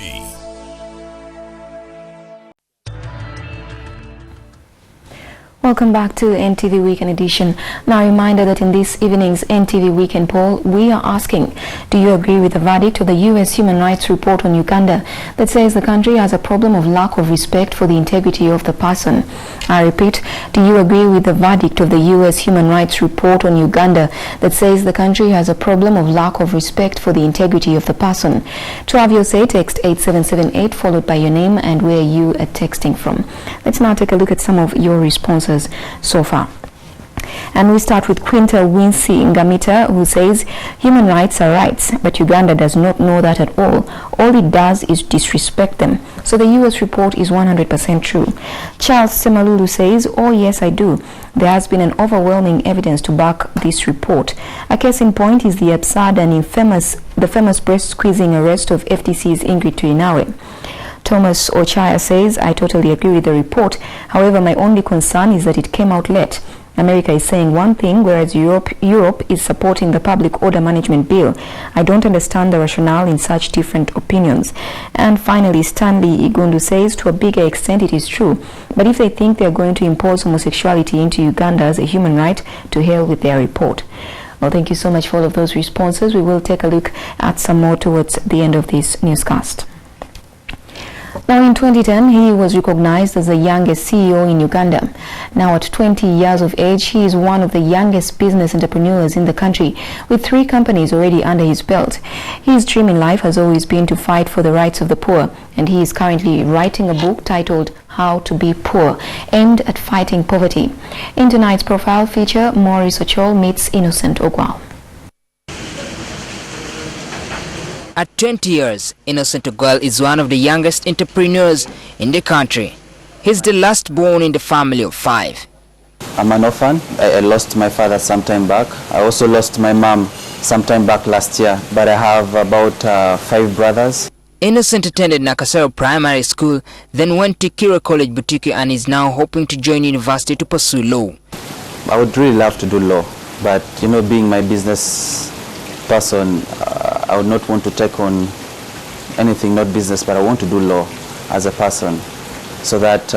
Welcome back to NTV Weekend Edition. Now a reminder that in this evening's NTV Weekend poll, we are asking, do you agree with the verdict of the U.S. Human Rights Report on Uganda that says the country has a problem of lack of respect for the integrity of the person? I repeat, do you agree with the verdict of the U.S. Human Rights Report on Uganda that says the country has a problem of lack of respect for the integrity of the person? To have your say, text 8778 followed by your name and where you are texting from. Let's now take a look at some of your responses so far. And we start with Quinta Wincy Ngamita, who says human rights are rights, but Uganda does not know that at all. All it does is disrespect them. So the US report is 100% true. Charles Semalulu says, oh yes, I do. There has been an overwhelming evidence to back this report. A case in point is the absurd and the famous breast squeezing arrest of FTC's Ingrid Tuinawe. Thomas Ochaya says, I totally agree with the report. However, my only concern is that it came out late. America is saying one thing, whereas Europe is supporting the Public Order Management Bill. I don't understand the rationale in such different opinions. And finally, Stanley Igundu says, to a bigger extent it is true. But if they think they are going to impose homosexuality into Uganda as a human right, to hell with their report. Well, thank you so much for all of those responses. We will take a look at some more towards the end of this newscast. Now in 2010, he was recognized as the youngest CEO in Uganda. Now at 20 years of age, he is one of the youngest business entrepreneurs in the country, with 3 companies already under his belt. His dream in life has always been to fight for the rights of the poor, and he is currently writing a book titled How to Be Poor, aimed at fighting poverty. In tonight's profile feature, Maurice Ochol meets Innocent Ogwao. At 20 years, Innocent Ogwal is one of the youngest entrepreneurs in the country. He's the last born in the family of 5. I'm an orphan. I lost my father some time back. I also lost my mom some time back last year, but I have about 5 brothers. Innocent attended Nakasero Primary School, then went to Kira College Boutique and is now hoping to join university to pursue law. I would really love to do law. But you know, being my business person, I would not want to take on anything not business, but I want to do law as a person, so that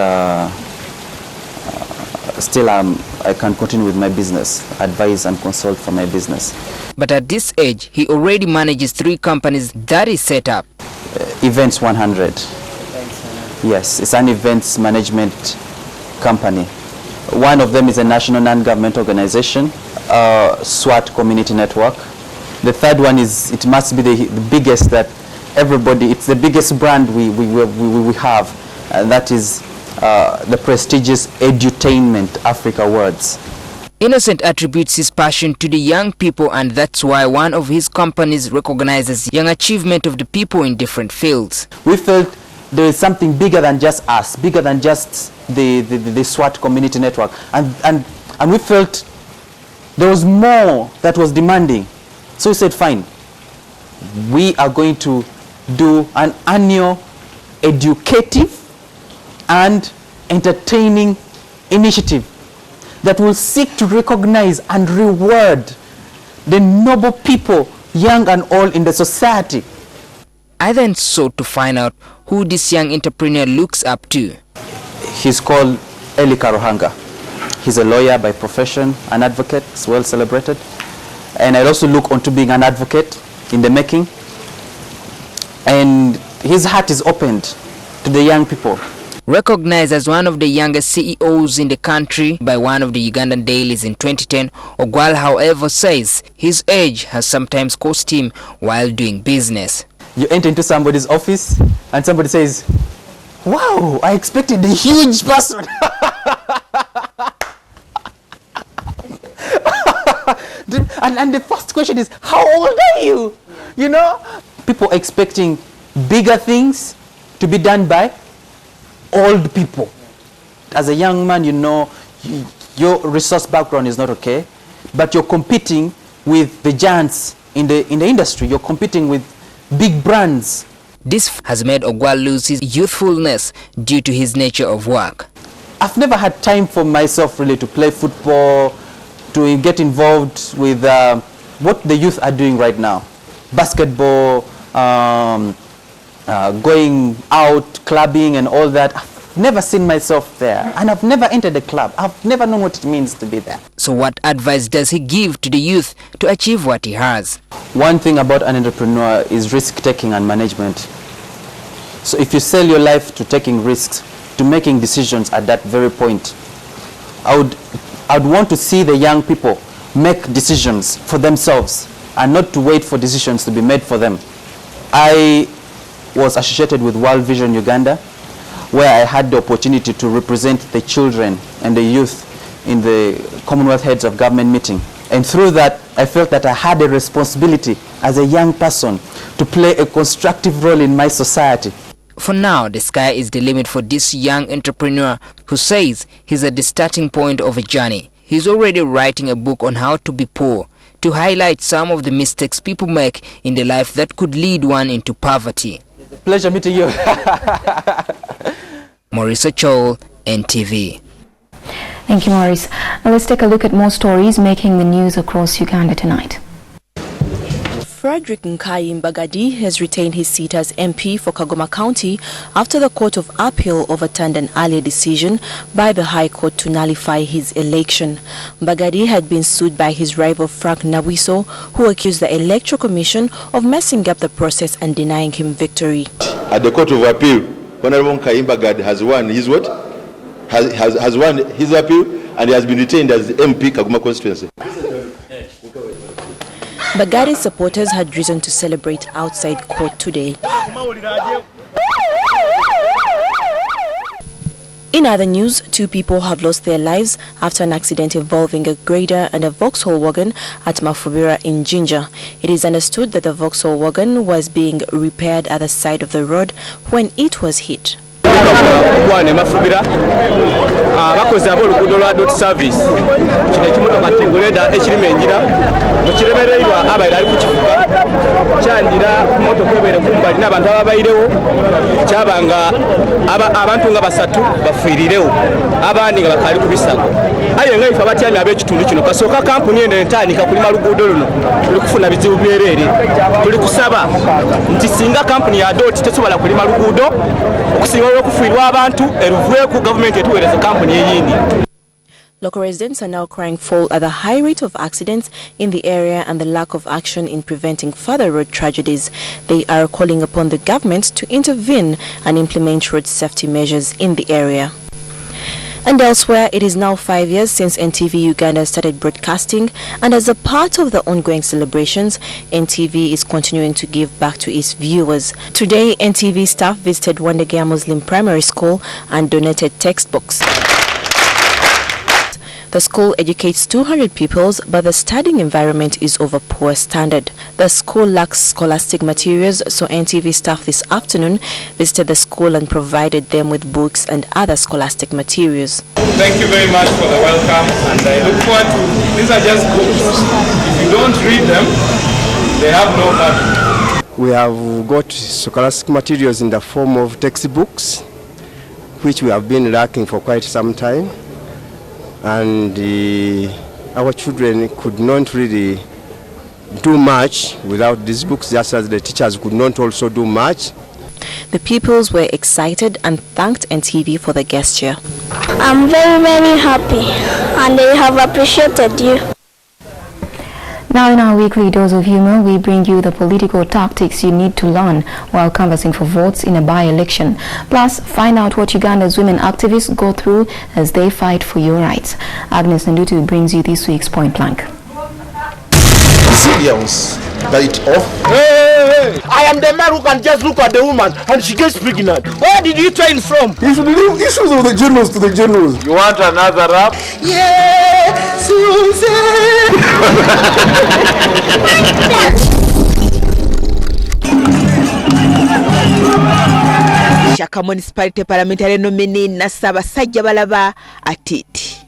still I can continue with my business, advise and consult for my business. But at this age, he already manages 3 companies that he set up. Events 100. Yes, it's an events management company. One of them is a national non-government organization, SWAT Community Network. The third one is, it must be the biggest that everybody, it's the biggest brand we have, and that is the prestigious Edutainment Africa Awards. Innocent attributes his passion to the young people, and that's why one of his companies recognizes young achievement of the people in different fields. We felt there is something bigger than just us, bigger than just the SWAT Community Network, and we felt there was more that was demanding. So we said, fine, we are going to do an annual educative and entertaining initiative that will seek to recognize and reward the noble people, young and old, in the society. I then sought to find out who this young entrepreneur looks up to. He's called Eli Karohanga. He's a lawyer by profession, an advocate, he's well celebrated. And I also look on to being an advocate in the making. And his heart is opened to the young people. Recognized as one of the youngest CEOs in the country by one of the Ugandan dailies in 2010, Ogwal, however, says his age has sometimes cost him while doing business. You enter into somebody's office and somebody says, wow, I expected a huge person. and the first question is, how old are you? You know, people expecting bigger things to be done by old people. As a young man, you know, your resource background is not okay, but you're competing with the giants in the industry. You're competing with big brands. This has made Ogwal lose his youthfulness due to his nature of work. I've never had time for myself really to play football, to get involved with what the youth are doing right now. Basketball, going out, clubbing and all that. I've never seen myself there, and I've never entered a club. I've never known what it means to be there. So what advice does he give to the youth to achieve what he has? One thing about an entrepreneur is risk-taking and management. So if you sell your life to taking risks, to making decisions at that very point, I'd want to see the young people make decisions for themselves and not to wait for decisions to be made for them. I was associated with World Vision Uganda, where I had the opportunity to represent the children and the youth in the Commonwealth Heads of Government meeting. And through that, I felt that I had a responsibility as a young person to play a constructive role in my society. For now, the sky is the limit for this young entrepreneur who says he's at the starting point of a journey. He's already writing a book on how to be poor, to highlight some of the mistakes people make in their life that could lead one into poverty. Pleasure meeting you. Maurice Ochol, NTV. Thank you, Maurice. Now let's take a look at more stories making the news across Uganda tonight. Frederick Nkai Mbagadi has retained his seat as MP for Kagoma County after the Court of Appeal overturned an earlier decision by the High Court to nullify his election. Mbagadi had been sued by his rival Frank Nawiso, who accused the Electoral Commission of messing up the process and denying him victory. At the Court of Appeal, Honorable Nkai Mbagadi has won his what? Has won his appeal, and he has been retained as the MP Kagoma constituency. Mbagadi's supporters had reason to celebrate outside court today. In other news, 2 people have lost their lives after an accident involving a grader and a Vauxhall wagon at Mabira in Jinja. It is understood that the Vauxhall wagon was being repaired at the side of the road when it was hit. Bakoze ab'oluguudo lwa dot service kino ekimotoka grader ekiri menjira mukiremererwa abaire ali kukifuba kyandira motoka ebeere kumbali n'abantu ababairewo kyabanga abantu nga basatu bafiirirewo abandi nga bakali ku bisago aye nga ife abatyami ab'ekitundu kino kasooka kampuni eno entandika kulima luguudo luno tuli kufuna bizibu byereere tuli kusaba nti singa kampuni ya doti tesobola kulima luguudo okusinga olw'okufiirwa abantu eruvueku gavumenti etuweereza kampuni eyindi. Local residents are now crying foul at the high rate of accidents in the area and the lack of action in preventing further road tragedies. They are calling upon the government to intervene and implement road safety measures in the area. And elsewhere, it is now 5 years since NTV Uganda started broadcasting, and as a part of the ongoing celebrations, NTV is continuing to give back to its viewers. Today, NTV staff visited Wandegea Muslim Primary School and donated textbooks. The school educates 200 pupils, but the studying environment is of a poor standard. The school lacks scholastic materials, so NTV staff this afternoon visited the school and provided them with books and other scholastic materials. Thank you very much for the welcome, and I look forward to, these are just books. If you don't read them, they have no value. We have got scholastic materials in the form of textbooks, which we have been lacking for quite some time. And our children could not really do much without these books, just as the teachers could not also do much. The pupils were excited and thanked NTV for the gesture. I'm very, very happy, and they have appreciated you. Now in our weekly dose of humor, we bring you the political tactics you need to learn while canvassing for votes in a by-election. Plus, find out what Uganda's women activists go through as they fight for your rights. Agnes Ndutu brings you this week's Point Blank. Syrians bite off. Hey! I am the man who can just look at the woman and she gets pregnant. Where did you train from? You should leave issues of the generals to the generals. You want another rap? Yeah, Susan! Shaka Municipality Parliamentary nominee Nasaba Sajja Balaba Atiti.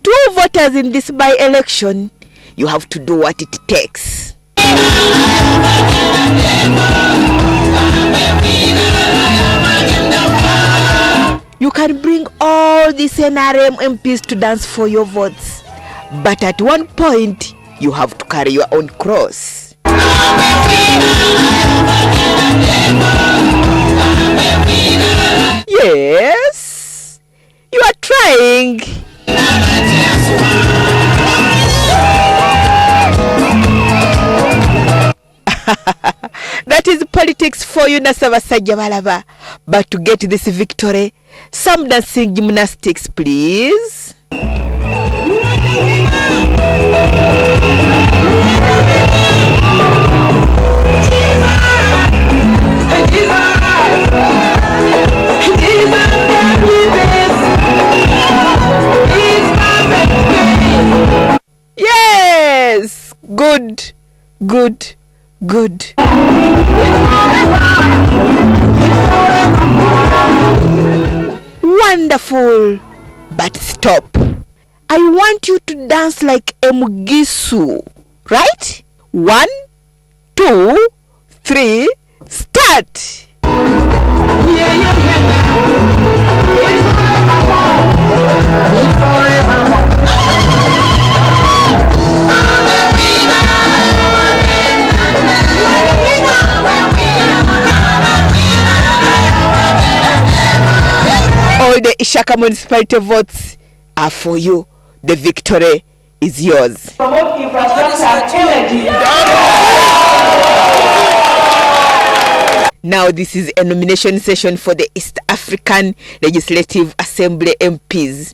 2 voters in this by-election. You have to do what it takes. You can bring all these NRM MPs to dance for your votes, but at one point, you have to carry your own cross. Yes, you are trying. That is politics for you, Nasaba Sajja Balaba. But to get this victory, some dancing gymnastics, please. Yes, good, good, good. Wonderful, but stop. I want you to dance like a Mugisu, right? 1, 2, 3, start. All the Ishaka municipality votes are for you. The victory is yours. Promote infrastructure and energy. Now this is a nomination session for the East African Legislative Assembly MPs.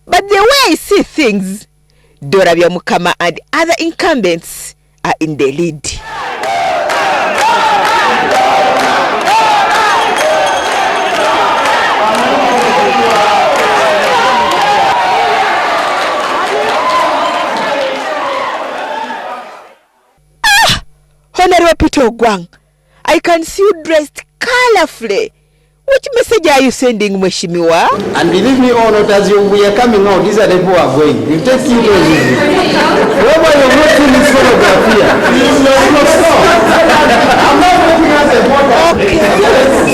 But the way I see things, Dora Byamukama and other incumbents are in the lead. Honorable Peter Ogwang, I can see you dressed colorfully. Which message are you sending, Mheshimiwa? And believe me or not, as we are coming out, these are the people who are going. You take you those easy. Whoever you're not seeing this photograph here, I'm not looking at the photo. Okay.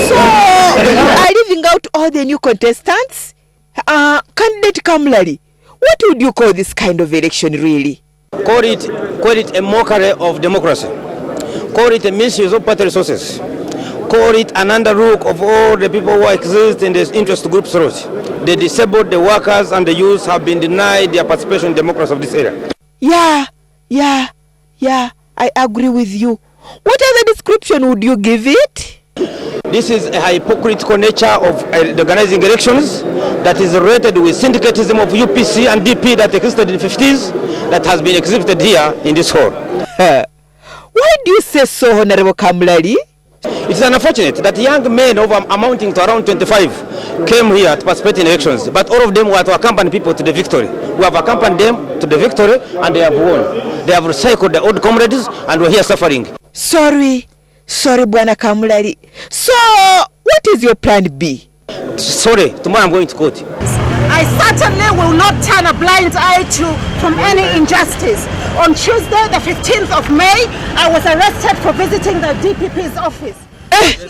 So, you are leaving out all the new contestants? Candidate Kamlari, what would you call this kind of election really? Call it a mockery of democracy. Call it a misuse of party resources. Call it an underlook of all the people who exist in the interest groups. The disabled, the workers, and the youth have been denied their participation in democracy of this area. Yeah, I agree with you. What other description would you give it? This is a hypocritical nature of the organizing elections that is related with syndicatism of UPC and DP that existed in the 50s that has been exhibited here in this hall. Why do you say so, Honorable Kamlari? It is unfortunate that young men amounting to around 25 came here to participate in elections, but all of them were to accompany people to the victory. We have accompanied them to the victory and they have won. They have recycled the old comrades and we're here suffering. Sorry, Bwana Kamlari. So, what is your plan B? Sorry, tomorrow I'm going to court. I certainly will not turn a blind eye from any injustice. On Tuesday, the 15th of May, I was arrested for visiting the DPP's office.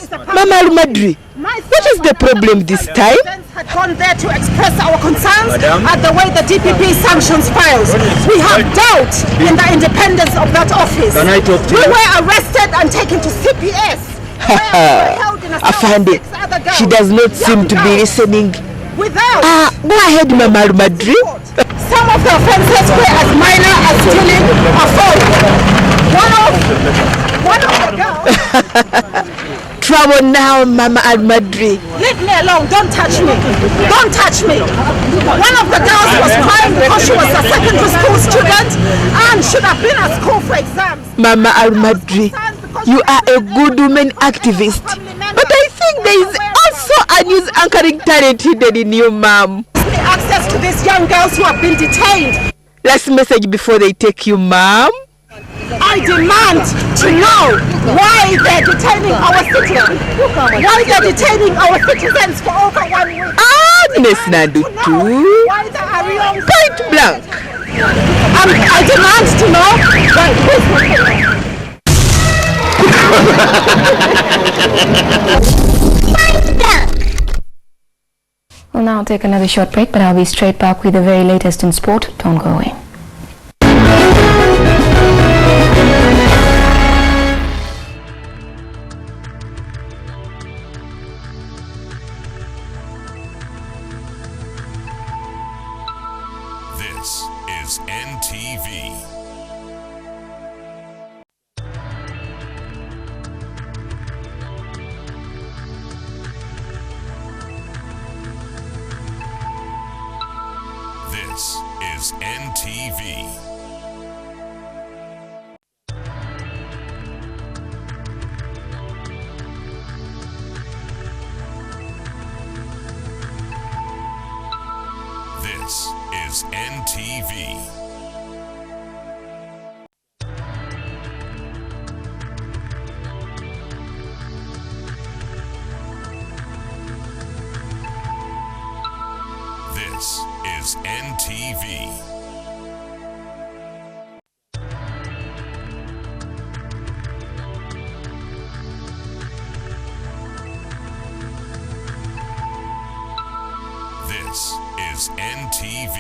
Mama Almadri, what is the problem this time? Had gone there to express our concerns at the way the DPP sanctions files. We have doubt in the independence of that office. Can I talk to you? We were arrested and taken to CPS. Afande, she does not seem to be listening. Without. Go ahead, Mama Almadri. Some of the offenses were as minor as stealing a phone. One of the girls. Trouble now, Mama Almadri. Leave me alone. Don't touch me. Don't touch me. One of the girls was crying because she was a secondary school student and should have been at school for exams. Mama Almadri, you are a good woman activist. But I think there is also a news anchoring talent hidden in you, Ma'am. Access to these young girls who have been detained. Last message before they take you, Ma'am. I demand to know why they're detaining our citizens. Why they're detaining our citizens for over 1 week. Miss Nandu too. Why they are point blank. I demand to know why. We'll now take another short break, but I'll be straight back with the very latest in sport. Don't go away. This is NTV. This is NTV. This is NTV. This is NTV. This is NTV.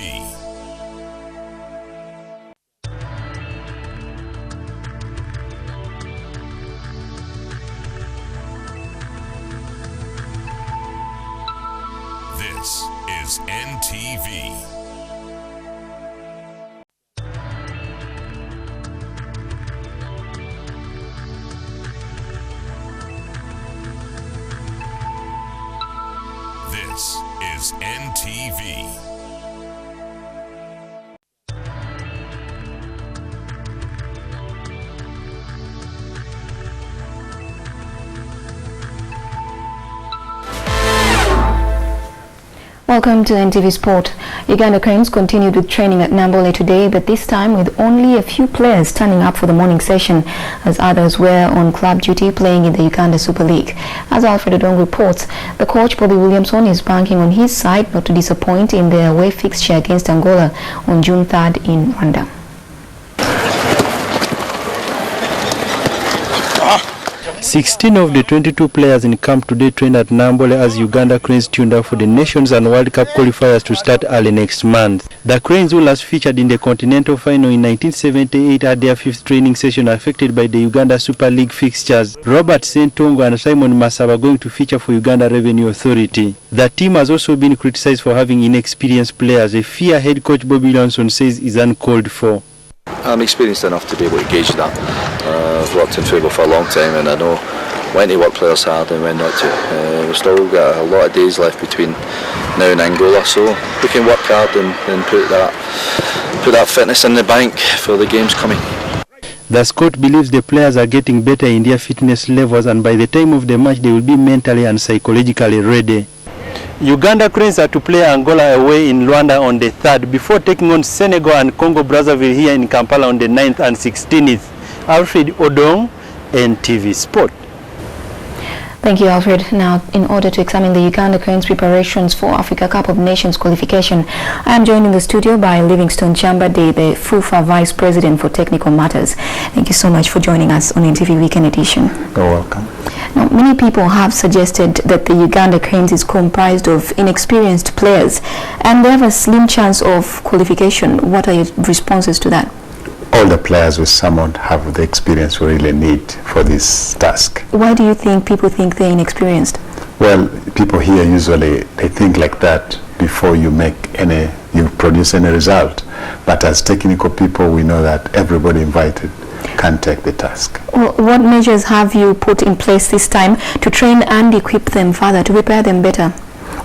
This is NTV. This is NTV. Well, Welcome to NTV Sport. Uganda Cranes continued with training at Nambole today, but this time with only a few players turning up for the morning session, as others were on club duty playing in the Uganda Super League. As Alfred Odong reports, the coach Bobby Williamson is banking on his side not to disappoint in their away fixture against Angola on June 3rd in Rwanda. 16 of the 22 players in camp today trained at Nambole as Uganda Cranes tuned up for the Nations and World Cup qualifiers to start early next month. The Cranes, who last featured in the Continental Final in 1978, had their 5th training session affected by the Uganda Super League fixtures. Robert Sentongo and Simon Masaba are going to feature for Uganda Revenue Authority. The team has also been criticized for having inexperienced players, a fear head coach Bobby Williamson says is uncalled for. I'm experienced enough to be able to gauge that. I've worked in football for a long time and I know when to work players hard and when not to. We've still got a lot of days left between now and Angola, so we can work hard and put that fitness in the bank for the games coming. The scout believes the players are getting better in their fitness levels and by the time of the match they will be mentally and psychologically ready. Uganda Cranes are to play Angola away in Rwanda on the 3rd before taking on Senegal and Congo Brazzaville here in Kampala on the 9th and 16th. Alfred Odong, NTV Sport. Thank you, Alfred. Now, in order to examine the Uganda Cranes preparations for Africa Cup of Nations qualification, I am joined in the studio by Livingstone Chambade, the FUFA Vice President for Technical Matters. Thank you so much for joining us on NTV Weekend Edition. You're welcome. Now, many people have suggested that the Uganda Cranes is comprised of inexperienced players and they have a slim chance of qualification. What are your responses to that? All the players we summoned have the experience we really need for this task. Why do you think people think they're inexperienced? Well, people here usually they think like that before you produce any result. But as technical people, we know that everybody invited can take the task. Well, what measures have you put in place this time to train and equip them further, to prepare them better?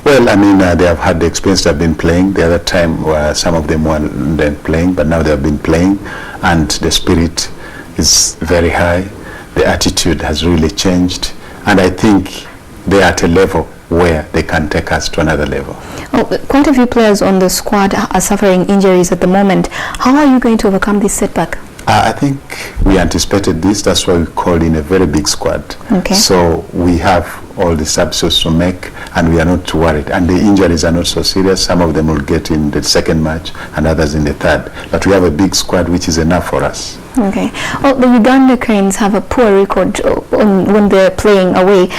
Well, I mean, they have had the experience, they've been playing. The other time, some of them weren't playing, but now they have been playing, and the spirit is very high. The attitude has really changed, and I think they're at a level where they can take us to another level. Well, quite a few players on the squad are suffering injuries at the moment. How are you going to overcome this setback? I think we anticipated this. That's why we called in a very big squad. Okay. So we have all the substitutes to make, and we are not too worried. And the injuries are not so serious. Some of them will get in the second match, and others in the third. But we have a big squad, which is enough for us. Okay. Well, the Uganda Cranes have a poor record when they're playing away,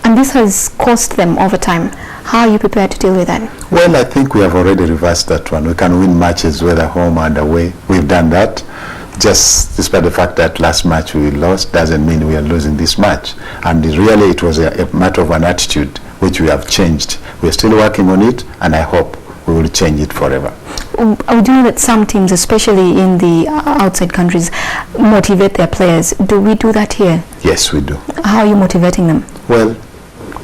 and this has cost them over time. How are you prepared to deal with that? Well, I think we have already reversed that one. We can win matches whether home and away. We've done that. Just despite the fact that last match we lost doesn't mean we are losing this match. And really it was a matter of an attitude which we have changed. We're still working on it, and I hope we will change it forever. I do know that some teams, especially in the outside countries, motivate their players. Do we do that here? Yes, we do. How are you motivating them? Well,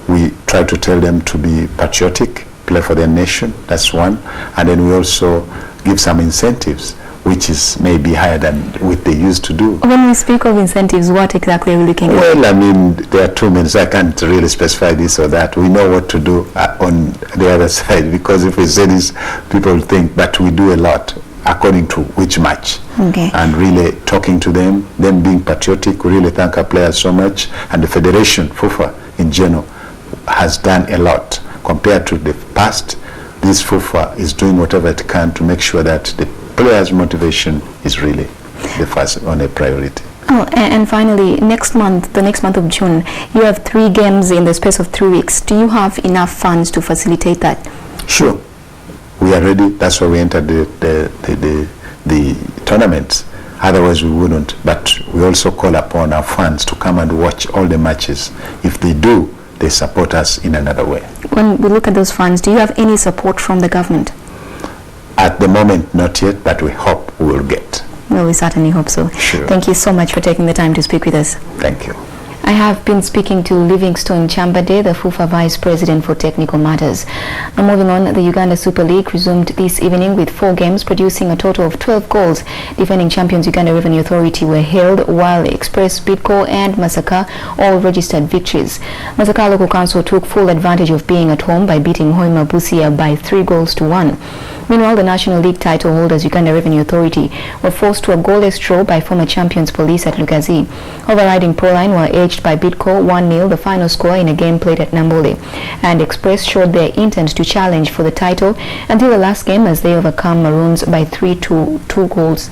we try to tell them to be patriotic, play for their nation, that's one. And then we also give some incentives, which is maybe higher than what they used to do. When we speak of incentives, what exactly are we looking at? Well, I mean, there are too many, so I can't really specify this or that. We know what to do on the other side, because if we say this, people will think, but we do a lot according to which match. Okay. And really talking to them being patriotic. We really thank our players so much, and the Federation, FUFA in general, has done a lot compared to the past. This FUFA is doing whatever it can to make sure that the players' motivation is really the first on a priority. Oh, and finally, the next month of June, you have 3 games in the space of 3 weeks. Do you have enough funds to facilitate that? Sure, we are ready. That's why we entered the tournaments. Otherwise, we wouldn't. But we also call upon our fans to come and watch all the matches. If they do, they support us in another way. When we look at those funds, do you have any support from the government? At the moment, not yet, but we hope we will get. Well, we certainly hope so. Sure. Thank you so much for taking the time to speak with us. Thank you. I have been speaking to Livingstone Chambade, the FUFA Vice President for Technical Matters. Now moving on, the Uganda Super League resumed this evening with 4 games, producing a total of 12 goals. Defending champions Uganda Revenue Authority were hailed, while Express, Bidco and Masaka all registered victories. Masaka Local Council took full advantage of being at home by beating Hoima Busia by 3-1. Meanwhile, the National League title holders Uganda Revenue Authority were forced to a goalless draw by former champions Police at Lugazi. Overriding Proline were edged by Bidco 1-0, the final score in a game played at Nambole. And Express showed their intent to challenge for the title until the last game as they overcome Maroons by 3-2 goals.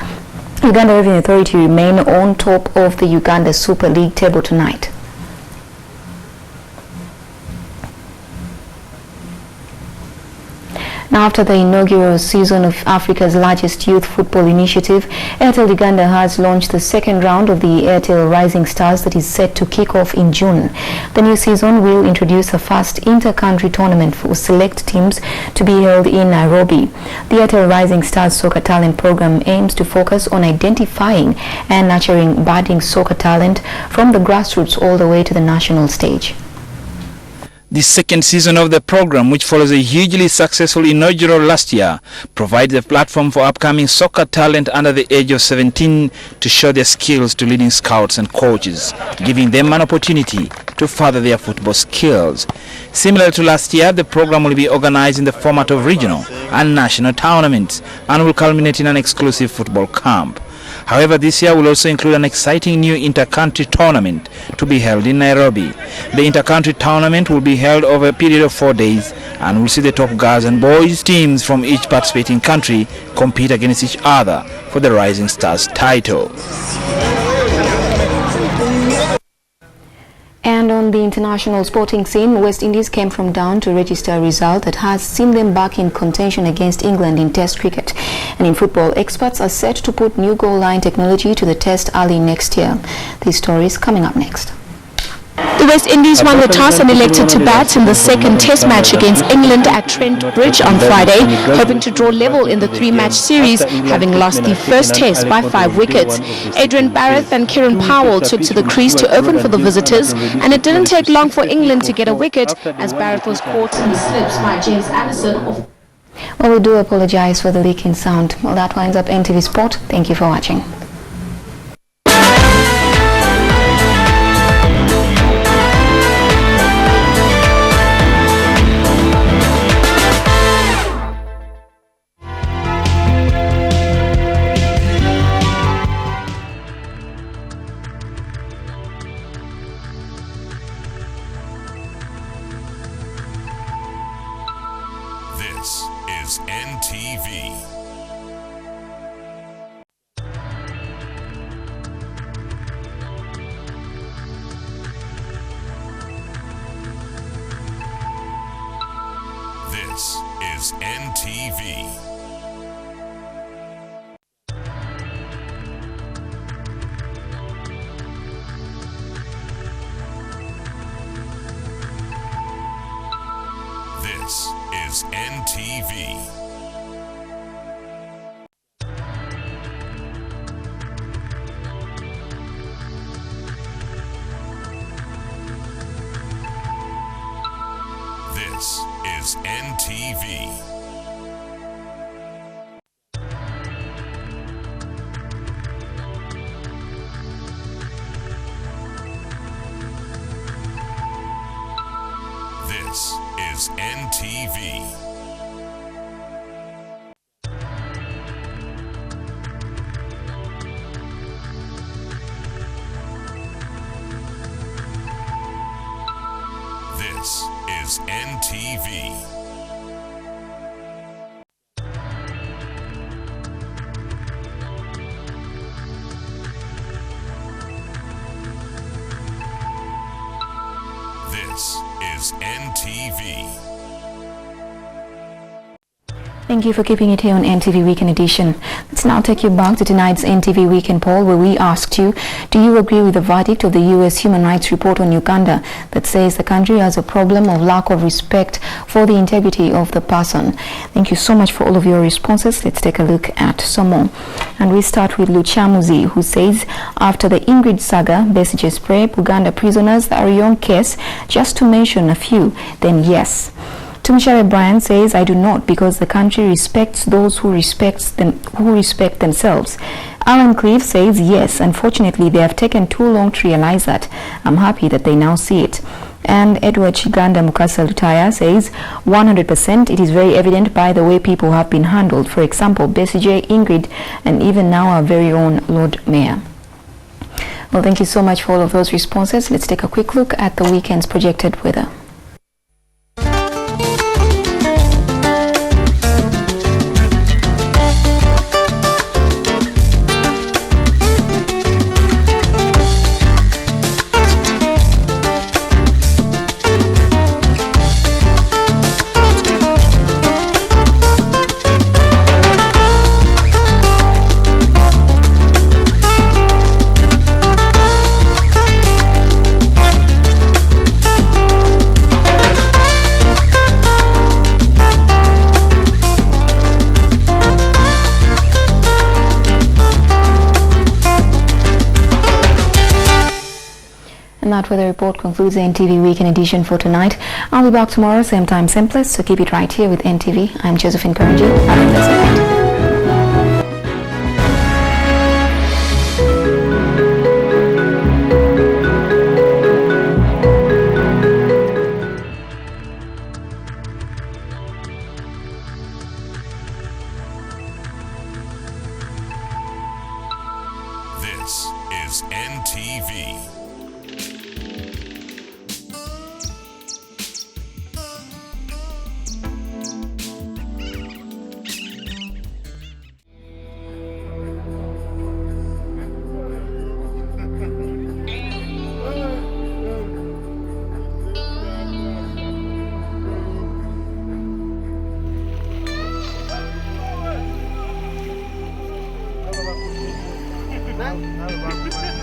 Uganda Revenue Authority remain on top of the Uganda Super League table tonight. Now, after the inaugural season of Africa's largest youth football initiative, Airtel Uganda has launched the second round of the Airtel Rising Stars that is set to kick off in June. The new season will introduce a first inter-country tournament for select teams to be held in Nairobi. The Airtel Rising Stars Soccer Talent Program aims to focus on identifying and nurturing budding soccer talent from the grassroots all the way to the national stage. The second season of the program, which follows a hugely successful inaugural last year, provides a platform for upcoming soccer talent under the age of 17 to show their skills to leading scouts and coaches, giving them an opportunity to further their football skills. Similar to last year, the program will be organized in the format of regional and national tournaments and will culminate in an exclusive football camp. However, this year will also include an exciting new inter-country tournament to be held in Nairobi. The inter-country tournament will be held over a period of 4 days and will see the top girls and boys teams from each participating country compete against each other for the Rising Stars title. And on the international sporting scene, West Indies came from down to register a result that has seen them back in contention against England in Test cricket. And in football, experts are set to put new goal line technology to the Test early next year. This story is coming up next. The West Indies won the toss and elected to bat in the second Test match against England at Trent Bridge on Friday, hoping to draw level in the 3-match series, having lost the first Test by 5 wickets. Adrian Barrett and Kieran Powell took to the crease to open for the visitors, and it didn't take long for England to get a wicket as Barrett was caught in the slips by James Anderson. Well, we do apologize for the leaking sound. Well, that winds up NTV Sport. Thank you for watching. This is NTV. This is NTV. This is NTV. This is NTV. This is NTV. This is NTV. This is NTV. Thank you for keeping it here on NTV Weekend Edition. Let's now take you back to tonight's NTV Weekend poll, where we asked you, do you agree with the verdict of the U.S. Human Rights Report on Uganda that says the country has a problem of lack of respect for the integrity of the person? Thank you so much for all of your responses. Let's take a look at some more. And we start with Luchamuzi, who says, after the Ingrid saga, Besigye spray, Uganda prisoners, the Ariyong case, just to mention a few, then yes. Tumshare Brian says, I do not, because the country respects those who respect themselves. Alan Cleve says, yes, unfortunately they have taken too long to realize that. I'm happy that they now see it. And Edward Chiganda Mukasa Lutaya says, 100%, it is very evident by the way people have been handled. For example, Besigye, Ingrid, and even now our very own Lord Mayor. Well, thank you so much for all of those responses. Let's take a quick look at the weekend's projected weather. And that weather report concludes the NTV Weekend Edition for tonight. I'll be back tomorrow, same time, same place, so keep it right here with NTV. I'm Josephine Karanji. Have a blessed night. This is NTV. Não,